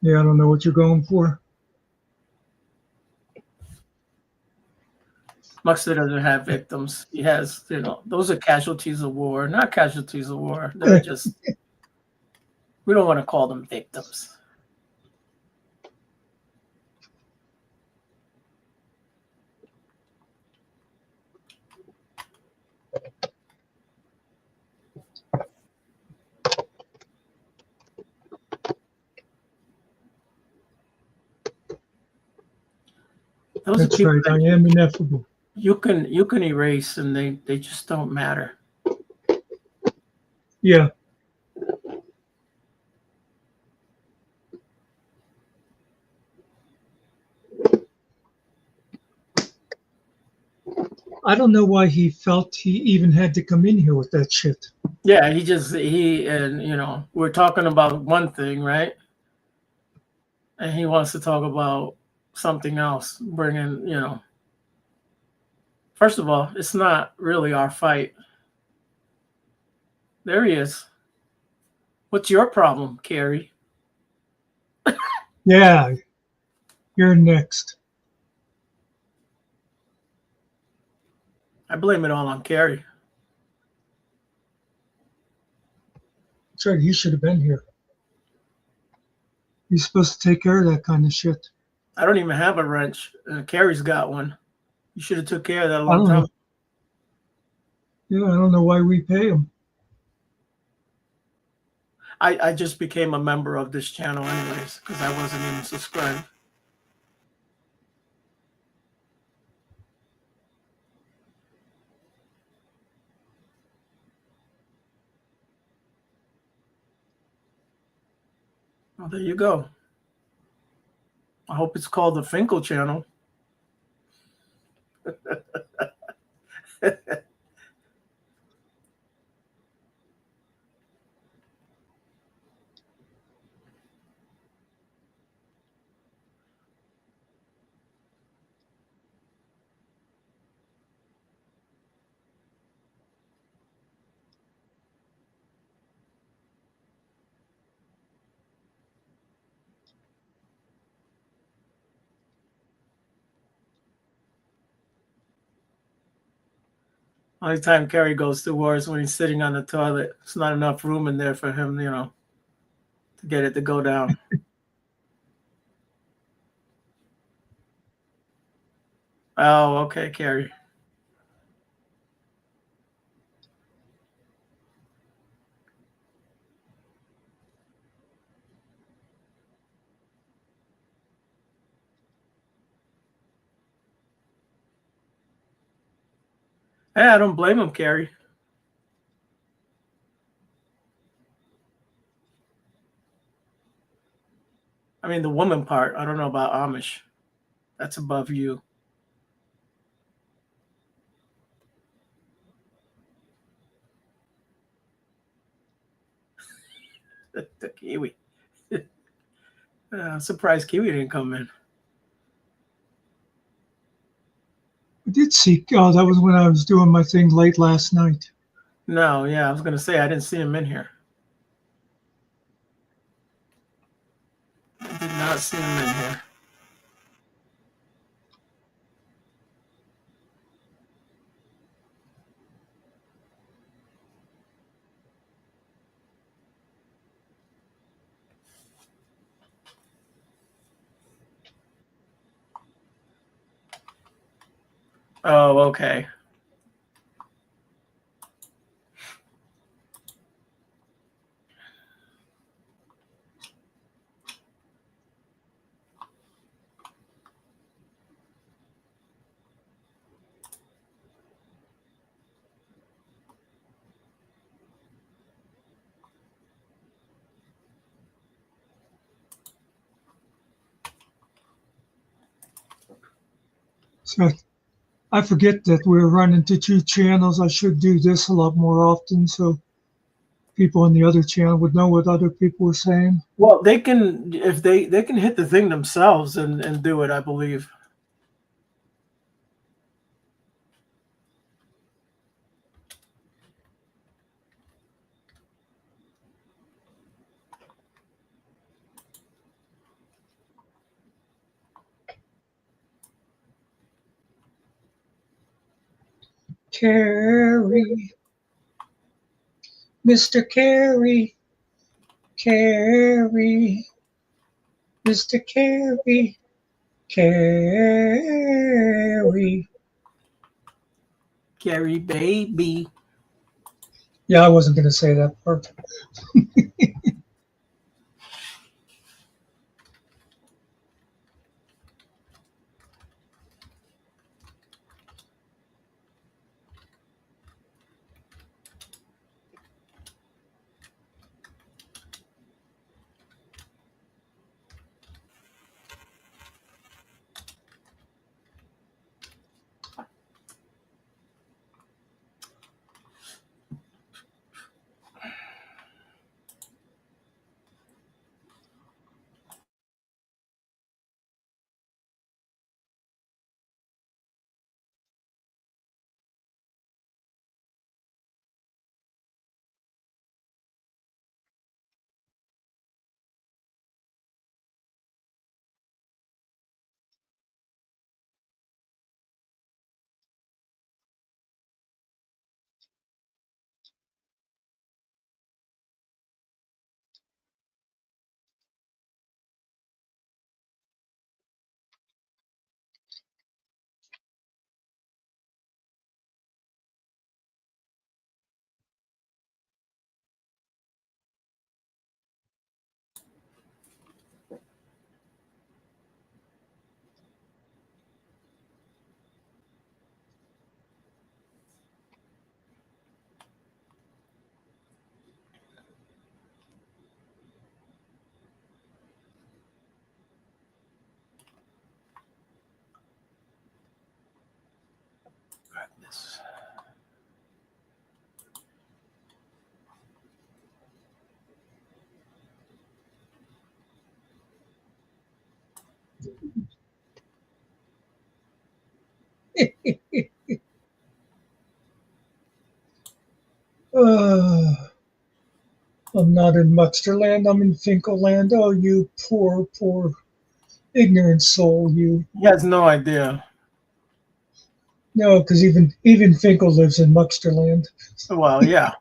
Yeah, I don't know what you're going for. Muckster doesn't have victims. He has, you know, those are casualties of war, not casualties of war. They're just, we don't want to call them victims. Those That's are right. I am ineffable. You can erase, and they just don't matter. Yeah. I don't know why he felt he even had to come in here with that shit. Yeah, and you know, we're talking about one thing, right? And he wants to talk about something else, bringing, you know. First of all, it's not really our fight. There he is. What's your problem, Carrie? Yeah, you're next. I blame it all on Carrie. That's right. He should have been here. He's supposed to take care of that kind of shit. I don't even have a wrench. Carrie's got one. You should have took care of that a long time. Yeah, I don't know why we pay them. I just became a member of this channel anyways because I wasn't even subscribed. Well, there you go. I hope it's called the Finkel channel. Only time Kerry goes to war is when he's sitting on the toilet. There's not enough room in there for him, to get it to go down. Oh, okay, Kerry. Hey, I don't blame him, Kerry. I mean, the woman part, I don't know about Amish. That's above you. The Kiwi. I'm surprised Kiwi didn't come in. I did see. Oh, that was when I was doing my thing late last night. No, yeah, I was going to say I didn't see him in here. I did not see him in here. Oh, okay. So I forget that we're running to 2 channels. I should do this a lot more often so people on the other channel would know what other people were saying. Well, they can, if they can hit the thing themselves and do it, I believe. Carrie, Mr. Carrie, Carrie, Mr. Carrie, Carrie. Kerry, baby. Yeah, I wasn't going to say that part. Uh, I'm not in Mucksterland. I'm in Finkelland. Oh, you poor, poor, ignorant soul, you. He has no idea. No, because even Finkel lives in Mucksterland. Well, yeah.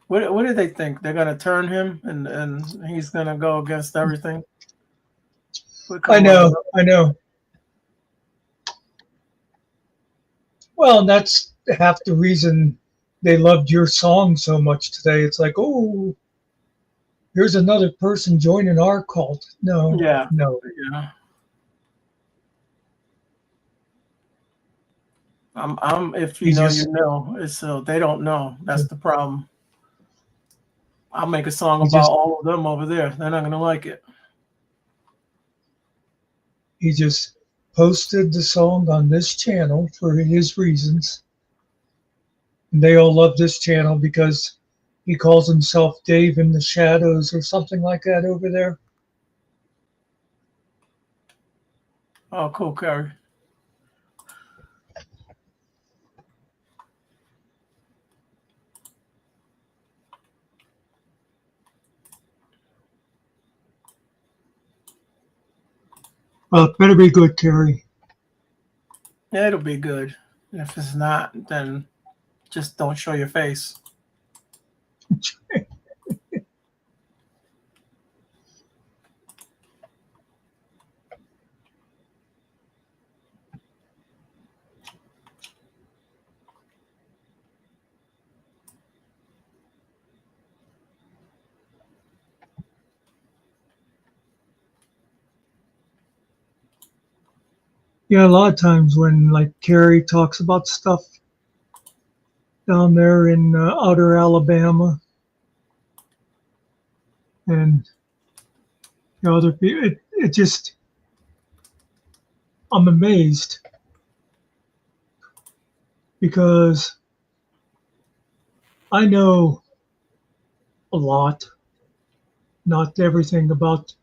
What do they think? They're gonna turn him and he's gonna go against everything? I know. Well, and that's half the reason they loved your song so much today. It's like, oh, here's another person joining our cult. No, Yeah. no. Yeah. I'm if you He know, just, you know. It's they don't know. That's the problem. I'll make a song he about just, all of them over there. They're not gonna like it. he just posted the song on this channel for his reasons. And they all love this channel because he calls himself Dave in the Shadows or something like that over there. Oh, cool, Kerry. Well, it better be good, Terry. Yeah, it'll be good. If it's not, then just don't show your face. Yeah, a lot of times when like Carrie talks about stuff down there in outer Alabama and other people, it just, I'm amazed because I know a lot, not everything about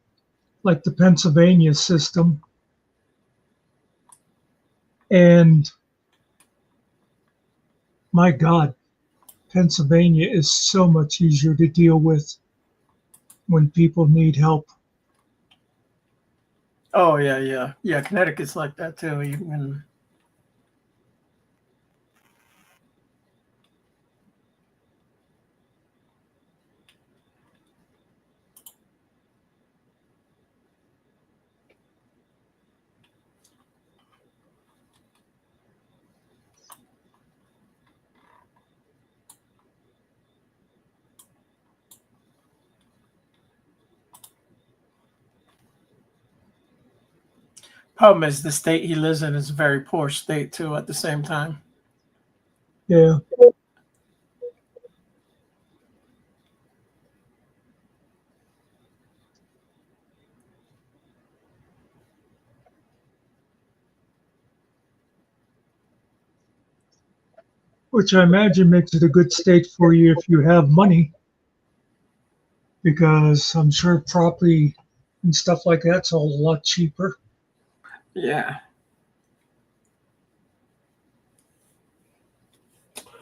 like the Pennsylvania system. And my God, Pennsylvania is so much easier to deal with when people need help. Oh yeah, yeah, yeah. Connecticut's like that too. You can. Problem is, the state he lives in is a very poor state too. At the same time. Yeah. Which I imagine makes it a good state for you if you have money, because I'm sure property and stuff like that's all a lot cheaper. Yeah.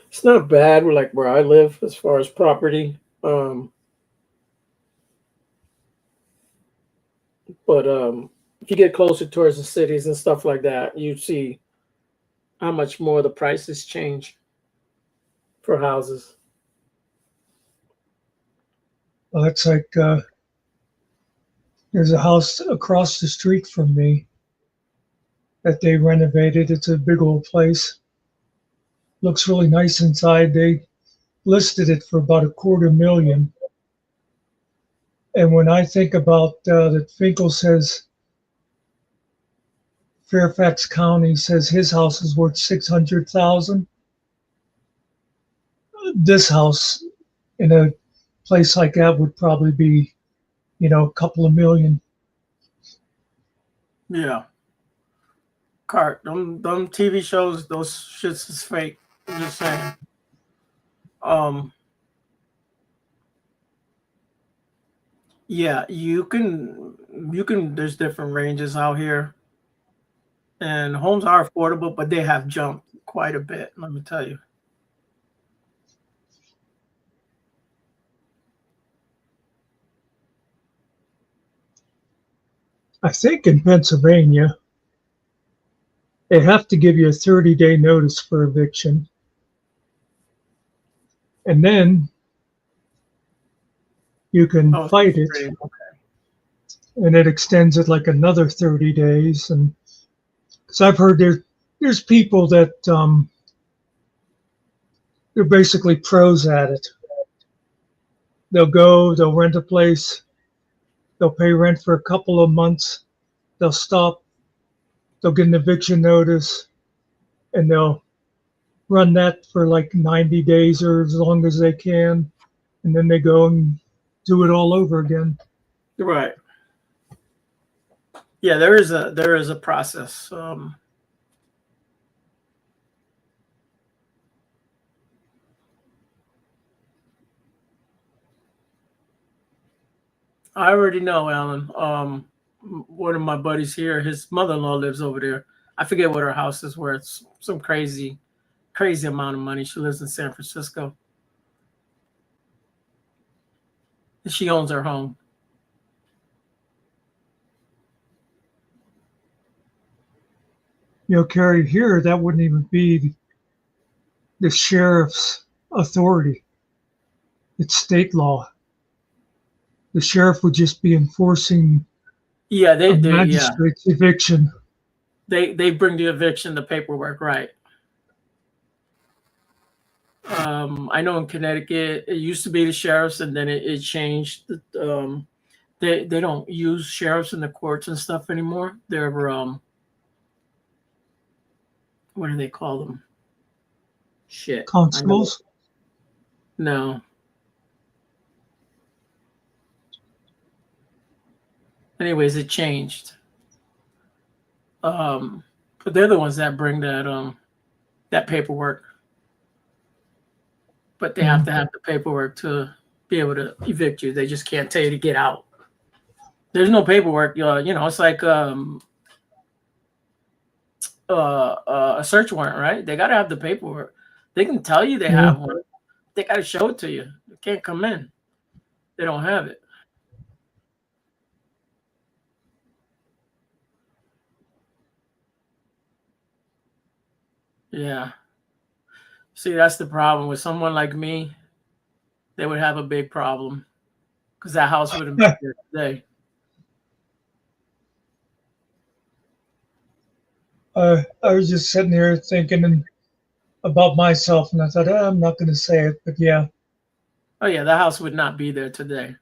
It's not bad like where I live as far as property. But if you get closer towards the cities and stuff like that, you see how much more the prices change for houses. Well, it's like there's a house across the street from me that they renovated. It's a big old place. Looks really nice inside. They listed it for about $250,000. And when I think about that Finkel says Fairfax County says his house is worth 600,000, this house in a place like that would probably be you know, a couple of million. Yeah. Them TV shows, those shits is fake. I'm just saying. Yeah, you can there's different ranges out here. And homes are affordable, but they have jumped quite a bit, let me tell you. I think in Pennsylvania, they have to give you a 30-day notice for eviction. And then you can Oh, fight it, great. and it extends it like another 30 days. And because I've heard there's people that they're basically pros at it. They'll rent a place, they'll pay rent for a couple of months, they'll stop, they'll get an eviction notice, and they'll run that for like 90 days or as long as they can, and then they go and do it all over again. Right. Yeah, there is a process. I already know, Alan. One of my buddies here, his mother-in-law lives over there. I forget what her house is worth. Some crazy amount of money. She lives in San Francisco. And she owns her home. You know, Carrie, here that wouldn't even be the sheriff's authority. It's state law. The sheriff would just be enforcing a magistrate's eviction. They bring the eviction, the paperwork, right? I know in Connecticut it used to be the sheriffs, and then it changed. They don't use sheriffs in the courts and stuff anymore. They're what do they call them? Shit. Constables? No. Anyways, it changed. But they're the ones that bring that paperwork. But they have to have the paperwork to be able to evict you. They just can't tell you to get out. There's no paperwork. You know, it's like a search warrant, right? They got to have the paperwork. They can tell you they have one. They got to show it to you. They can't come in. They don't have it. Yeah. See, that's the problem with someone like me. They would have a big problem because that house wouldn't be there today. I was just sitting here thinking about myself, and I thought, I'm not going to say it, but yeah. Oh yeah, that house would not be there today.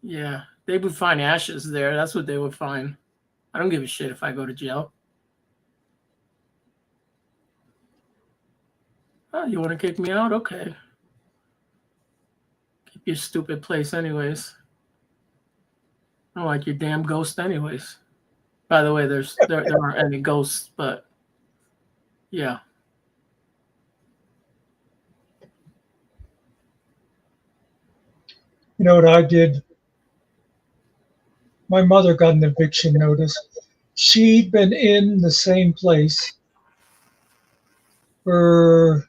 Yeah, they would find ashes there. That's what they would find. I don't give a shit if I go to jail. Oh, you want to kick me out? Okay. Keep your stupid place anyways. I don't like your damn ghost anyways. By the way, there aren't any ghosts, but yeah. You know what I did? My mother got an eviction notice. She'd been in the same place for,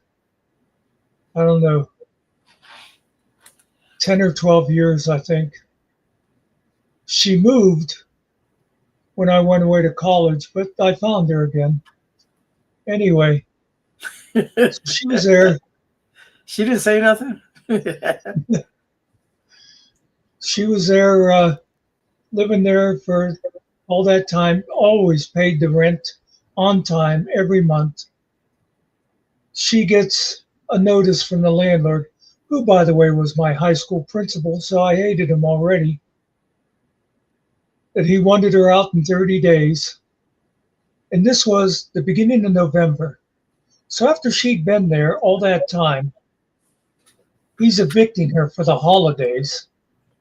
I don't know, 10 or 12 years, I think. She moved when I went away to college, but I found her again. Anyway, she was there. She didn't say nothing? She was there, living there for all that time, always paid the rent on time every month. She gets a notice from the landlord, who, by the way, was my high school principal, so I hated him already, that he wanted her out in 30 days. And this was the beginning of November. So after she'd been there all that time, he's evicting her for the holidays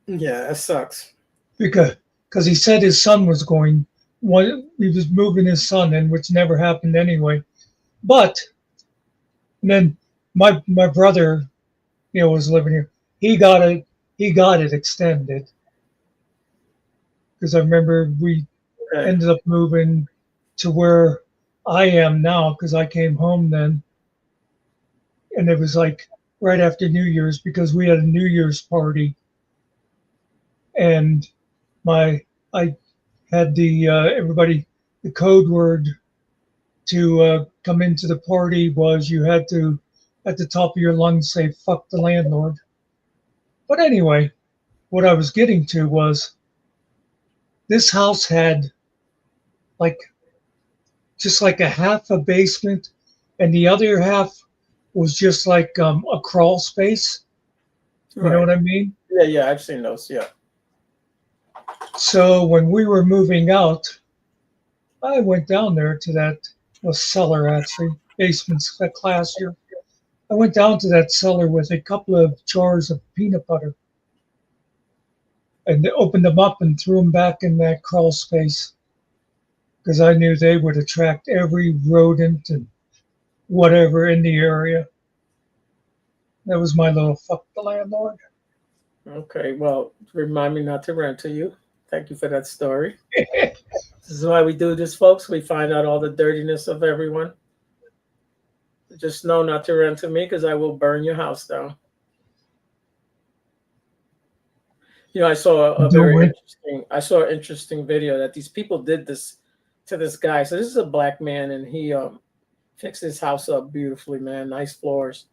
Yeah, that sucks. because he said his son was going. He was moving his son in, which never happened anyway. But and then my brother, was living here. He got it. He got it extended because I remember we Okay. ended up moving to where I am now because I came home then, and it was like right after New Year's because we had a New Year's party, and I had the everybody the code word to come into the party was you had to at the top of your lungs say "fuck the landlord." But anyway, what I was getting to was this house had like just like a half a basement, and the other half was just like a crawl space. You know Right. what I mean? Yeah, I've seen those. Yeah. So when we were moving out, I went down there to that cellar actually, basement's classier. I went down to that cellar with a couple of jars of peanut butter and opened them up and threw them back in that crawl space because I knew they would attract every rodent and whatever in the area. That was my little fuck the landlord. Okay. Well, remind me not to rant to you. Thank you for that story. This is why we do this, folks. We find out all the dirtiness of everyone. Just know not to rant to me because I will burn your house down. I saw a Don't very wait. interesting video that these people did this to this guy. So this is a black man, and he fixed his house up beautifully, man. Nice floors,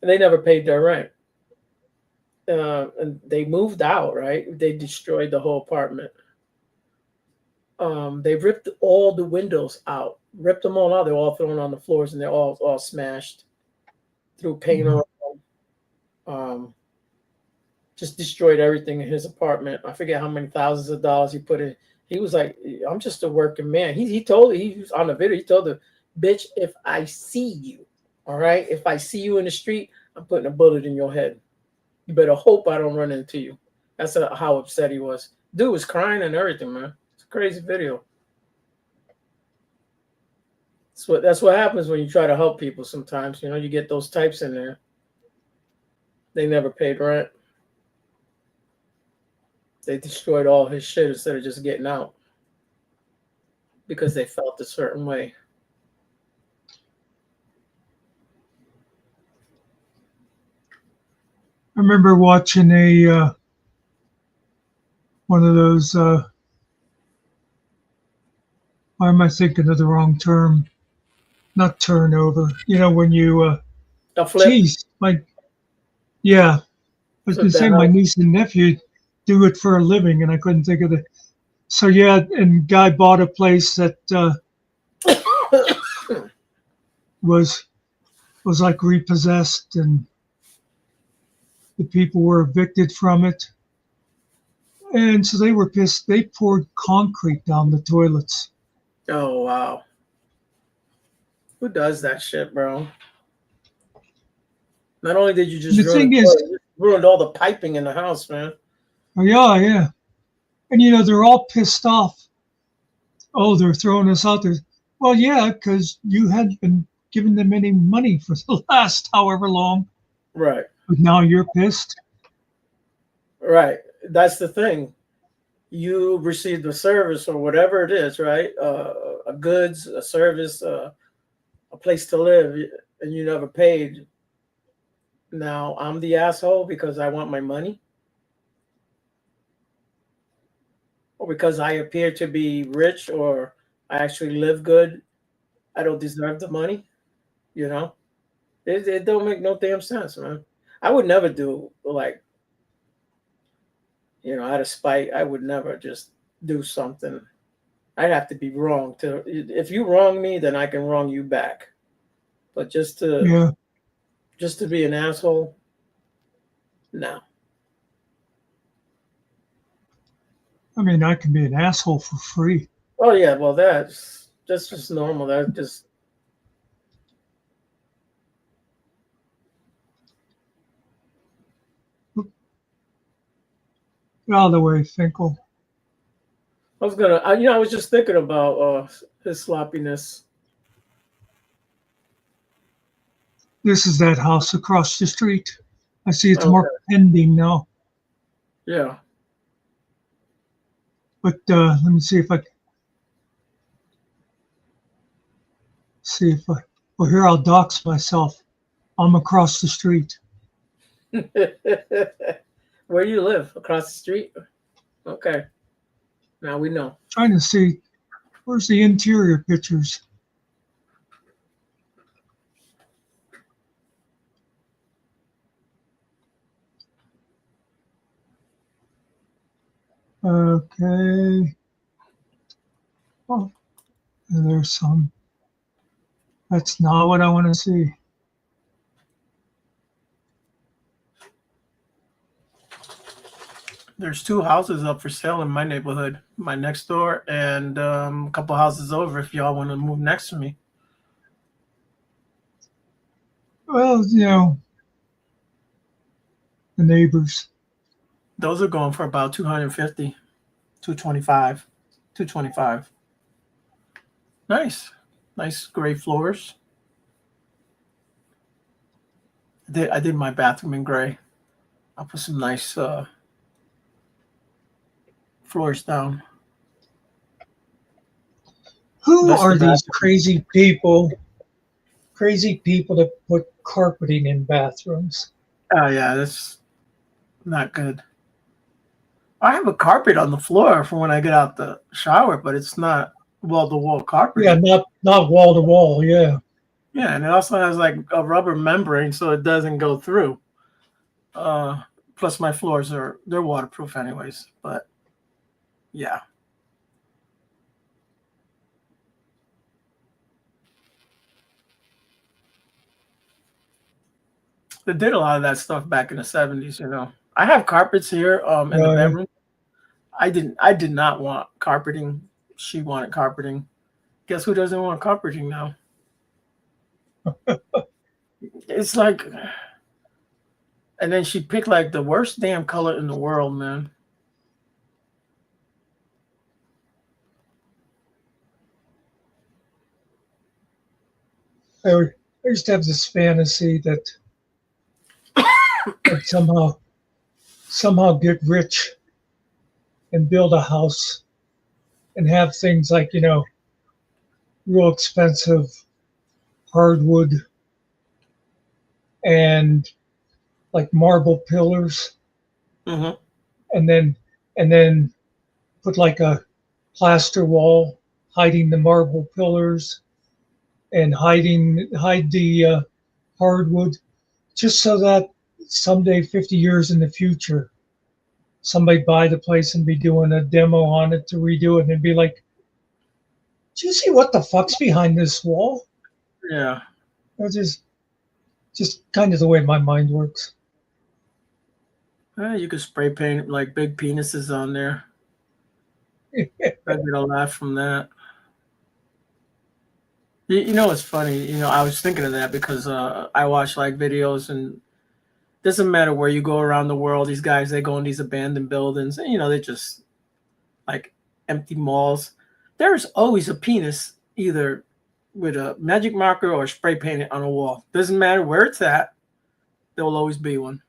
and they never paid their rent. And they moved out. Right? They destroyed the whole apartment. They ripped all the windows out, ripped them all out. They're all thrown on the floors, and they're all smashed. Threw paint Mhm. around. Just destroyed everything in his apartment. I forget how many thousands of dollars he put in. He was like, "I'm just a working man." He was on the video. He told the bitch, "If I see you, all right, if I see you in the street, I'm putting a bullet in your head. You better hope I don't run into you." That's how upset he was. Dude was crying and everything, man. It's a crazy video. That's what happens when you try to help people. Sometimes you get those types in there. They never paid rent. They destroyed all his shit instead of just getting out because they felt a certain way. I remember watching a one of those. Why am I thinking of the wrong term? Not turnover. When you, A flip, geez, yeah, I was flip gonna that say my house. niece and nephew do it for a living, and I couldn't think of it. So yeah, and guy bought a place that was like repossessed, and the people were evicted from it, and so they were pissed. They poured concrete down the toilets. Oh wow, who does that shit, bro? Not only did you just The ruin thing the is, toilet, you ruined all the piping in the house, man. oh, yeah, and they're all pissed off. Oh, they're throwing us out there. Well, yeah, because you hadn't been giving them any money for the last however long, Right, but now you're pissed. right. That's the thing. You received a service or whatever it is, right? A goods, a service, a place to live, and you never paid. Now I'm the asshole because I want my money, or because I appear to be rich, or I actually live good. I don't deserve the money. You know, it don't make no damn sense, man. I would never do like out of spite. I would never just do something. I'd have to be wrong to. If you wrong me, then I can wrong you back. But Yeah, just to be an asshole, no. I mean, I can be an asshole for free. Oh yeah, well that's just normal. That just Get out of the way, Finkel. I was gonna, I was just thinking about his sloppiness. This is that house across the street. I see it's Okay. marked pending now. Yeah. But let me see if I well, here I'll dox myself. I'm across the street. Where do you live? Across the street? Okay. Now we know. Trying to see where's the interior pictures. Okay. Oh, there's some. That's not what I want to see. There's 2 houses up for sale in my neighborhood, my next door, and a couple houses over if y'all want to move next to me. Well, you know, the neighbors. Those are going for about 250, 225, 225. Nice. Nice gray floors. I did my bathroom in gray. I'll put some nice floors down. Who That's are the these bathroom. crazy people? Crazy people that put carpeting in bathrooms. Oh yeah, that's not good. I have a carpet on the floor for when I get out the shower, but it's not wall-to-wall carpet. Yeah, not wall to wall. Yeah. Yeah, and it also has like a rubber membrane so it doesn't go through. Plus my floors they're waterproof anyways, but yeah. They did a lot of that stuff back in the 70s, you know. I have carpets here in the Yeah. bedroom. I did not want carpeting. She wanted carpeting. Guess who doesn't want carpeting now? It's like, and then she picked like the worst damn color in the world, man. I used to have this fantasy that I'd somehow get rich and build a house and have things like, you know, real expensive hardwood and like marble pillars, Mm-hmm. and then put like a plaster wall hiding the marble pillars and hide the hardwood, just so that someday, 50 years in the future, somebody buy the place and be doing a demo on it to redo it and be like, do you see what the fuck's behind this wall? Yeah. It's just kind of the way my mind works. You could spray paint like big penises on there. I get a laugh from that. You know, it's funny. You know, I was thinking of that because I watch like videos, and doesn't matter where you go around the world. These guys, they go in these abandoned buildings, and you know, they just like empty malls. There's always a penis either with a magic marker or spray painted on a wall. Doesn't matter where it's at. There will always be one.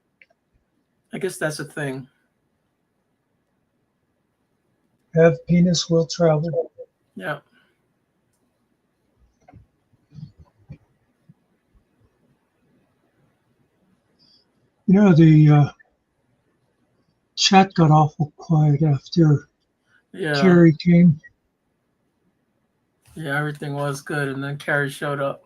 I guess that's a thing. Have penis will travel. Yeah. You know, the chat got awful quiet after Yeah. Carrie came. Yeah, everything was good, and then Carrie showed up.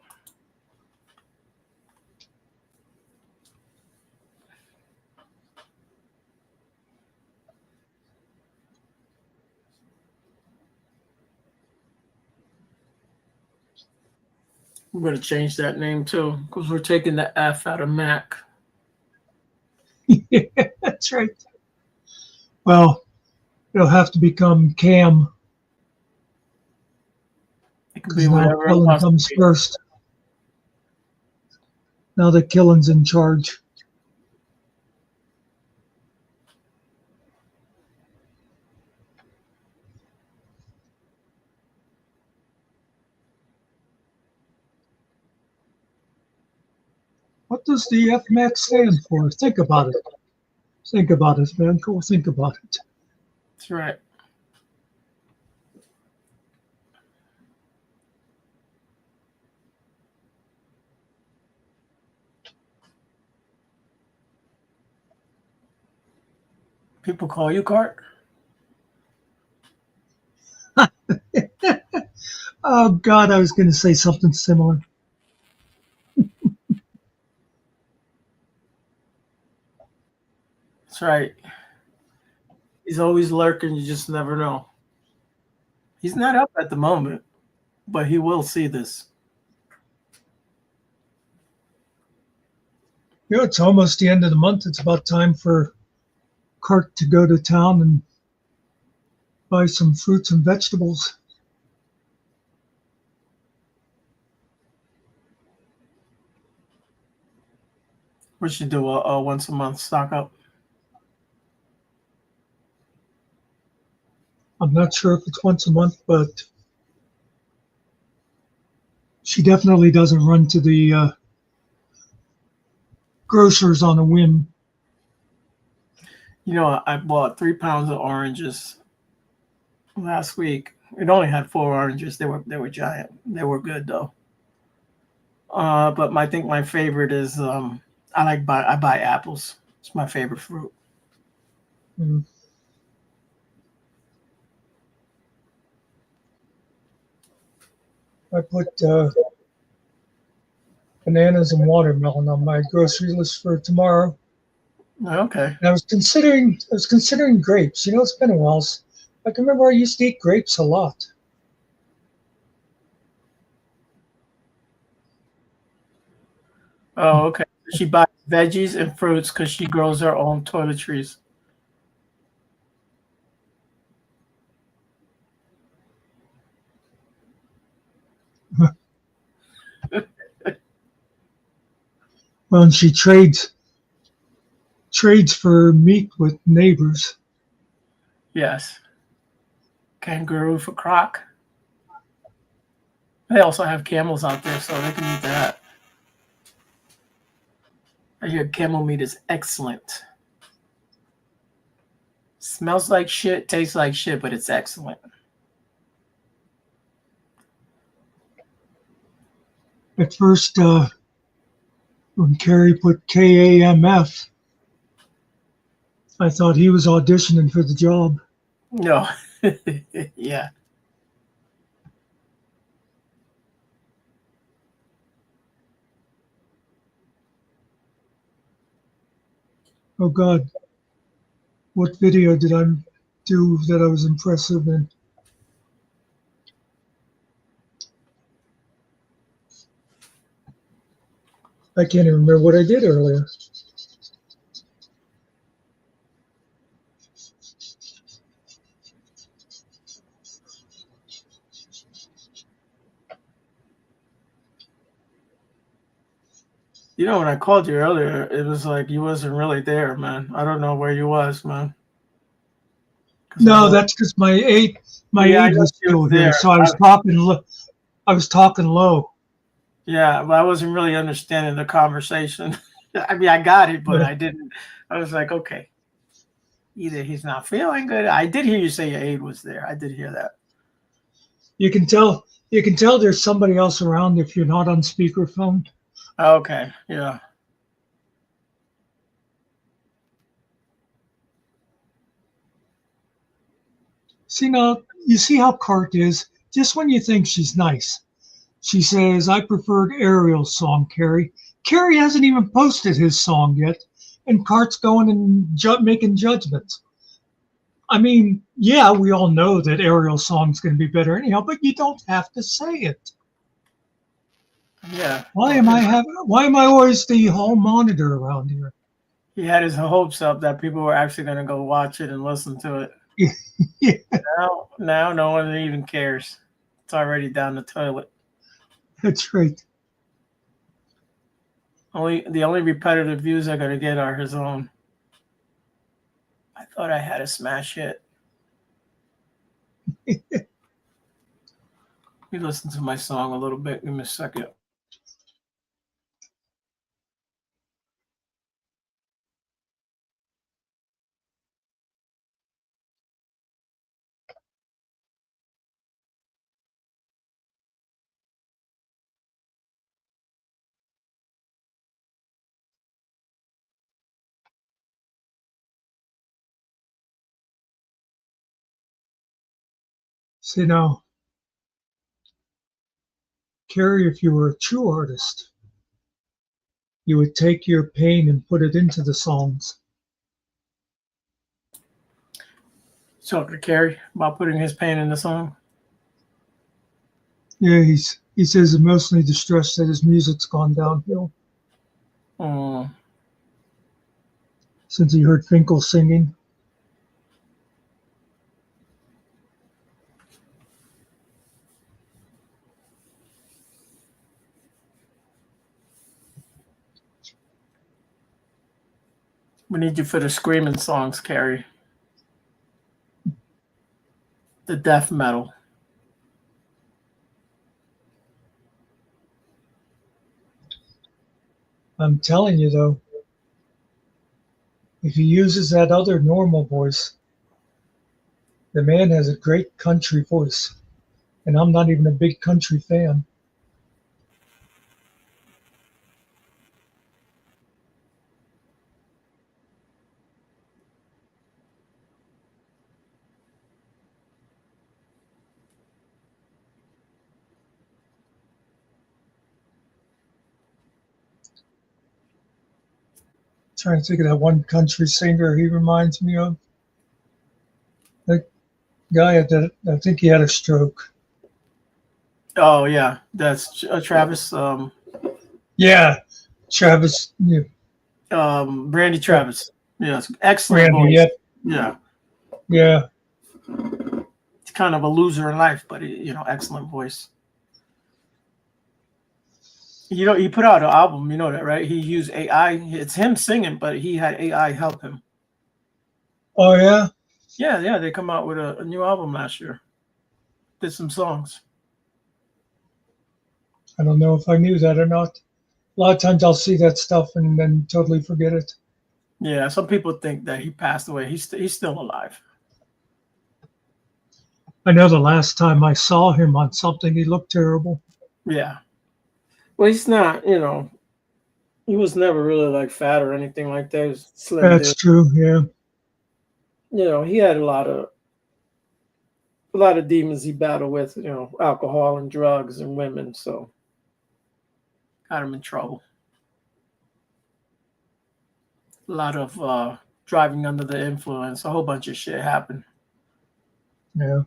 We're going to change that name too, because we're taking the F out of Mac. Yeah, that's right. Well, it'll have to become Cam. It can Because be now whatever it Killen wants to comes be. first. Now that Killen's in charge. What does the FMAX stand for? Think about it. Think about it, man. Go think about it. That's right. People call you Cart? Oh, God, I was going to say something similar. That's right. He's always lurking. You just never know. He's not up at the moment, but he will see this. You know, it's almost the end of the month. It's about time for Cart to go to town and buy some fruits and vegetables. We should do a once a month stock up. I'm not sure if it's once a month, but she definitely doesn't run to the grocers on a whim. You know, I bought 3 pounds of oranges last week. It only had 4 oranges. They were giant. They were good though. But I think my favorite is I buy apples. It's my favorite fruit. Mm. I put bananas and watermelon on my grocery list for tomorrow. Okay. And I was considering grapes. You know, it's been a while. I can remember I used to eat grapes a lot. Oh, okay. She buys veggies and fruits because she grows her own toiletries. Well, and she trades for meat with neighbors. Yes. Kangaroo for croc. They also have camels out there, so they can eat that. I hear camel meat is excellent. Smells like shit, tastes like shit, but it's excellent. At first, when Carrie put KAMF, I thought he was auditioning for the job. No. Yeah. Oh God, what video did I do that I was impressive in? I can't even remember what I did earlier. You know, when I called you earlier, it was like you wasn't really there, man. I don't know where you was, man. No, that's because my aide Yeah, I know was she was still here, there. so I was talking. I was talking low. Yeah, but I wasn't really understanding the conversation. I mean, I got it, but Yeah. I didn't. I was like, okay, either he's not feeling good. I did hear you say your aide was there. I did hear that. You can tell. You can tell there's somebody else around if you're not on speakerphone. Okay, yeah. See now, you see how Cart is. Just when you think she's nice, she says, "I preferred Ariel's song, Carrie." Carrie hasn't even posted his song yet, and Cart's going and making judgments. I mean, yeah, we all know that Ariel's song's going to be better anyhow, but you don't have to say it. Yeah. Why am I always the hall monitor around here? He had his hopes up that people were actually going to go watch it and listen to it. Yeah, Now no one even cares. It's already down the toilet. that's right. The only repetitive views I'm going to get are his own. I thought I had a smash hit. Let me listen to my song a little bit. Give me a second. See now, Carrie, if you were a true artist, you would take your pain and put it into the songs. Talking to Carrie about putting his pain in the song. Yeah, he says emotionally distressed that his music's gone downhill since he heard Finkel singing. We need you for the screaming songs, Carrie. The death metal. I'm telling you though, if he uses that other normal voice, the man has a great country voice. And I'm not even a big country fan. Trying to think of that one country singer he reminds me of. That guy that I think he had a stroke. Oh yeah, that's Travis. Yeah, Travis. Yeah, Brandy Travis. Yes, excellent Randy. voice. Yeah, Yeah, yeah. he's kind of a loser in life, but excellent voice. He put out an album. You know that, right? He used AI. It's him singing, but he had AI help him. Oh yeah. Yeah. They come out with a new album last year. Did some songs. I don't know if I knew that or not. A lot of times I'll see that stuff and then totally forget it. Yeah, some people think that he passed away. He's still alive. I know the last time I saw him on something, he looked terrible. Yeah. Well, he's not. He was never really like fat or anything like that. He was slim That's dude. true. Yeah. He had a lot of demons he battled with. Alcohol and drugs and women. So got him in trouble. A lot of driving under the influence. A whole bunch of shit happened. Yeah.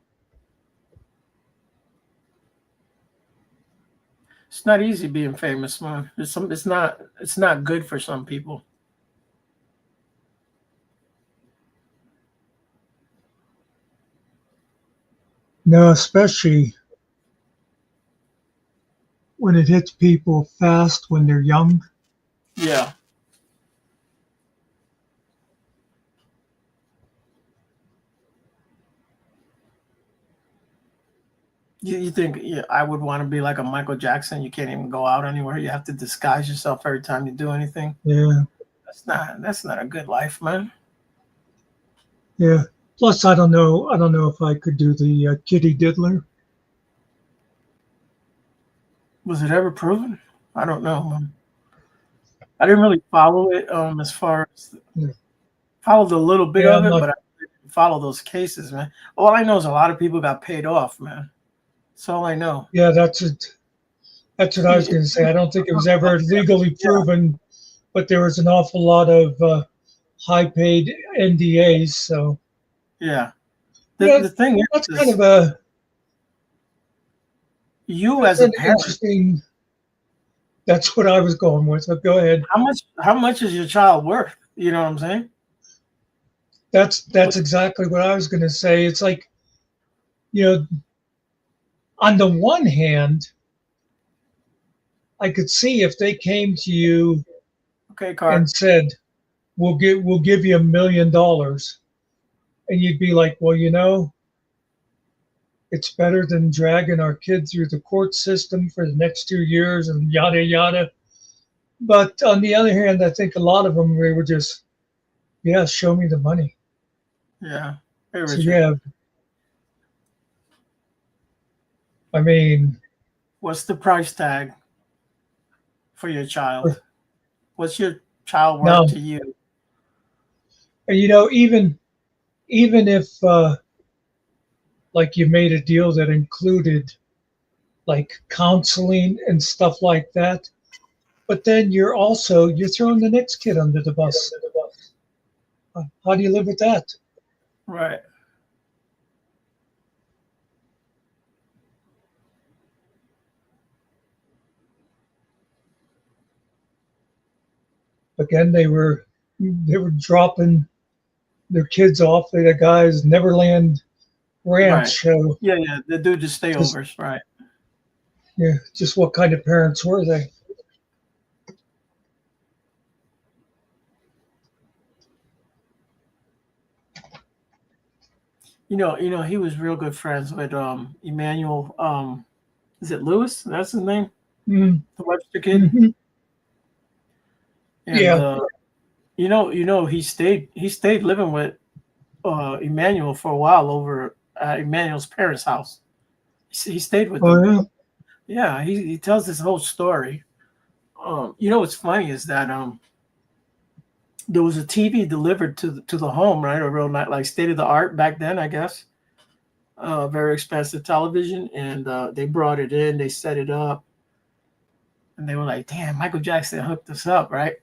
It's not easy being famous, man. It's not good for some people. No, especially when it hits people fast when they're young. Yeah. You think I would want to be like a Michael Jackson? You can't even go out anywhere. You have to disguise yourself every time you do anything. Yeah. That's not a good life, man. Yeah. Plus, I don't know if I could do the Kitty Diddler. Was it ever proven? I don't know, man. I didn't really follow it as far as followed a little bit of it, but I didn't follow those cases, man. All I know is a lot of people got paid off, man. That's all I know. Yeah, that's it. That's what I was going to say. I don't think it was ever legally proven, but there was an awful lot of high-paid NDAs. So yeah, the thing is, that's kind of a you as a parent. Interesting. That's what I was going with. So go ahead. How much is your child worth? You know what I'm saying? That's exactly what I was going to say. It's like, on the one hand, I could see if they came to you and said, we'll give you $1 million, and you'd be like, well, it's better than dragging our kid through the court system for the next 2 years and yada yada. But on the other hand, I think a lot of them, they were just, show me the money. Yeah. Hey, so yeah. I mean, what's the price tag for your child? What's your child worth to you? Even if like you made a deal that included like counseling and stuff like that. But then you're throwing the next kid under the bus. How do you live with that? Right. Again, they were dropping their kids off at a guy's Neverland Ranch. Yeah. The dude just stayovers, right? Yeah, just what kind of parents were they? He was real good friends with Emmanuel. Is it Lewis? That's his name, Mm, the Webster kid. mhm. And Yeah. he stayed living with Emmanuel for a while over at Emmanuel's parents' house. He stayed with them. Oh yeah. Yeah, he tells this whole story. What's funny is that there was a TV delivered to the home, right? A real like state of the art back then, I guess. Very expensive television, and they brought it in. They set it up, and they were like, "Damn, Michael Jackson hooked us up, right?"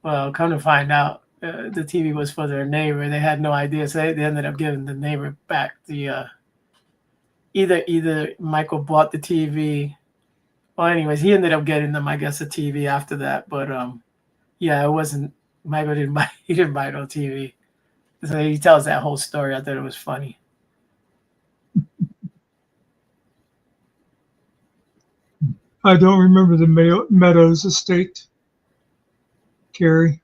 Well, come to find out, the TV was for their neighbor. They had no idea, so they ended up giving the neighbor back the. Either Michael bought the TV. Well, anyways, he ended up getting them, I guess, a TV after that. But yeah, it wasn't Michael didn't buy. He didn't buy no TV. So he tells that whole story. I thought it was funny. I don't remember the Meadows estate, Carrie.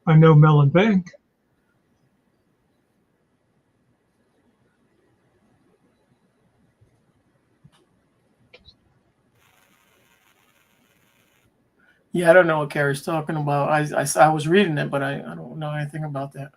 I know Mellon Bank. Yeah, I don't know what Carrie's talking about. I was reading it, but I don't know anything about that.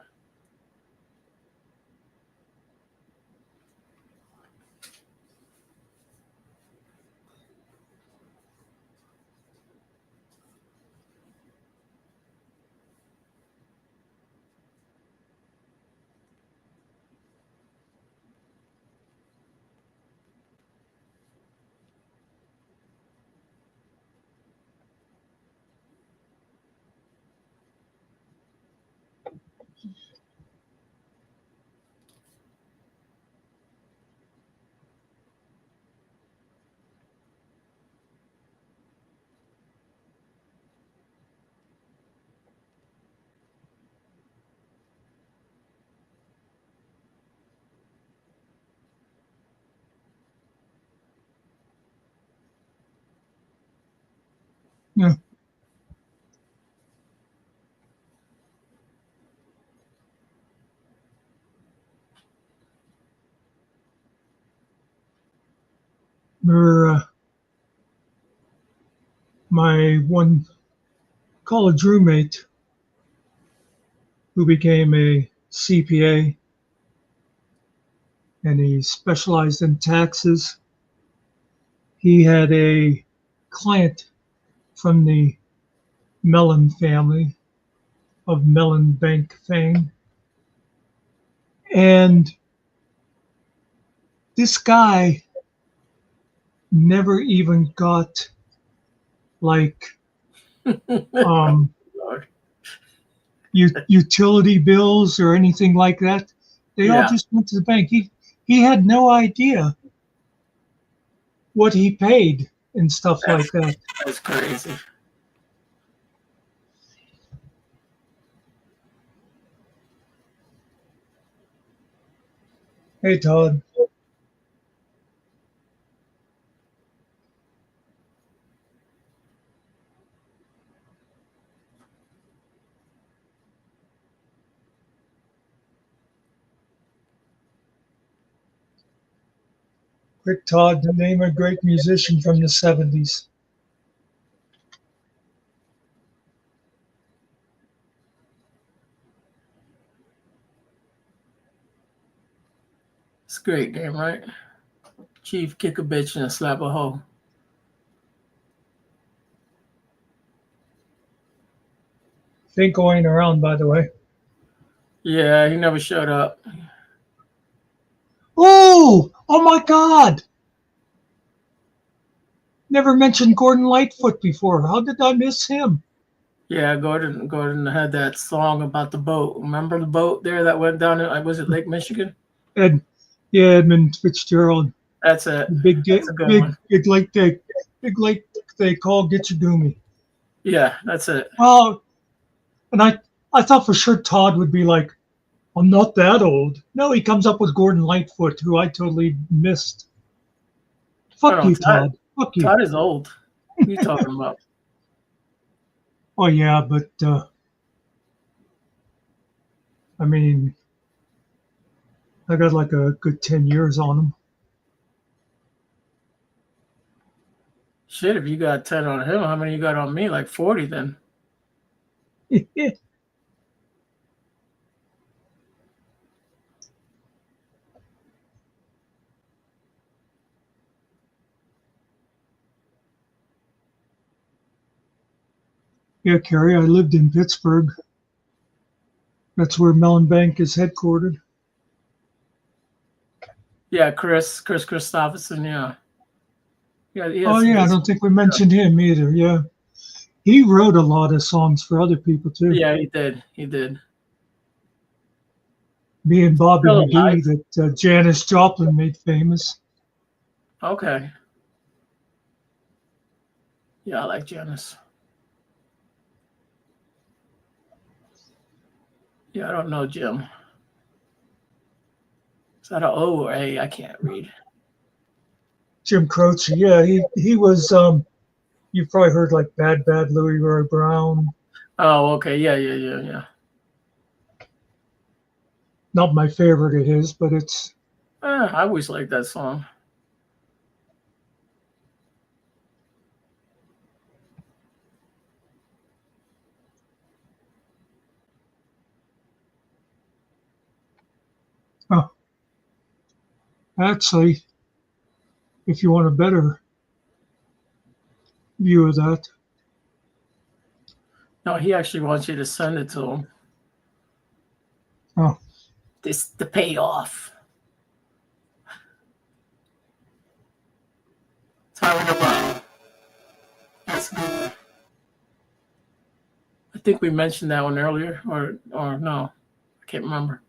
Yeah. My one college roommate who became a CPA and he specialized in taxes. He had a client from the Mellon family of Mellon Bank fame. And this guy never even got like utility bills or anything like that. They all just went to the bank. He had no idea what he paid and stuff like that. That's crazy. Hey, Todd. Rick Todd, the name of a great musician from the 70s. It's a great game, right? Chief, kick a bitch and slap a hoe. Ain't going around, by the way. Yeah, he never showed up. Oh my God! Never mentioned Gordon Lightfoot before. How did I miss him? Yeah, Gordon had that song about the boat. Remember the boat there that went down? Was it Lake Michigan? Ed, yeah, Edmund Fitzgerald. That's it. Big, That's a good one. big lake they call Gitchagumi. Yeah, that's it. Oh, and I thought for sure Todd would be like, I'm not that old. No, he comes up with Gordon Lightfoot, who I totally missed. Fuck No, you, Todd. Fuck you. Todd is old. What are you talking about? Oh yeah, but I mean, I got like a good 10 years on Shit, if you got 10 on him, how many you got on me? Like 40 then. him. Yeah, Carrie, I lived in Pittsburgh. That's where Mellon Bank is headquartered. Yeah, Chris Christopherson, yeah. Oh yeah, I don't think we mentioned him either. Yeah, he wrote a lot of songs for other people too. Yeah, he did. He did. Me and Bobby Still McGee, that Janis Joplin made famous. Okay. Yeah, I like Janis. Yeah, I don't know Jim. Is that a O or A? I can't read. Jim Croce, yeah, he was. You've probably heard like Bad Louie Roy Brown. Oh, okay. Yeah. Not my favorite of his, but it's. I always liked that song. Oh, actually, if you want a better view of that, No, he actually wants you to send it to him. oh, The payoff. Talking about. That's good. I think we mentioned that one earlier, or no, I can't remember.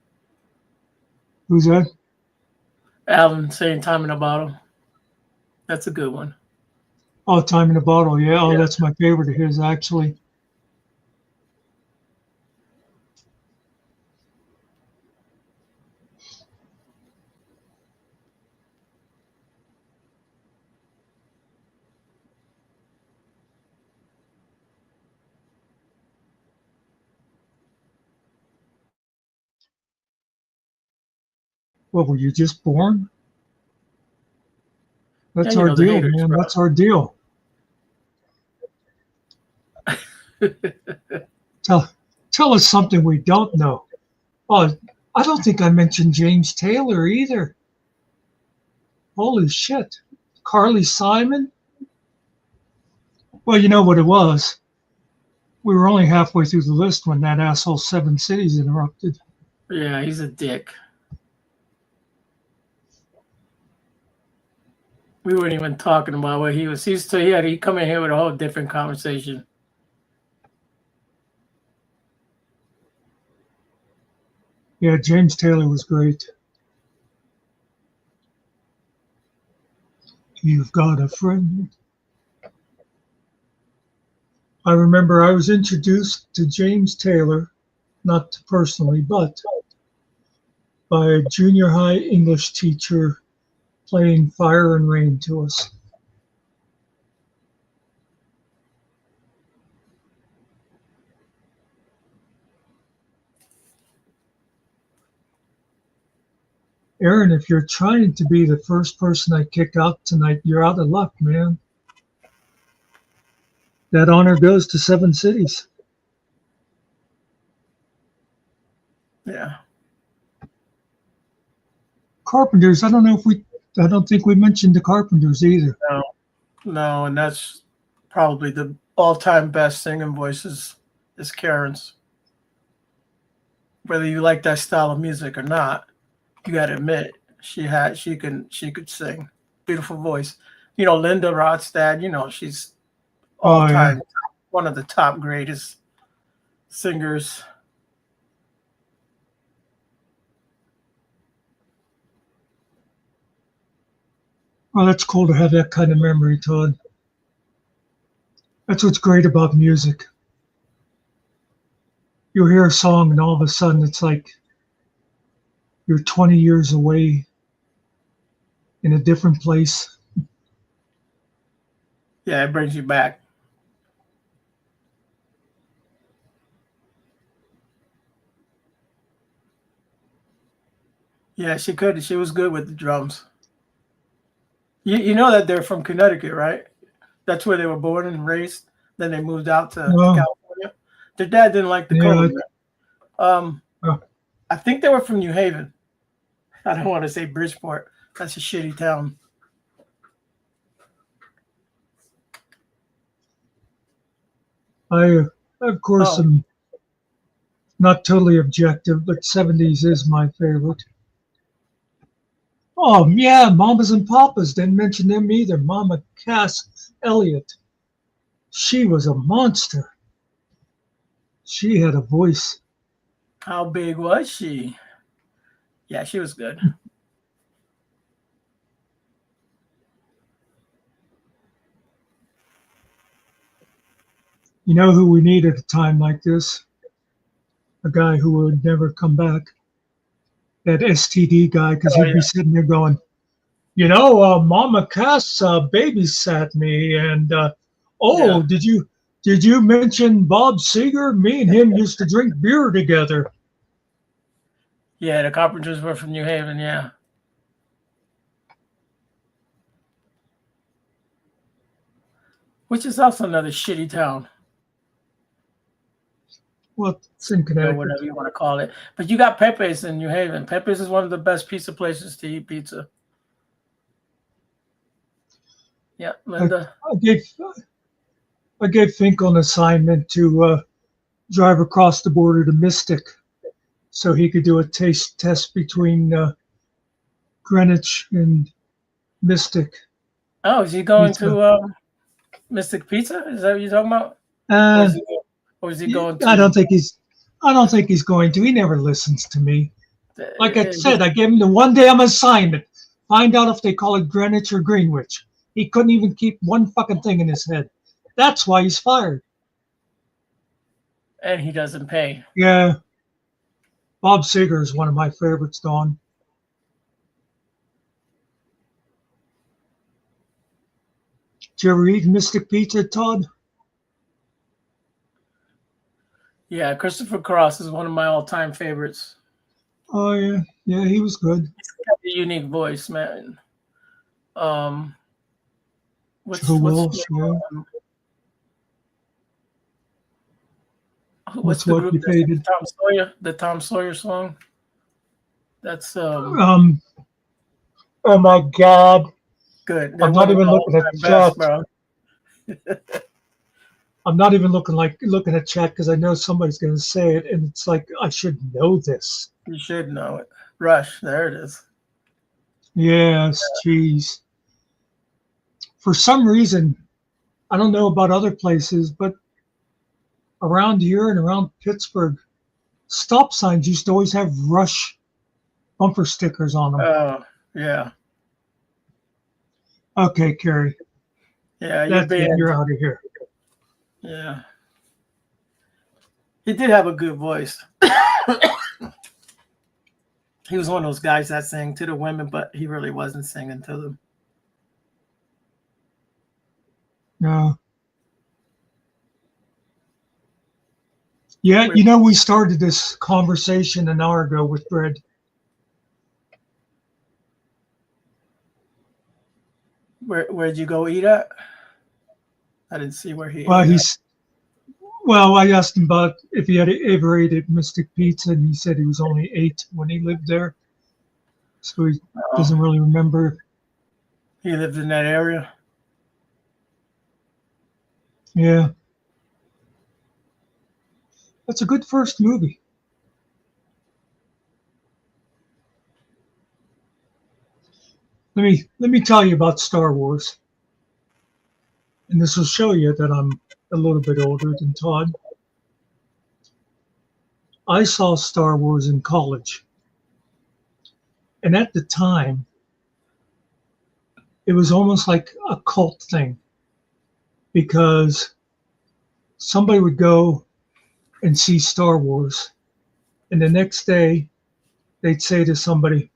who's that? Alan saying "Time in a Bottle." That's a good one. Oh, Time in a Bottle, yeah. Oh, Yeah. that's my favorite of his actually. What, were you just born? That's Yeah, our the deal, haters, man. bro. That's our deal. Tell us something we don't know. Oh, I don't think I mentioned James Taylor either. Holy shit. Carly Simon? Well, you know what it was. We were only halfway through the list when that asshole Seven Cities interrupted. Yeah, he's a dick. We weren't even talking about what he was. He come in here with a whole different conversation. Yeah, James Taylor was great. You've got a friend. I remember I was introduced to James Taylor, not personally, but by a junior high English teacher playing Fire and Rain to us. Aaron, if you're trying to be the first person I kick out tonight, you're out of luck, man. That honor goes to Seven Cities. Yeah. Carpenters, I don't think we mentioned the Carpenters either. No, and that's probably the all-time best singing voices is Karen's. whether you like that style of music or not, you got to admit she could sing. Beautiful voice. You know, Linda Ronstadt. You know, she's all Oh yeah. time one of the top greatest singers. Well, that's cool to have that kind of memory, Todd. That's what's great about music. You'll hear a song and all of a sudden it's like you're 20 years away in a different place. Yeah, it brings you back. Yeah, she could. She was good with the drums. You know that they're from Connecticut, right? That's where they were born and raised. Then they moved out to Oh, California. Their dad didn't like the yeah. cold. Oh, I think they were from New Haven. I don't want to say Bridgeport. That's a shitty town. I, of course, Oh, am not totally objective, but 70s is my favorite. Oh, yeah, Mamas and Papas. Didn't mention them either. Mama Cass Elliott. She was a monster. She had a voice. how big was she? Yeah, she was good. You know who we need at a time like this? A guy who would never come back. That STD guy, because Oh he'd be yeah, sitting there going, Mama Cass babysat me, and yeah, oh, did you mention Bob Seger? Me and him used to drink beer together. yeah. The Carpenters were from New Haven. Yeah, which is also another shitty town, Well, it's in or Connecticut. whatever you want to call it. But you got Pepe's in New Haven. Pepe's is one of the best pizza places to eat pizza. Yeah, I, Linda. I gave Finkel an assignment to drive across the border to Mystic so he could do a taste test between Greenwich and Mystic Oh, is he going pizza. to Mystic Pizza? Is that what you're talking about? Or Uh, is he going I to? don't think he's. I don't think he's going to. He never listens to me. Like I He's, said, I gave him the one damn assignment. Find out if they call it Greenwich or Greenwich. He couldn't even keep one fucking thing in his head. That's why he's fired. and he doesn't pay. Yeah, Bob Seger is one of my favorites, Dawn. Did you ever eat Mystic Pizza, Todd? Yeah, Christopher Cross is one of my all-time favorites. Oh yeah, yeah, he was good. He's got a unique voice, man. Um, Who what's else? Yeah. what's What's the what group you that's faded? Tom Sawyer? The Tom Sawyer song. That's Oh my God! good. They're I'm one not of even the looking at all-time chat. best, bro. I'm not even looking at chat because I know somebody's going to say it, and it's like I should know this. You should know it. Rush, there it is. Yes, geez. For some reason, I don't know about other places, but around here and around Pittsburgh, stop signs used to always have Rush bumper stickers on them. Oh, yeah. Okay, Carrie, Yeah, you're that's it. being, You're out of here. yeah. He did have a good voice. He was one of those guys that sang to the women, but he really wasn't singing to them. No. Yeah, we started this conversation an hour ago with Fred. Where'd you go eat at? I didn't see where he Well, ate at. I asked him about if he had ever ate at Mystic Pizza, and he said he was only 8 when he lived there. So he doesn't really remember. He lived in that area. Yeah. That's a good first movie. let me tell you about Star Wars, and this will show you that I'm a little bit older than Todd. I saw Star Wars in college, and at the time, it was almost like a cult thing because somebody would go and see Star Wars, and the next day they'd say to somebody,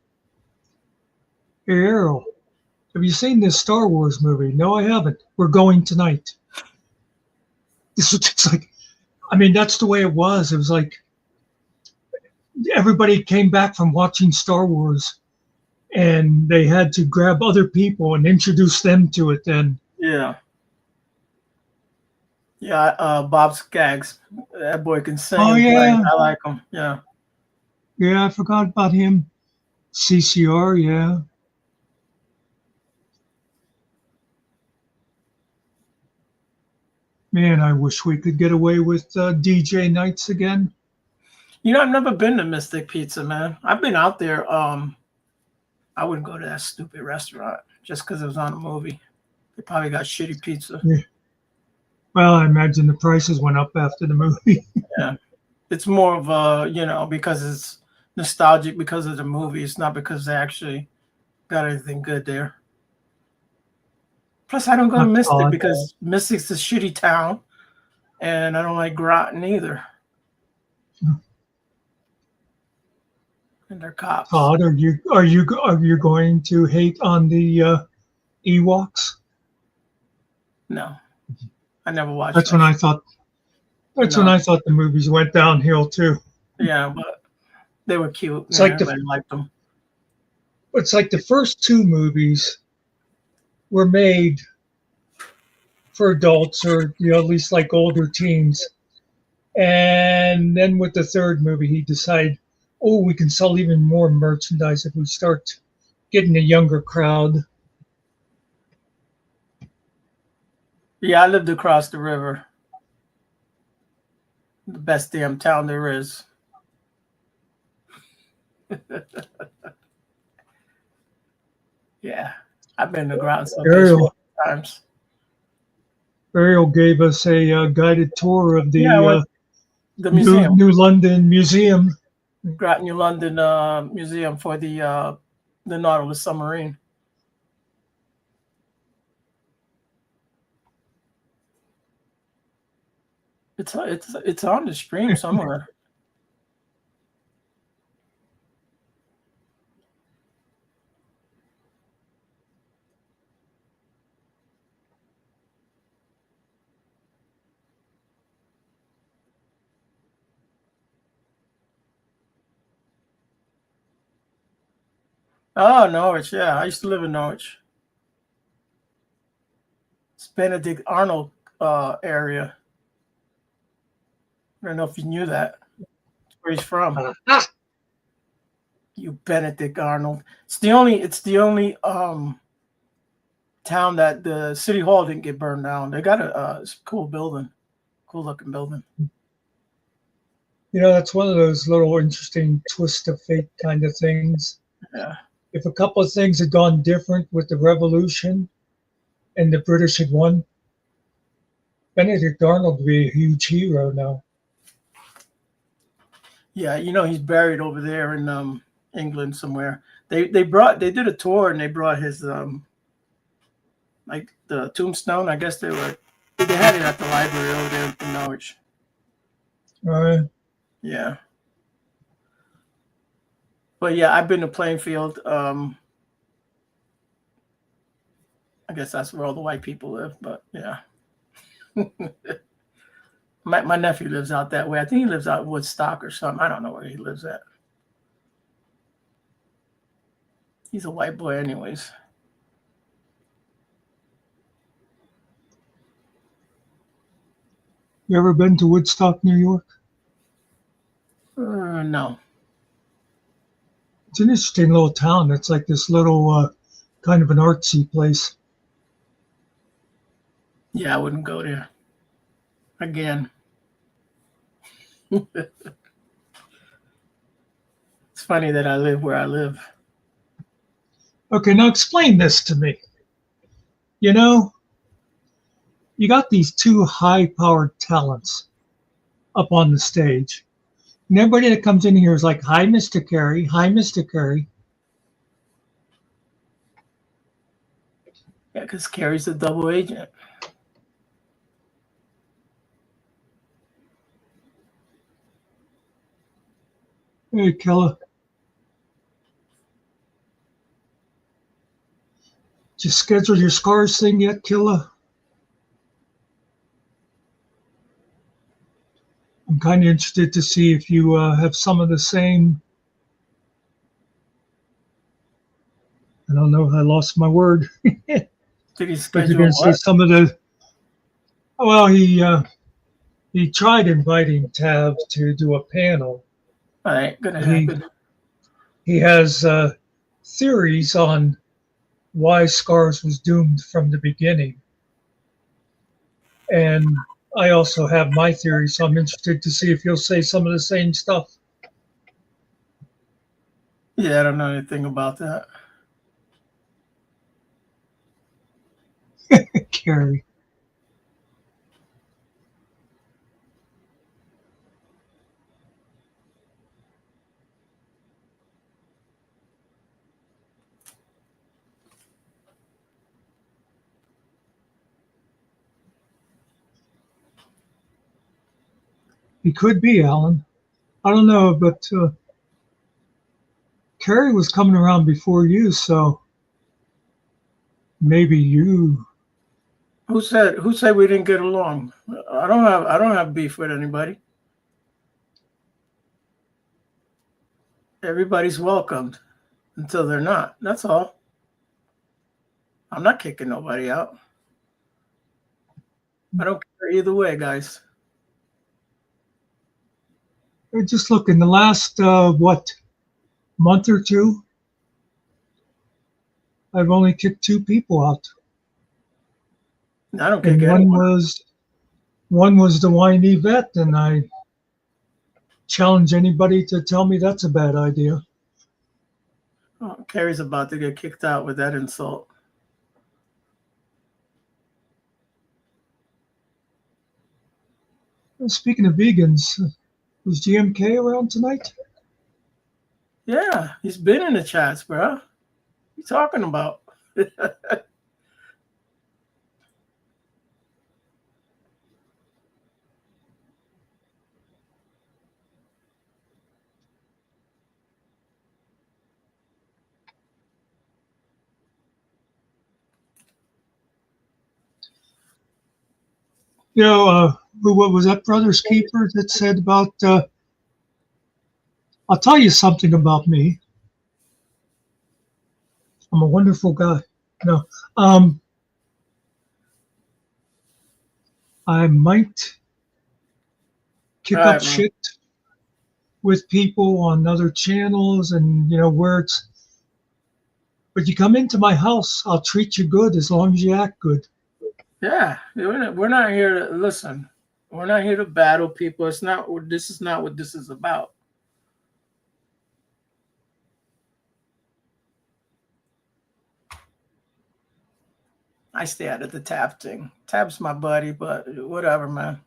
"Hey, Errol, have you seen this Star Wars movie?" "No, I haven't." "We're going tonight." This was just like, I mean, that's the way it was. It was like everybody came back from watching Star Wars and they had to grab other people and introduce them to it then. Yeah. Yeah, Bob Skaggs. That boy can sing Oh, and play. yeah. I like him. Yeah. Yeah, I forgot about him. CCR, yeah. Man, I wish we could get away with DJ nights again. You know, I've never been to Mystic Pizza, man. I've been out there. I wouldn't go to that stupid restaurant just because it was on a movie. They probably got shitty pizza. Yeah. Well, I imagine the prices went up after the movie. Yeah. It's more of a, you know, because it's nostalgic because of the movie. It's not because they actually got anything good there. Plus, I don't go to Not Mystic Todd. because Mystic's a shitty town, and I don't like Groton either. And they're cops. Todd, are you going to hate on the Ewoks? No, I never watched. That's that when I shit. thought. That's No. when I thought the movies went downhill too. Yeah, but they were cute. It's Yeah, like everybody liked them. It's like the first two movies were made for adults or at least like older teens. And then with the third movie, he decided, oh, we can sell even more merchandise if we start getting a younger crowd. Yeah, I lived across the river. The best damn town there is. Yeah, I've been to Groton Ariel, times. Ariel gave us a guided tour of the Yeah, I went the museum, New London Museum. Groton, New London Museum for the Nautilus submarine. It's on the stream somewhere. Oh, Norwich. Yeah, I used to live in Norwich. It's Benedict Arnold area. I don't know if you knew that. That's where he's from. You Benedict Arnold. It's the only town that the city hall didn't get burned down. They got a cool building, cool looking building. That's one of those little interesting twist of fate kind of things. Yeah. If a couple of things had gone different with the revolution and the British had won, Benedict Arnold would be a huge hero now. Yeah, he's buried over there in England somewhere. They did a tour and they brought his like the tombstone. I guess they had it at the library over there in Norwich. Yeah. But yeah, I've been to Plainfield. I guess that's where all the white people live, but yeah. My nephew lives out that way. I think he lives out in Woodstock or something. I don't know where he lives at. He's a white boy anyways. You ever been to Woodstock, New York? No. It's an interesting little town. It's like this little kind of an artsy place. Yeah, I wouldn't go there again. It's funny that I live where I live. Okay, now explain this to me. You know, you got these two high-powered talents up on the stage. And everybody that comes in here is like, hi, Mr. Carey. Hi, Mr. Carey. Yeah, because Carrie's a double agent. Hey, Killa. Did you schedule your scars thing yet, Killa? I'm kind of interested to see if you have some of the same. I don't know. I lost my word. Did he But you're schedule going to say what? some of the. Well, he tried inviting Tab to do a panel. That ain't gonna He happen. he has theories on why Scars was doomed from the beginning, and I also have my theory. So I'm interested to see if he'll say some of the same stuff. Yeah, I don't know anything about that. Carrie. He could be, Alan. I don't know, but Carrie was coming around before you, so maybe you. Who said we didn't get along? I don't have beef with anybody. Everybody's welcomed until they're not. That's all. I'm not kicking nobody out. I don't care either way, guys. Just look in the last month or two, I've only kicked two people out, I don't kick and anyone. one was the whiny vet, and I challenge anybody to tell me that's a bad idea. Oh, Carrie's about to get kicked out with that insult. Speaking of vegans, was GMK around tonight? Yeah, he's been in the chats, bro. What you talking about? You know, what was that Brother's Keeper that said about, I'll tell you something about me. I'm a wonderful guy. No, I might kick All up right, man. shit with people on other channels and, you know, where it's, but you come into my house, I'll treat you good as long as you act good. Yeah, we're not here to listen. We're not here to battle people. It's not. This is not what this is about. I stay out of the Tab thing. Tab's my buddy, but whatever, man.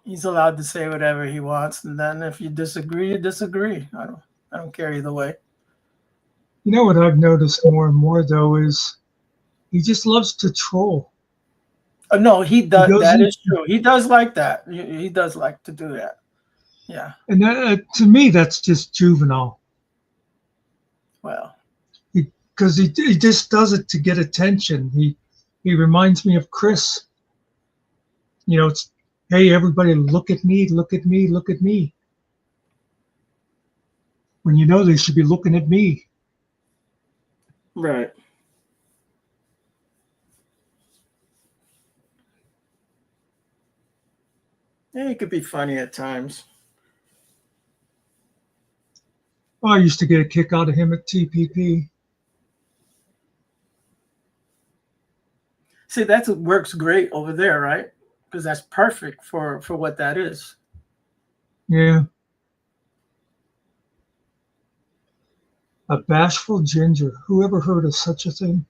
He's allowed to say whatever he wants, and then if you disagree, you disagree. I don't care either way. You know what I've noticed more and more though is he just loves to troll. No, he does. He goes That in, is true. He does like that. He does like to do that. Yeah. and to me that's just juvenile Well, because he just does it to get attention. He reminds me of Chris. You know, it's, hey everybody, look at me, look at me, look at me. When you know they should be looking at me. right. Yeah, he could be funny at times. I used to get a kick out of him at TPP. See, that works great over there, right? Because that's perfect for what that is. Yeah. A bashful ginger. Who ever heard of such a thing?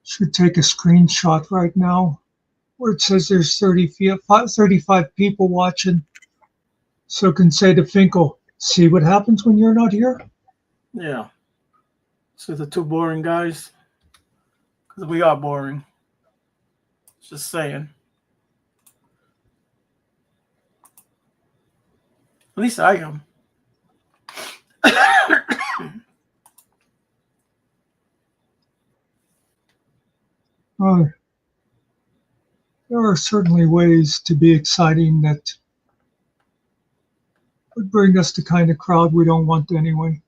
Should take a screenshot right now where it says there's 35 people watching. So can say to Finkel, see what happens when you're not here? Yeah. So the two boring guys, because we are boring. Just saying. At least I am. There are certainly ways to be exciting that would bring us the kind of crowd we don't want anyway.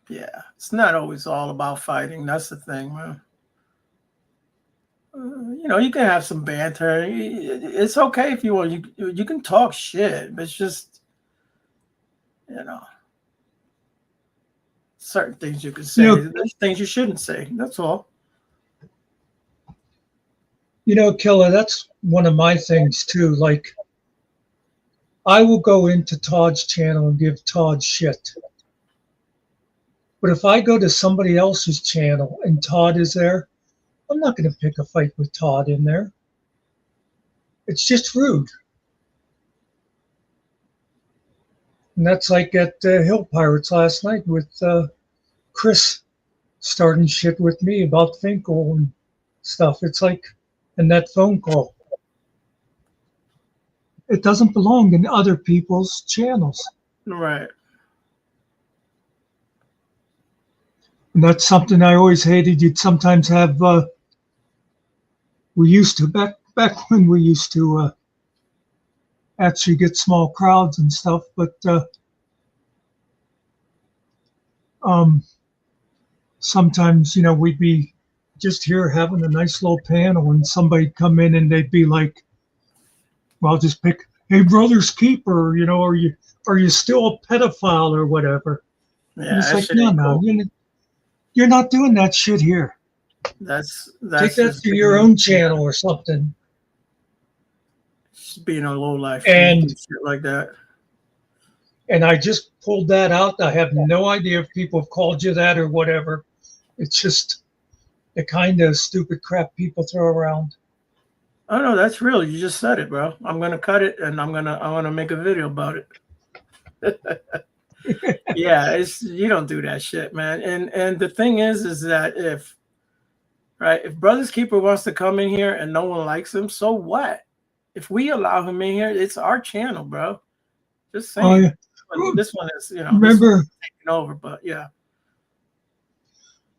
Yeah, it's not always all about fighting. That's the thing, man. You can have some banter. It's okay if you want. You can talk shit, but it's just, certain things you can say. There's things you shouldn't say. That's all. Killer, that's one of my things too. Like, I will go into Todd's channel and give Todd shit. But if I go to somebody else's channel and Todd is there, I'm not going to pick a fight with Todd in there. It's just rude. And that's like at Hill Pirates last night with Chris starting shit with me about Finkel and stuff. It's like, in that phone call. It doesn't belong in other people's channels. Right. And that's something I always hated. You'd sometimes have, we used to, back when we used to actually get small crowds and stuff, but sometimes, we'd be just here having a nice little panel and somebody'd come in and they'd be like, well, just pick, hey, brother's keeper, are you still a pedophile or whatever? Yeah, and it's like, no, you're not doing that shit here. That's take that to your own channel or something. Just being a low life and shit like that. And I just pulled that out. I have no idea if people have called you that or whatever. It's just the kind of stupid crap people throw around. Oh no, that's real. You just said it, bro. I'm gonna cut it and I'm gonna make a video about it. Yeah, you don't do that shit, man. And the thing is that if Brother's Keeper wants to come in here and no one likes him, so what? If we allow him in here, it's our channel, bro. Just saying. This one is, remember taking over, but yeah.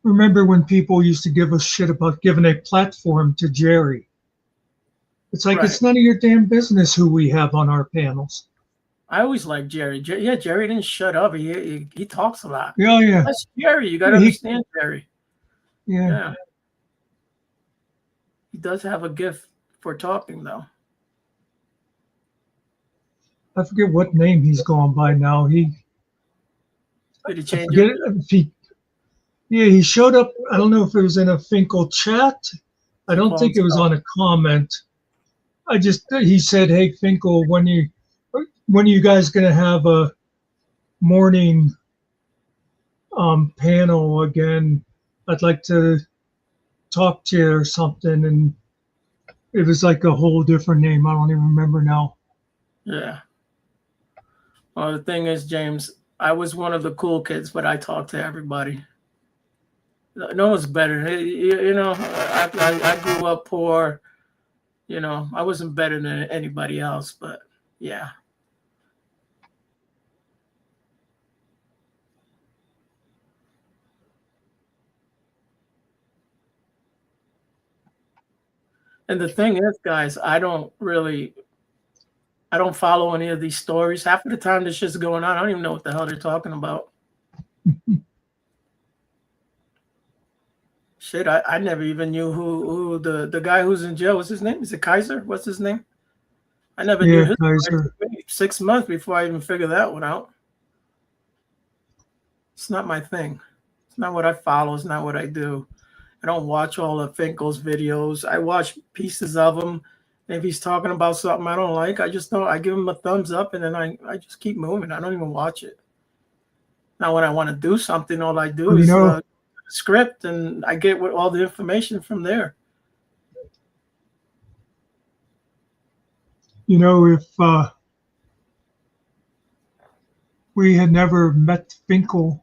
Remember when people used to give us shit about giving a platform to Jerry? It's like, it's none of your damn business who we have on our panels. I always like Jerry. Yeah, Jerry didn't shut up. He talks a lot. Yeah. That's Jerry. You got to understand Jerry. Yeah. He does have a gift for talking, though. I forget what name he's going by now. Did he change it? He showed up. I don't know if it was in a Finkel chat. I don't think it was on a comment. He said, hey, Finkel, when are you guys going to have a morning panel again? I'd like to talk to you or something. And it was like a whole different name. I don't even remember now. Yeah. Well, the thing is, James, I was one of the cool kids, but I talked to everybody. No one's better. I grew up poor. I wasn't better than anybody else, but yeah. And the thing is, guys, I don't follow any of these stories. Half of the time this shit's going on, I don't even know what the hell they're talking about. Shit, I never even knew who the guy who's in jail. What's his name? Is it Kaiser? What's his name? I never knew Yeah, his Kaiser. 6 months before I even figured that one out. It's not my thing. It's not what I follow. It's not what I do. I don't watch all of Finkel's videos. I watch pieces of them. And if he's talking about something I don't like, I just don't. I give him a thumbs up, and then I just keep moving. I don't even watch it. Now, when I want to do something, all I do Well, you is know, script, and I get all the information from there. if we had never met Finkel,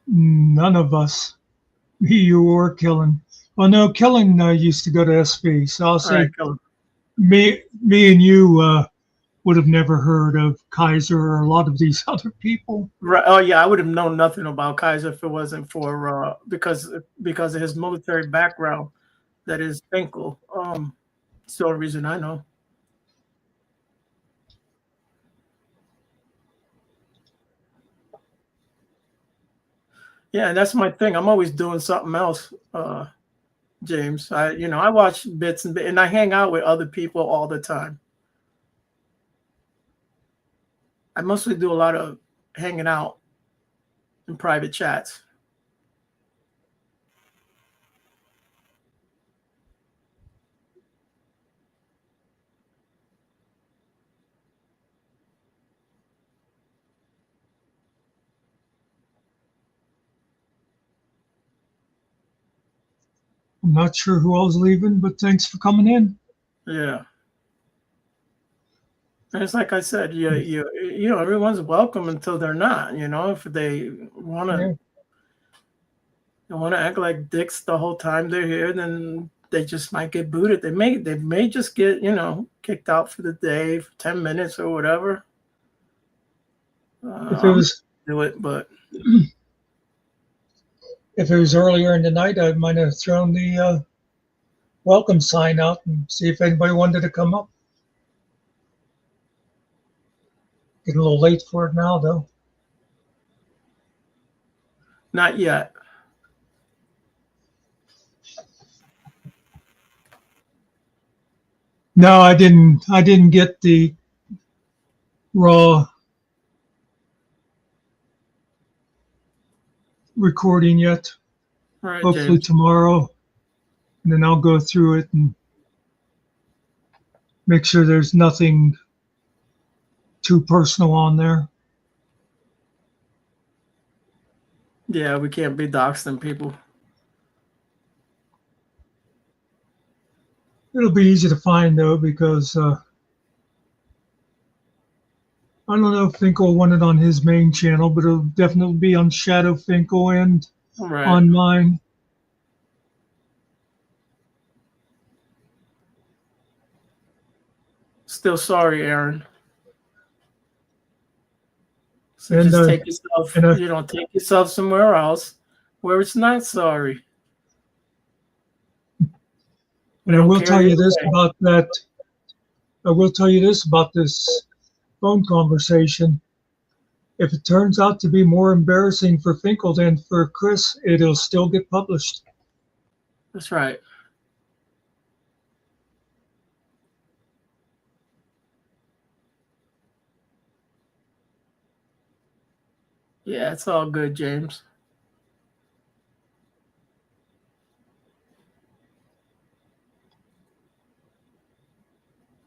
none of us, me, you, or Killen. Well, no, Killen used to go to SV, so I'll All right, say Killer. me and you would have never heard of Kaiser or a lot of these other people. Right. Oh yeah, I would have known nothing about Kaiser if it wasn't for because of his military background. That is Finkel. It's the only reason I know. Yeah, and that's my thing. I'm always doing something else, James. I watch bits and I hang out with other people all the time. I mostly do a lot of hanging out in private chats. I'm not sure who else leaving, but thanks for coming in. Yeah. And it's like I said, everyone's welcome until they're not. If they want to Yeah. act like dicks the whole time they're here, then they just might get booted. They may just get kicked out for the day for 10 minutes or whatever. If it was Do it, but if it was earlier in the night, I might have thrown the welcome sign out and see if anybody wanted to come up. Getting a little late for it now, though. not yet. No, I didn't. I didn't get the raw recording yet. All right, Hopefully James. tomorrow, and then I'll go through it and make sure there's nothing too personal on there. Yeah, we can't be doxing people. It'll be easy to find though, because I don't know if Finkel want it on his main channel, but it'll definitely be on Shadow Finkel and All right. on mine. Still sorry, Aaron. So And, just take yourself, and, take yourself somewhere else where it's not sorry. And I will tell you this way. about that. I will tell you this about this phone conversation. If it turns out to be more embarrassing for Finkel than for Chris, it'll still get published. That's right. Yeah, it's all good, James.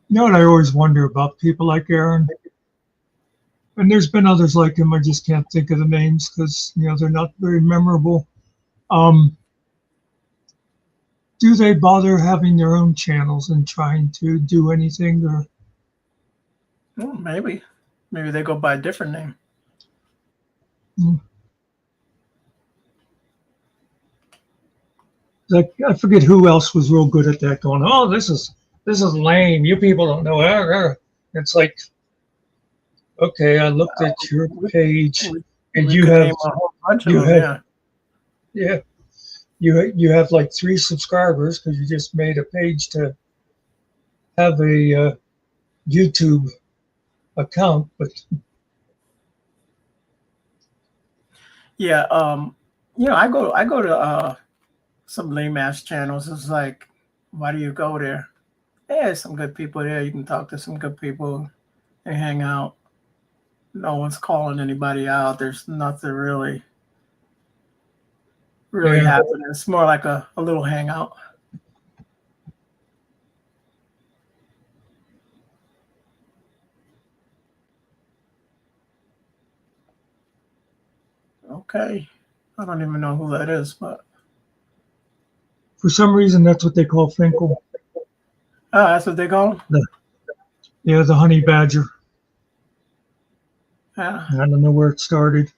You know what I always wonder about people like Aaron? And there's been others like him. I just can't think of the names because they're not very memorable. Do they bother having their own channels and trying to do anything? Or Well, maybe they go by a different name. Like, I forget who else was real good at that. Going, oh, this is lame. You people don't know. It's like, okay, I looked at your page, and you have name a whole bunch of you them, have yeah, you have like 3 subscribers because you just made a page to have a YouTube account, but Yeah. I go to some lame ass channels. It's like, why do you go there? Yeah, there's some good people there. You can talk to some good people and hang out. No one's calling anybody out. There's nothing really Yeah. happening. It's more like a little hangout. Okay. I don't even know who that is, but For some reason, that's what they call Finkel. that's what they call him? Yeah, the honey badger. Yeah. I don't know where it started.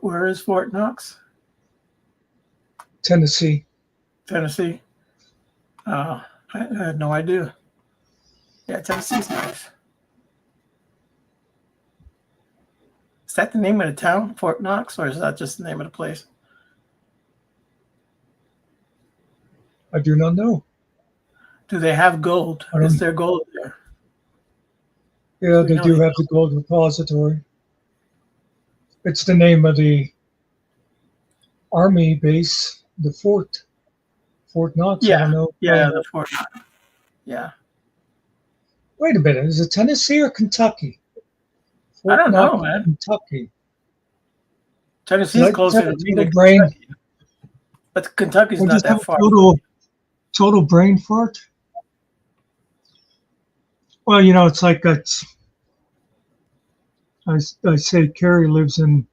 Where is Fort Knox? Tennessee. Tennessee. I had no idea. Yeah, Tennessee's nice. Is that the name of the town, Fort Knox, or is that just the name of the place? I do not know. Do they have gold? I don't- Is there gold there? Yeah, We they know do they have the gold repository. It's the name of the army base, the fort. Fort Knox. I Yeah, don't know. yeah, the Fort. Yeah, Wait a minute. Is it Tennessee or Kentucky? I Fort don't know, Knox, man. Kentucky. Did Tennessee's I just closer have to a me total than brain? Kentucky, but Kentucky's I not just have that a far. total brain fart. Well, it's like that's. I say Carrie lives in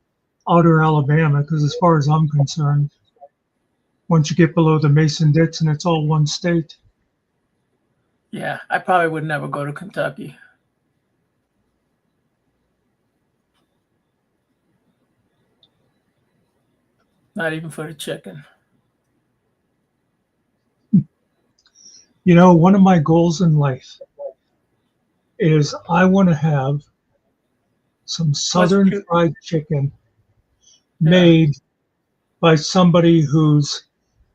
outer Alabama because, as far as I'm concerned, once you get below the Mason-Dixon, it's all one state. Yeah, I probably would never go to Kentucky. Not even for the chicken. One of my goals in life is I want to have some Southern fried chicken Yeah, made by somebody whose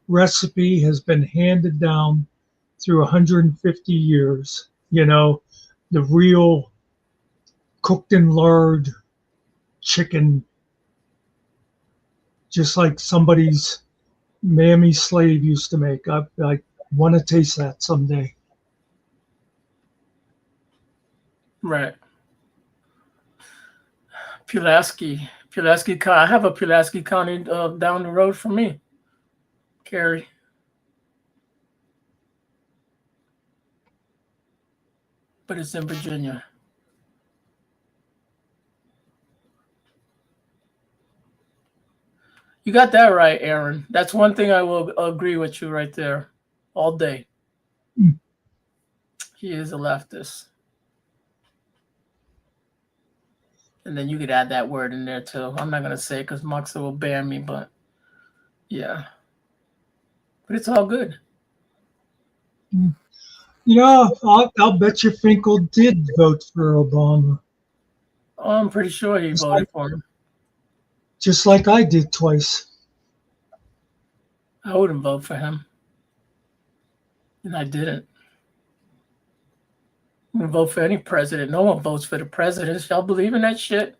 recipe has been handed down through 150 years. The real cooked in lard chicken, just like somebody's mammy slave used to make. I want to taste that someday. right. Pulaski. I have a Pulaski County down the road from me. Carrie. But it's in Virginia. You got that right, Aaron. That's one thing I will agree with you right there all day. Mm. He is a leftist. And then you could add that word in there too. I'm not going to say it because Muckster will ban me, but yeah. But it's all good. I'll bet you Finkel did vote for Obama, Oh, I'm pretty sure he voted for him. just like I did twice. I wouldn't vote for him. And I didn't. I wouldn't vote for any president. No one votes for the president. Y'all believe in that shit?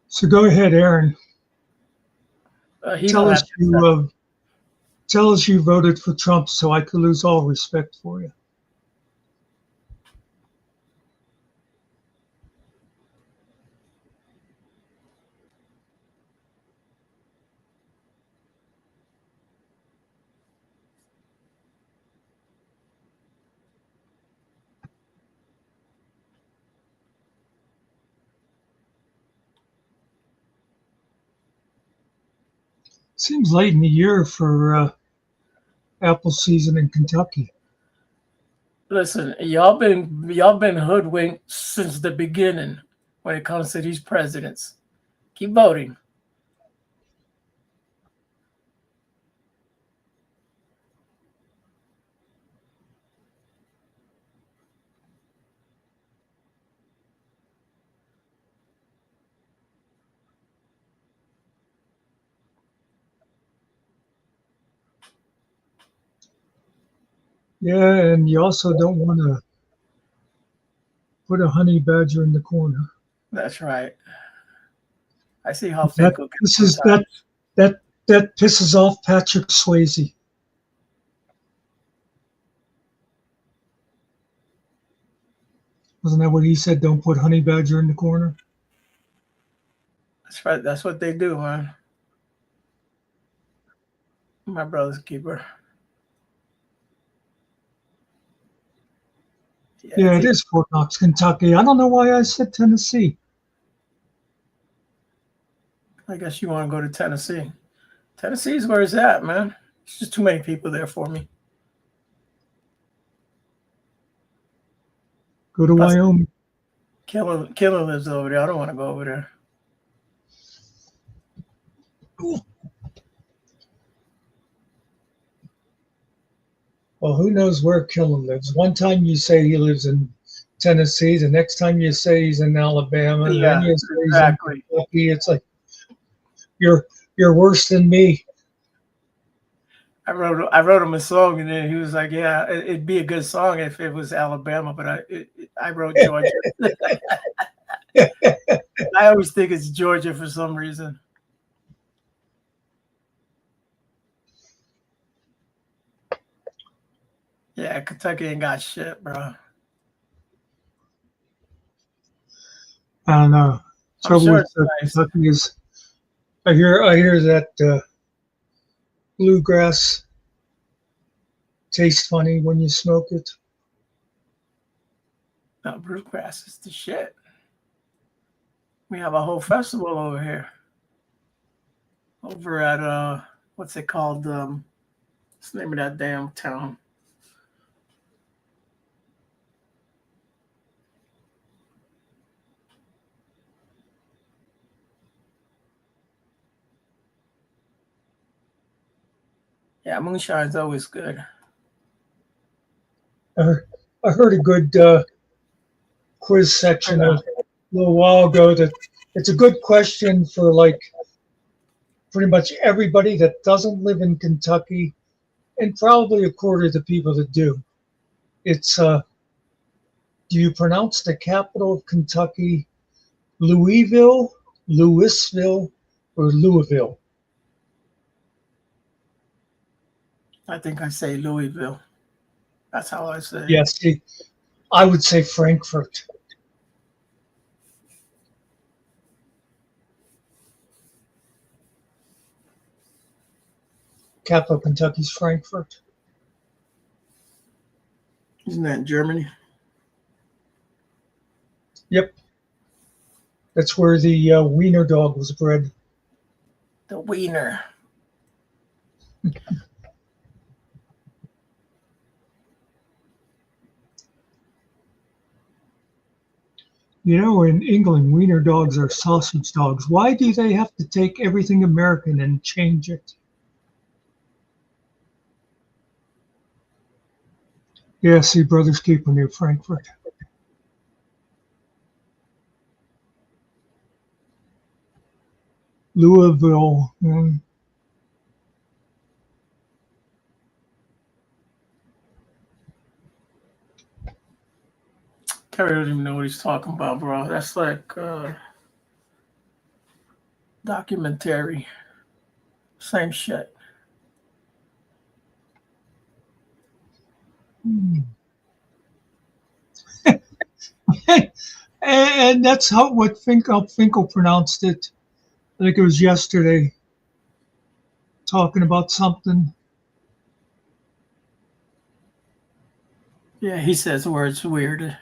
So go ahead, Aaron. He Tell don't us have to. tell us you voted for Trump, so I could lose all respect for you. Seems late in the year for apple season in Kentucky. Listen, y'all been hoodwinked since the beginning when it comes to these presidents. Keep voting. Yeah, and you also don't want to put a honey badger in the corner. That's right. I see how That Finkel gets this is sometimes. that pisses off Patrick Swayze. Wasn't that what he said? Don't put honey badger in the corner. That's right. That's what they do, man. My brother's keeper. Yeah, it is Fort Knox, Kentucky. I don't know why I said Tennessee. I guess you want to go to Tennessee. Tennessee's where it's at, man. It's just too many people there for me. Go to Plus, Wyoming. Killer lives over there. I don't want to go over there. Well, who knows where Killen lives? One time you say he lives in Tennessee, the next time you say he's in Alabama, and then Yeah, you say exactly. he's in Kentucky. It's like you're worse than me. I wrote him a song, and then he was like, "Yeah, it'd be a good song if it was Alabama," but I wrote Georgia. I always think it's Georgia for some reason. Yeah, Kentucky ain't got shit, bro. I don't know. Trouble sure with it's nice. Kentucky is I hear that bluegrass tastes funny when you smoke it. No, bluegrass is the shit. We have a whole festival over here. Over at what's it called? What's the name of that damn town? Yeah, moonshine's always good. I heard a good quiz section a little while ago that it's a good question for like pretty much everybody that doesn't live in Kentucky, and probably a quarter of the people that do. It's do you pronounce the capital of Kentucky Louisville, Louisville, or Louisville? I think I say Louisville. That's how I say it. Yes, I would say Frankfurt. Capital of Kentucky's Frankfurt. Isn't that Germany? Yep. That's where the wiener dog was bred. The wiener. You know, in England, wiener dogs are sausage dogs. Why do they have to take everything American and change it? Yeah, see, Brothers Keeper near Frankfurt. Louisville. Terry doesn't even know what he's talking about, bro. That's like documentary. Same shit. And that's what Finkel pronounced it. I think it was yesterday, talking about something. Yeah, he says words weird.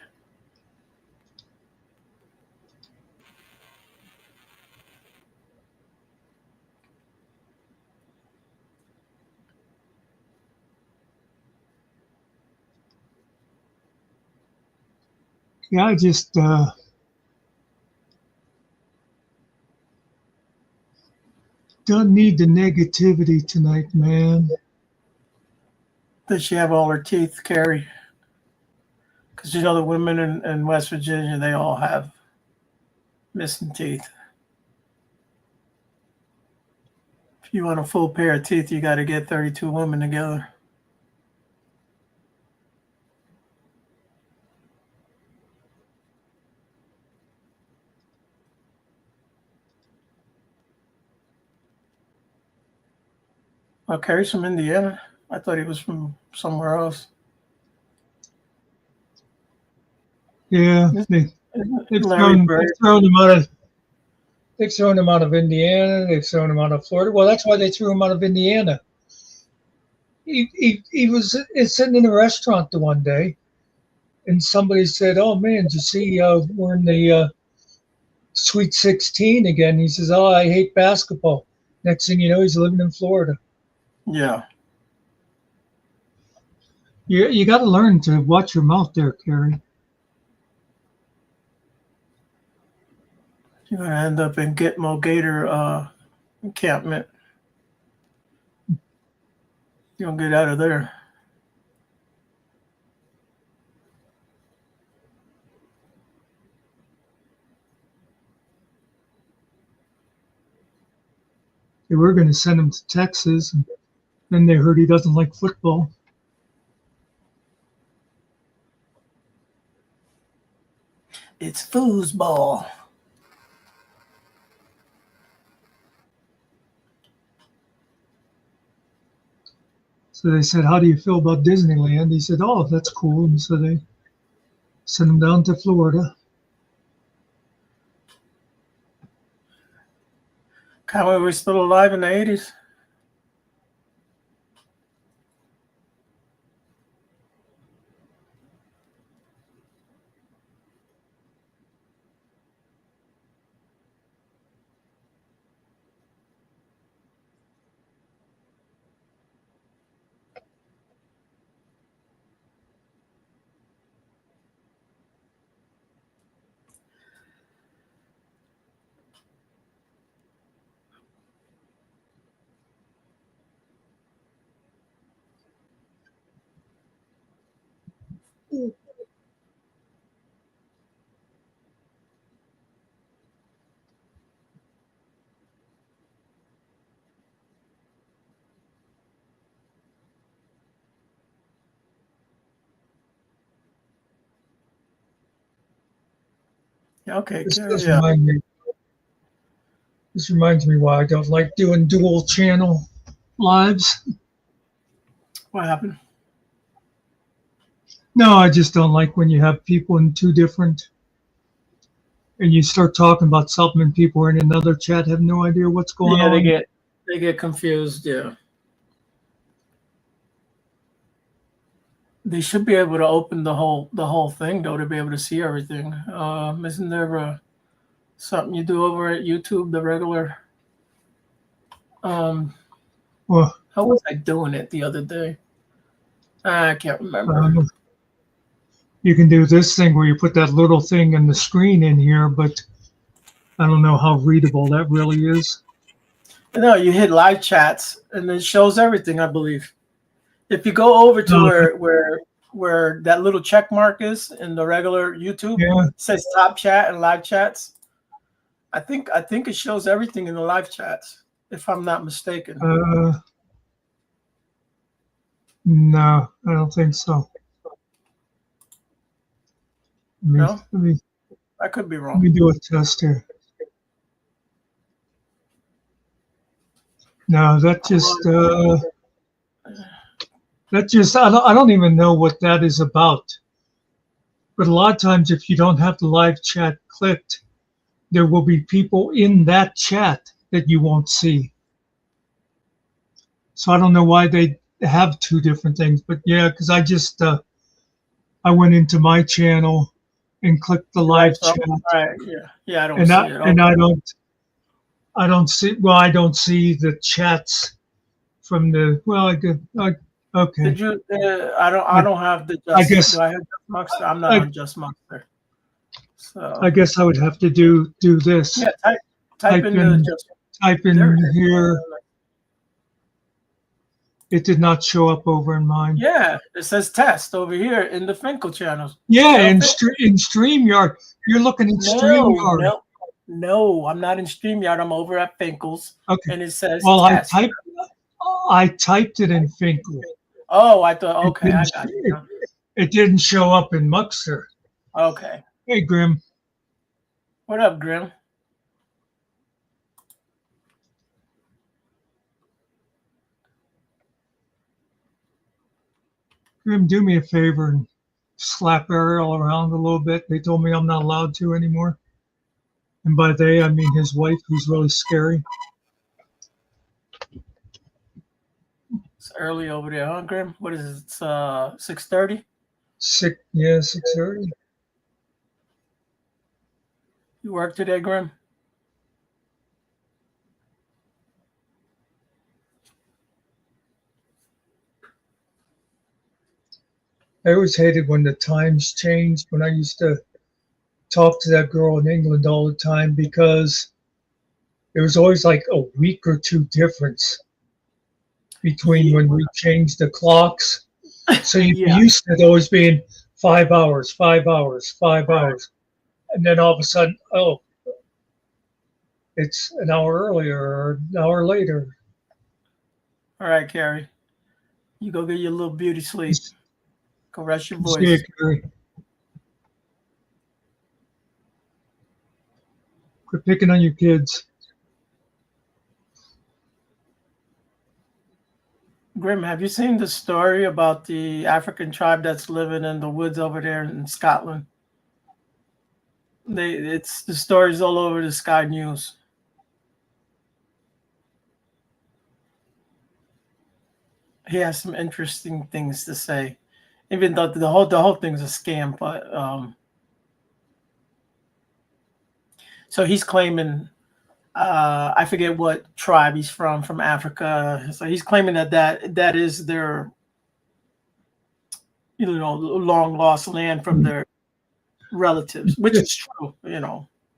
Yeah, I just don't need the negativity tonight, man. Does she have all her teeth, Carrie? Because you know the women in West Virginia, they all have missing teeth. If you want a full pair of teeth, you got to get 32 women together. Oh, Carrie's from Indiana. I thought he was from somewhere else. Yeah, they've thrown him out of. They've thrown him out of Indiana. They've thrown him out of Florida. Well, that's why they threw him out of Indiana. He was sitting in a restaurant the one day, and somebody said, "Oh man, did you see we're in the Sweet 16 again?" He says, "Oh, I hate basketball." Next thing you know, he's living in Florida. Yeah. You got to learn to watch your mouth there, Carrie. You're going to end up in Gitmo Gator encampment. You don't get out of there. They were going to send him to Texas, and then they heard he doesn't like football. It's foosball. So they said, "How do you feel about Disneyland?" He said, "Oh, that's cool." And so they sent him down to Florida. Conway was still alive in the 80s. Okay, This Carrie, does yeah. remind me. This reminds me why I don't like doing dual channel lives. What happened? No, I just don't like when you have people in two different, and you start talking about something and people are in another chat have no idea what's going Yeah, on. they get confused. Yeah. They should be able to open the whole thing though to be able to see everything. Isn't there something you do over at YouTube, the regular? Well, How was I doing it the other day? I can't remember. you can do this thing where you put that little thing in the screen in here, but I don't know how readable that really is. No, you hit live chats and it shows everything, I believe. If you go over to where that little check mark is in the regular YouTube, Yeah. it says top chat and live chats. I think it shows everything in the live chats, if I'm not mistaken. No, I don't think so. No? Let me I could be Let wrong. me do a test here. No, that just I don't even know what that is about. But a lot of times if you don't have the live chat clicked, there will be people in that chat that you won't see. So I don't know why they have two different things, but yeah, because I just I went into my channel and clicked the live Right, so- chat. all right, yeah, I don't And see I, it. and Okay. I don't see, well, I don't see the chats from the, well, okay. Did you? I don't have the. I guess- Do I have Just Muckster? I'm not I- on Just Muckster. So I guess I would have to do this. yeah, type Type in in just type there in it is. here. It did not show up over in mine. Yeah, it says test over here in the Finkel channels. Yeah, in StreamYard. You're looking at StreamYard. No, I'm not in StreamYard. I'm over at Finkel's. Okay. And it says Well, test. I typed it in Finkel. Oh, I thought, okay, I got you. It didn't show up in Muckster. Okay. Hey, Grim. What up, Grim? Grim, do me a favor and slap Ariel around a little bit. They told me I'm not allowed to anymore. And by they, I mean his wife, who's really scary. It's early over there, huh, Grim? What is it? It's 6:30? 6:30. You work today, Grim? I always hated when the times changed, when I used to talk to that girl in England all the time, because there was always like a week or two difference between when we changed the clocks. So you used to it always being 5 hours, 5 hours, 5 hours. And then all of a sudden, oh, it's an hour earlier or an hour later. All right, Carrie. You go get your little beauty sleep. Go rest your voice. See you, Carrie. Quit picking on your kids. Grim, have you seen the story about the African tribe that's living in the woods over there in Scotland? The story's all over the Sky News. He has some interesting things to say, even though the whole thing's a scam. But so he's claiming, I forget what tribe he's from Africa. So he's claiming that is their, long lost land from their relatives, which is true.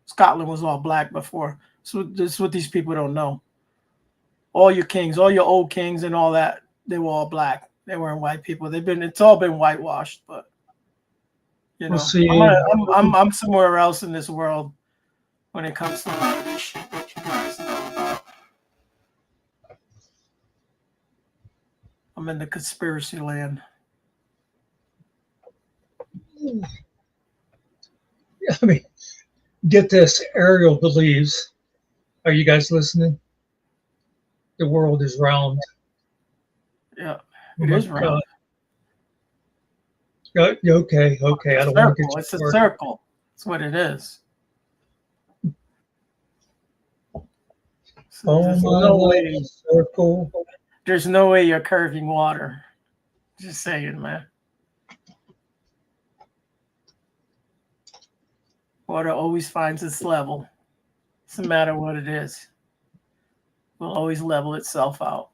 Scotland was all black before. So this is what these people don't know. All your kings, all your old kings and all that, they were all black. They weren't white people. It's all been whitewashed, but We'll see. I'm somewhere else in this world when it comes to this shit that you guys know about. I'm in the conspiracy land. I mean, get this. Ariel believes. Are you guys listening? The world is round. Yeah, it is round. Okay. I don't want to get you It's a circle. That's what it is. So there's no way. Circle. There's no way you're curving water. Just saying, man. Water always finds its level. Doesn't matter what it is. It will always level itself out.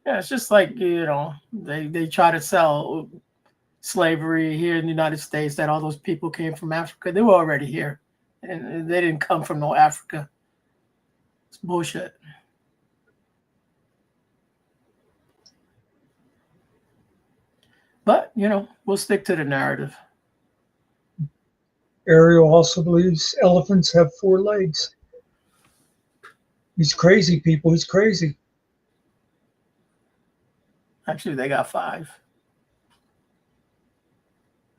Yeah, it's just like, they try to sell slavery here in the United States, that all those people came from Africa. They were already here. And they didn't come from no Africa. It's bullshit. But, we'll stick to the narrative. Ariel also believes elephants have 4 legs. He's crazy, people. He's crazy. Actually, they got 5.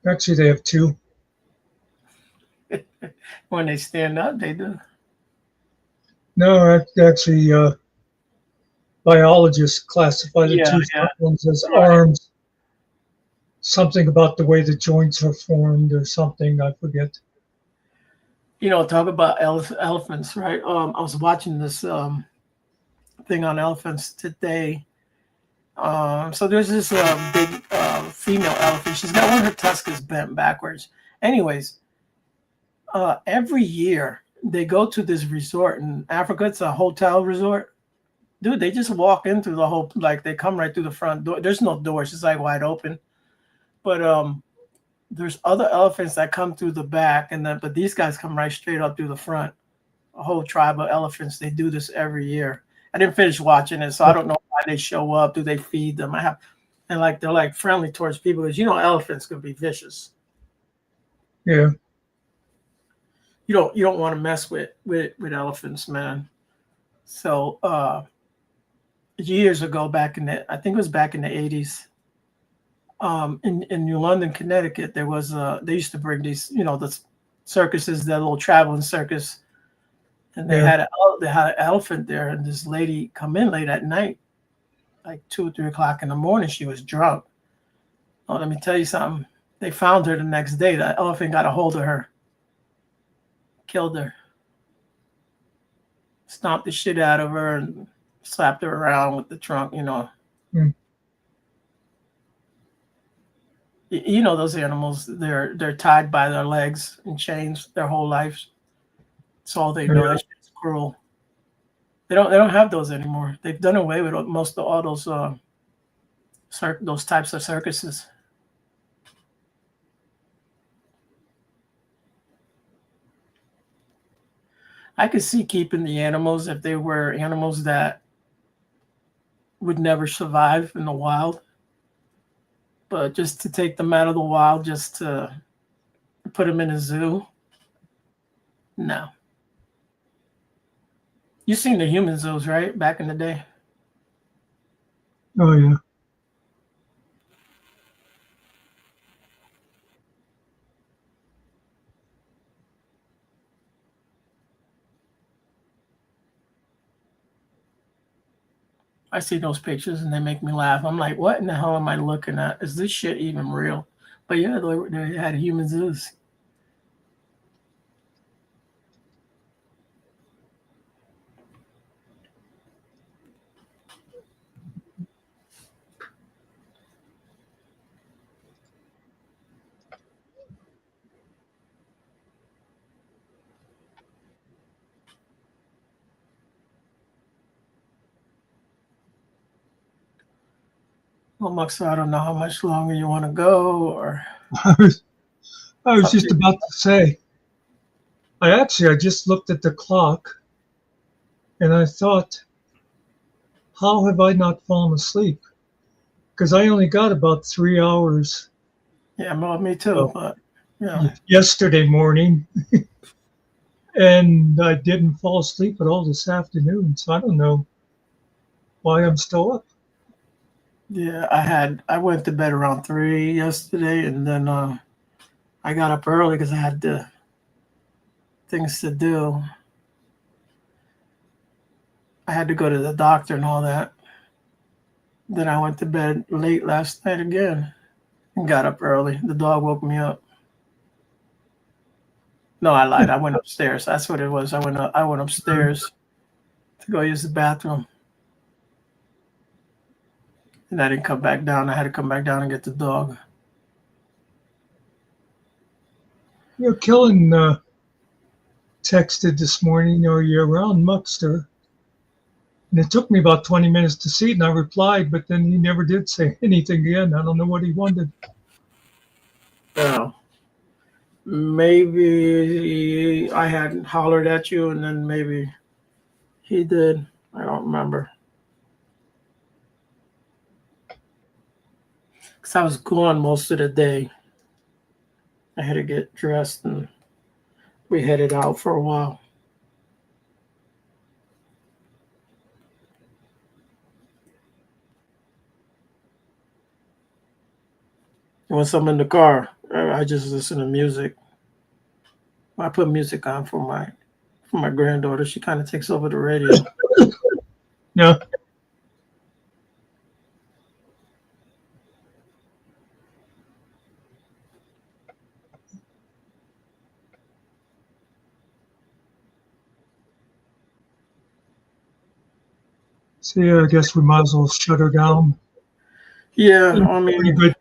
Actually, they have 2. When they stand up, they do. No, actually, biologists classify the 2 front ones as arms. Something about the way the joints are formed or something, I forget. Talk about elephants, right? I was watching this thing on elephants today. So there's this big female elephant. She's got one of her tusks bent backwards. Anyways, every year they go to this resort in Africa. It's a hotel resort. Dude, they just walk in through the whole, like they come right through the front door. There's no doors, it's like wide open. But there's other elephants that come through the back, but these guys come right straight up through the front. A whole tribe of elephants. They do this every year. I didn't finish watching it, so I don't know why they show up. Do they feed them? And like they're like friendly towards people, because elephants can be vicious. Yeah. You don't want to mess with elephants, man. So years ago, I think it was back in the 80s, in New London, Connecticut, there was they used to bring these, the circuses, that little traveling circus. And they had an elephant there, and this lady come in late at night, like 2 or 3 o'clock in the morning. She was drunk. Oh, let me tell you something. They found her the next day. That elephant got a hold of her, killed her, stomped the shit out of her, and slapped her around with the trunk. Those animals. They're tied by their legs in chains their whole lives. That's all they know. That shit's cruel. They don't have those anymore. They've done away with most of all those those types of circuses. I could see keeping the animals if they were animals that would never survive in the wild. But just to take them out of the wild, just to put them in a zoo, no. You seen the human zoos, right? Back in the day. Oh, yeah. I see those pictures and they make me laugh. I'm like, what in the hell am I looking at? Is this shit even real? But yeah, they had human zoos. Well, Muckster, I don't know how much longer you want to go, or I was just about to say, I just looked at the clock and I thought, how have I not fallen asleep? Because I only got about 3 hours. Yeah, well, me too. But yesterday morning, and I didn't fall asleep at all this afternoon. So I don't know why I'm still up. Yeah, I went to bed around 3 yesterday, and then I got up early because I had things to do. I had to go to the doctor and all that. Then I went to bed late last night again and got up early. The dog woke me up. No, I lied. I went upstairs. That's what it was. I went upstairs to go use the bathroom. And I didn't come back down. I had to come back down and get the dog. Killen texted this morning, are you around Muckster? And it took me about 20 minutes to see it, and I replied, but then he never did say anything again. I don't know what he wanted. Oh. Maybe I hadn't hollered at you, and then maybe he did. I don't remember. Because I was gone most of the day. I had to get dressed, and we headed out for a while. Once I'm in the car, I just listen to music. I put music on for my granddaughter. She kind of takes over the radio. Yeah. So yeah, I guess we might as well shut her down. Yeah, I mean,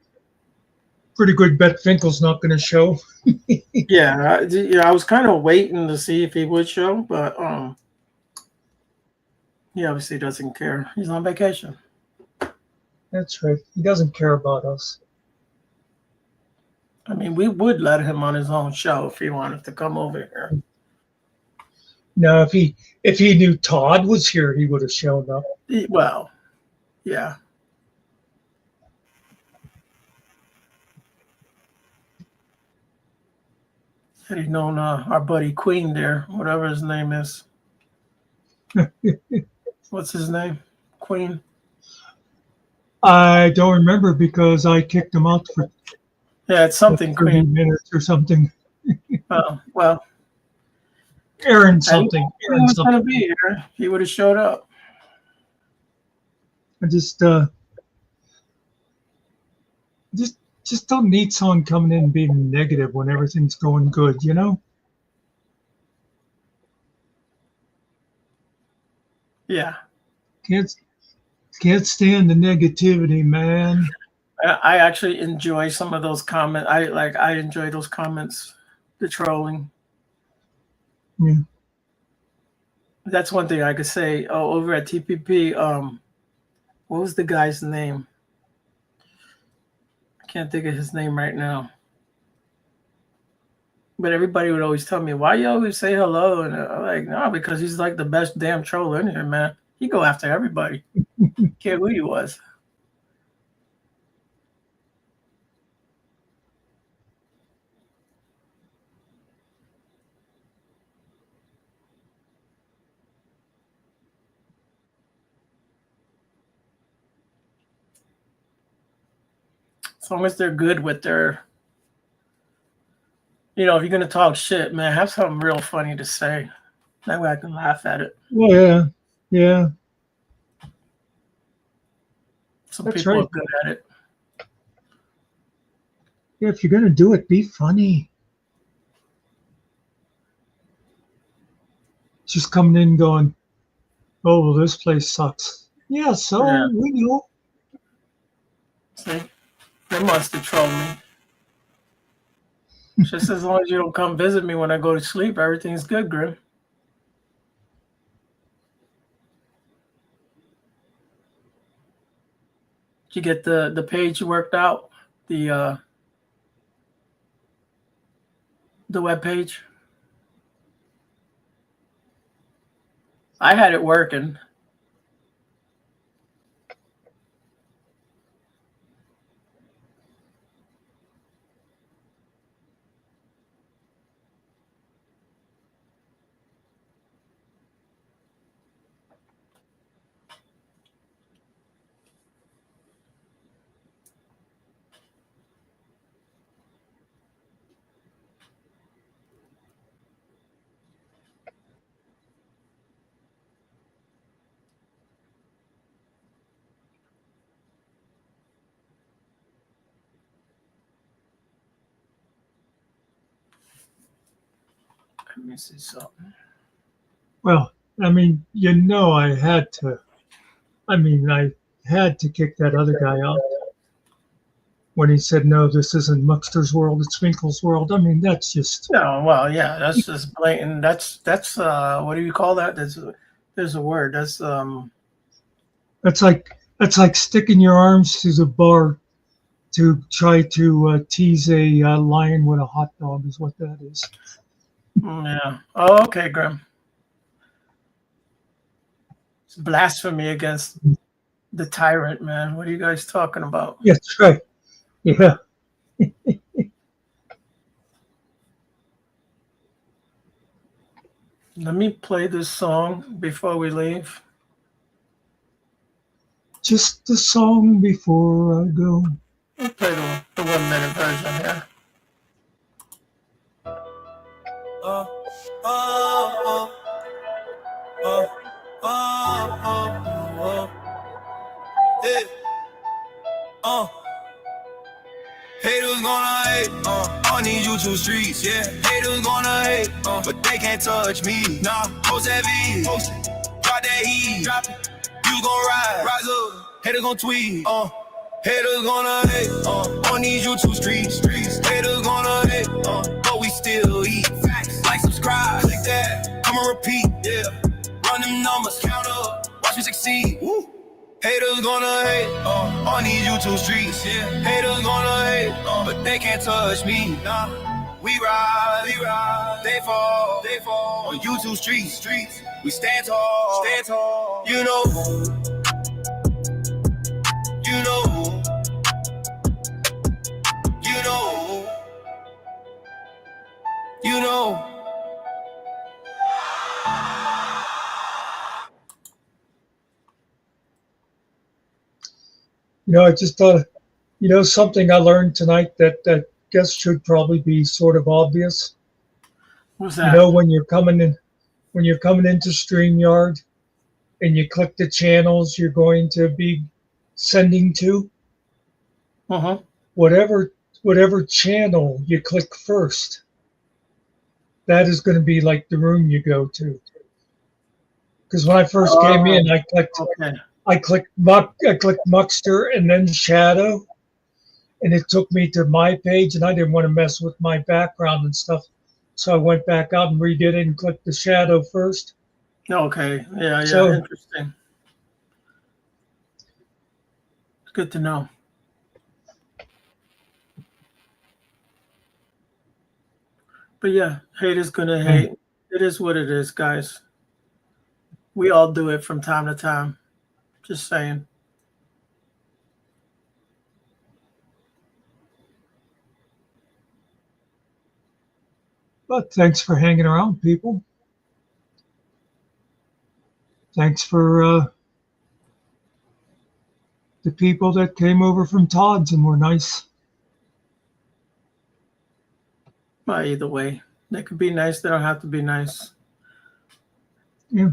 pretty good bet Finkel's not going to show. I was kind of waiting to see if he would show, but He obviously doesn't care. He's on vacation. That's right. He doesn't care about us. I mean, we would let him on his own show if he wanted to come over here. No, if he knew Todd was here, he would have shown up. Well, yeah. Had he known our buddy Queen there, whatever his name is. What's his name? Queen? I don't remember because I kicked him out for Yeah, it's something 30 Queen. minutes or something. Oh, well. Aaron something. He was going to be here. He would have showed up. I just don't need someone coming in and being negative when everything's going good, you know? Yeah. Can't stand the negativity, man. I actually enjoy some of those comments. I enjoy those comments, the trolling. Yeah. That's one thing I could say. Oh, over at TPP, what was the guy's name? I can't think of his name right now. But everybody would always tell me, why you always say hello? And I'm like, no, because he's like the best damn troll in here, man. He go after everybody. Care who he was. As long as they're good with their, if you're going to talk shit, man, have something real funny to say. That way I can laugh at it. Well, yeah. Yeah. Some That's people right. are good at it. Yeah, if you're going to do it, be funny. Just coming in going, oh, well, this place sucks. Yeah, so Yeah. we know. See? They must have trolled me. Just as long as you don't come visit me when I go to sleep, everything's good, Grim. Did you get the page worked out? The web page? I had it working. Let me see something. Well, I mean, I had to. I had to kick that other guy out when he said, no, this isn't Muckster's world, it's Finkel's world. I mean, that's just. No, well, yeah, that's just blatant. That's what do you call that? There's a word. That's like sticking your arms to the bar to try to tease a lion with a hot dog is what that is. Yeah. Oh, okay, Grim. It's blasphemy against the tyrant, man. What are you guys talking about? Yeah, that's right. Yeah. Let me play this song before we leave. Just the song before I go. I'll play the 1 minute version here. Haters gonna hate, on these YouTube streets, yeah. Haters gonna hate, but they can't touch me. Nah, post that V, drop that heat, drop it. You gon' rise up. Haters gon' tweet, haters gonna hate, on these YouTube streets. Haters gonna hate, but we still eat. Facts, like, subscribe, click that, come and repeat, yeah. Run them numbers, count up. you succeed. Woo. Haters gonna hate on these YouTube streets. Yeah. Haters gonna hate, but they can't touch me. Nah. We rise, they fall on YouTube streets. We stand tall, You know, you know, you know, you know. I just thought, something I learned tonight that guess should probably be sort of obvious. What's that? When you're coming into StreamYard and you click the channels you're going to be sending to, whatever channel you click first, that is going to be like the room you go to. Because when I first came in, I clicked Muckster and then Shadow, and it took me to my page, and I didn't want to mess with my background and stuff, so I went back out and redid it and clicked the Shadow first. Okay, yeah, So, interesting. It's good to know. But yeah, hate is gonna hate. It is what it is, guys. We all do it from time to time. Just saying. But thanks for hanging around, people. Thanks for the people that came over from Todd's and were nice. Well, either way, they could be nice. They don't have to be nice. Yeah.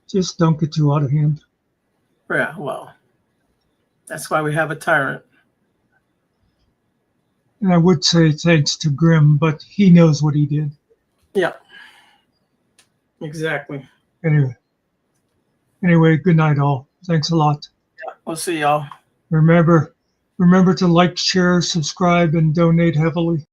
Just don't get too out of hand. Yeah, well, that's why we have a tyrant. And I would say thanks to Grim, but he knows what he did. Yeah. Exactly. Anyway, good night, all. Thanks a lot. Yeah, we'll see y'all. Remember to like, share, subscribe, and donate heavily.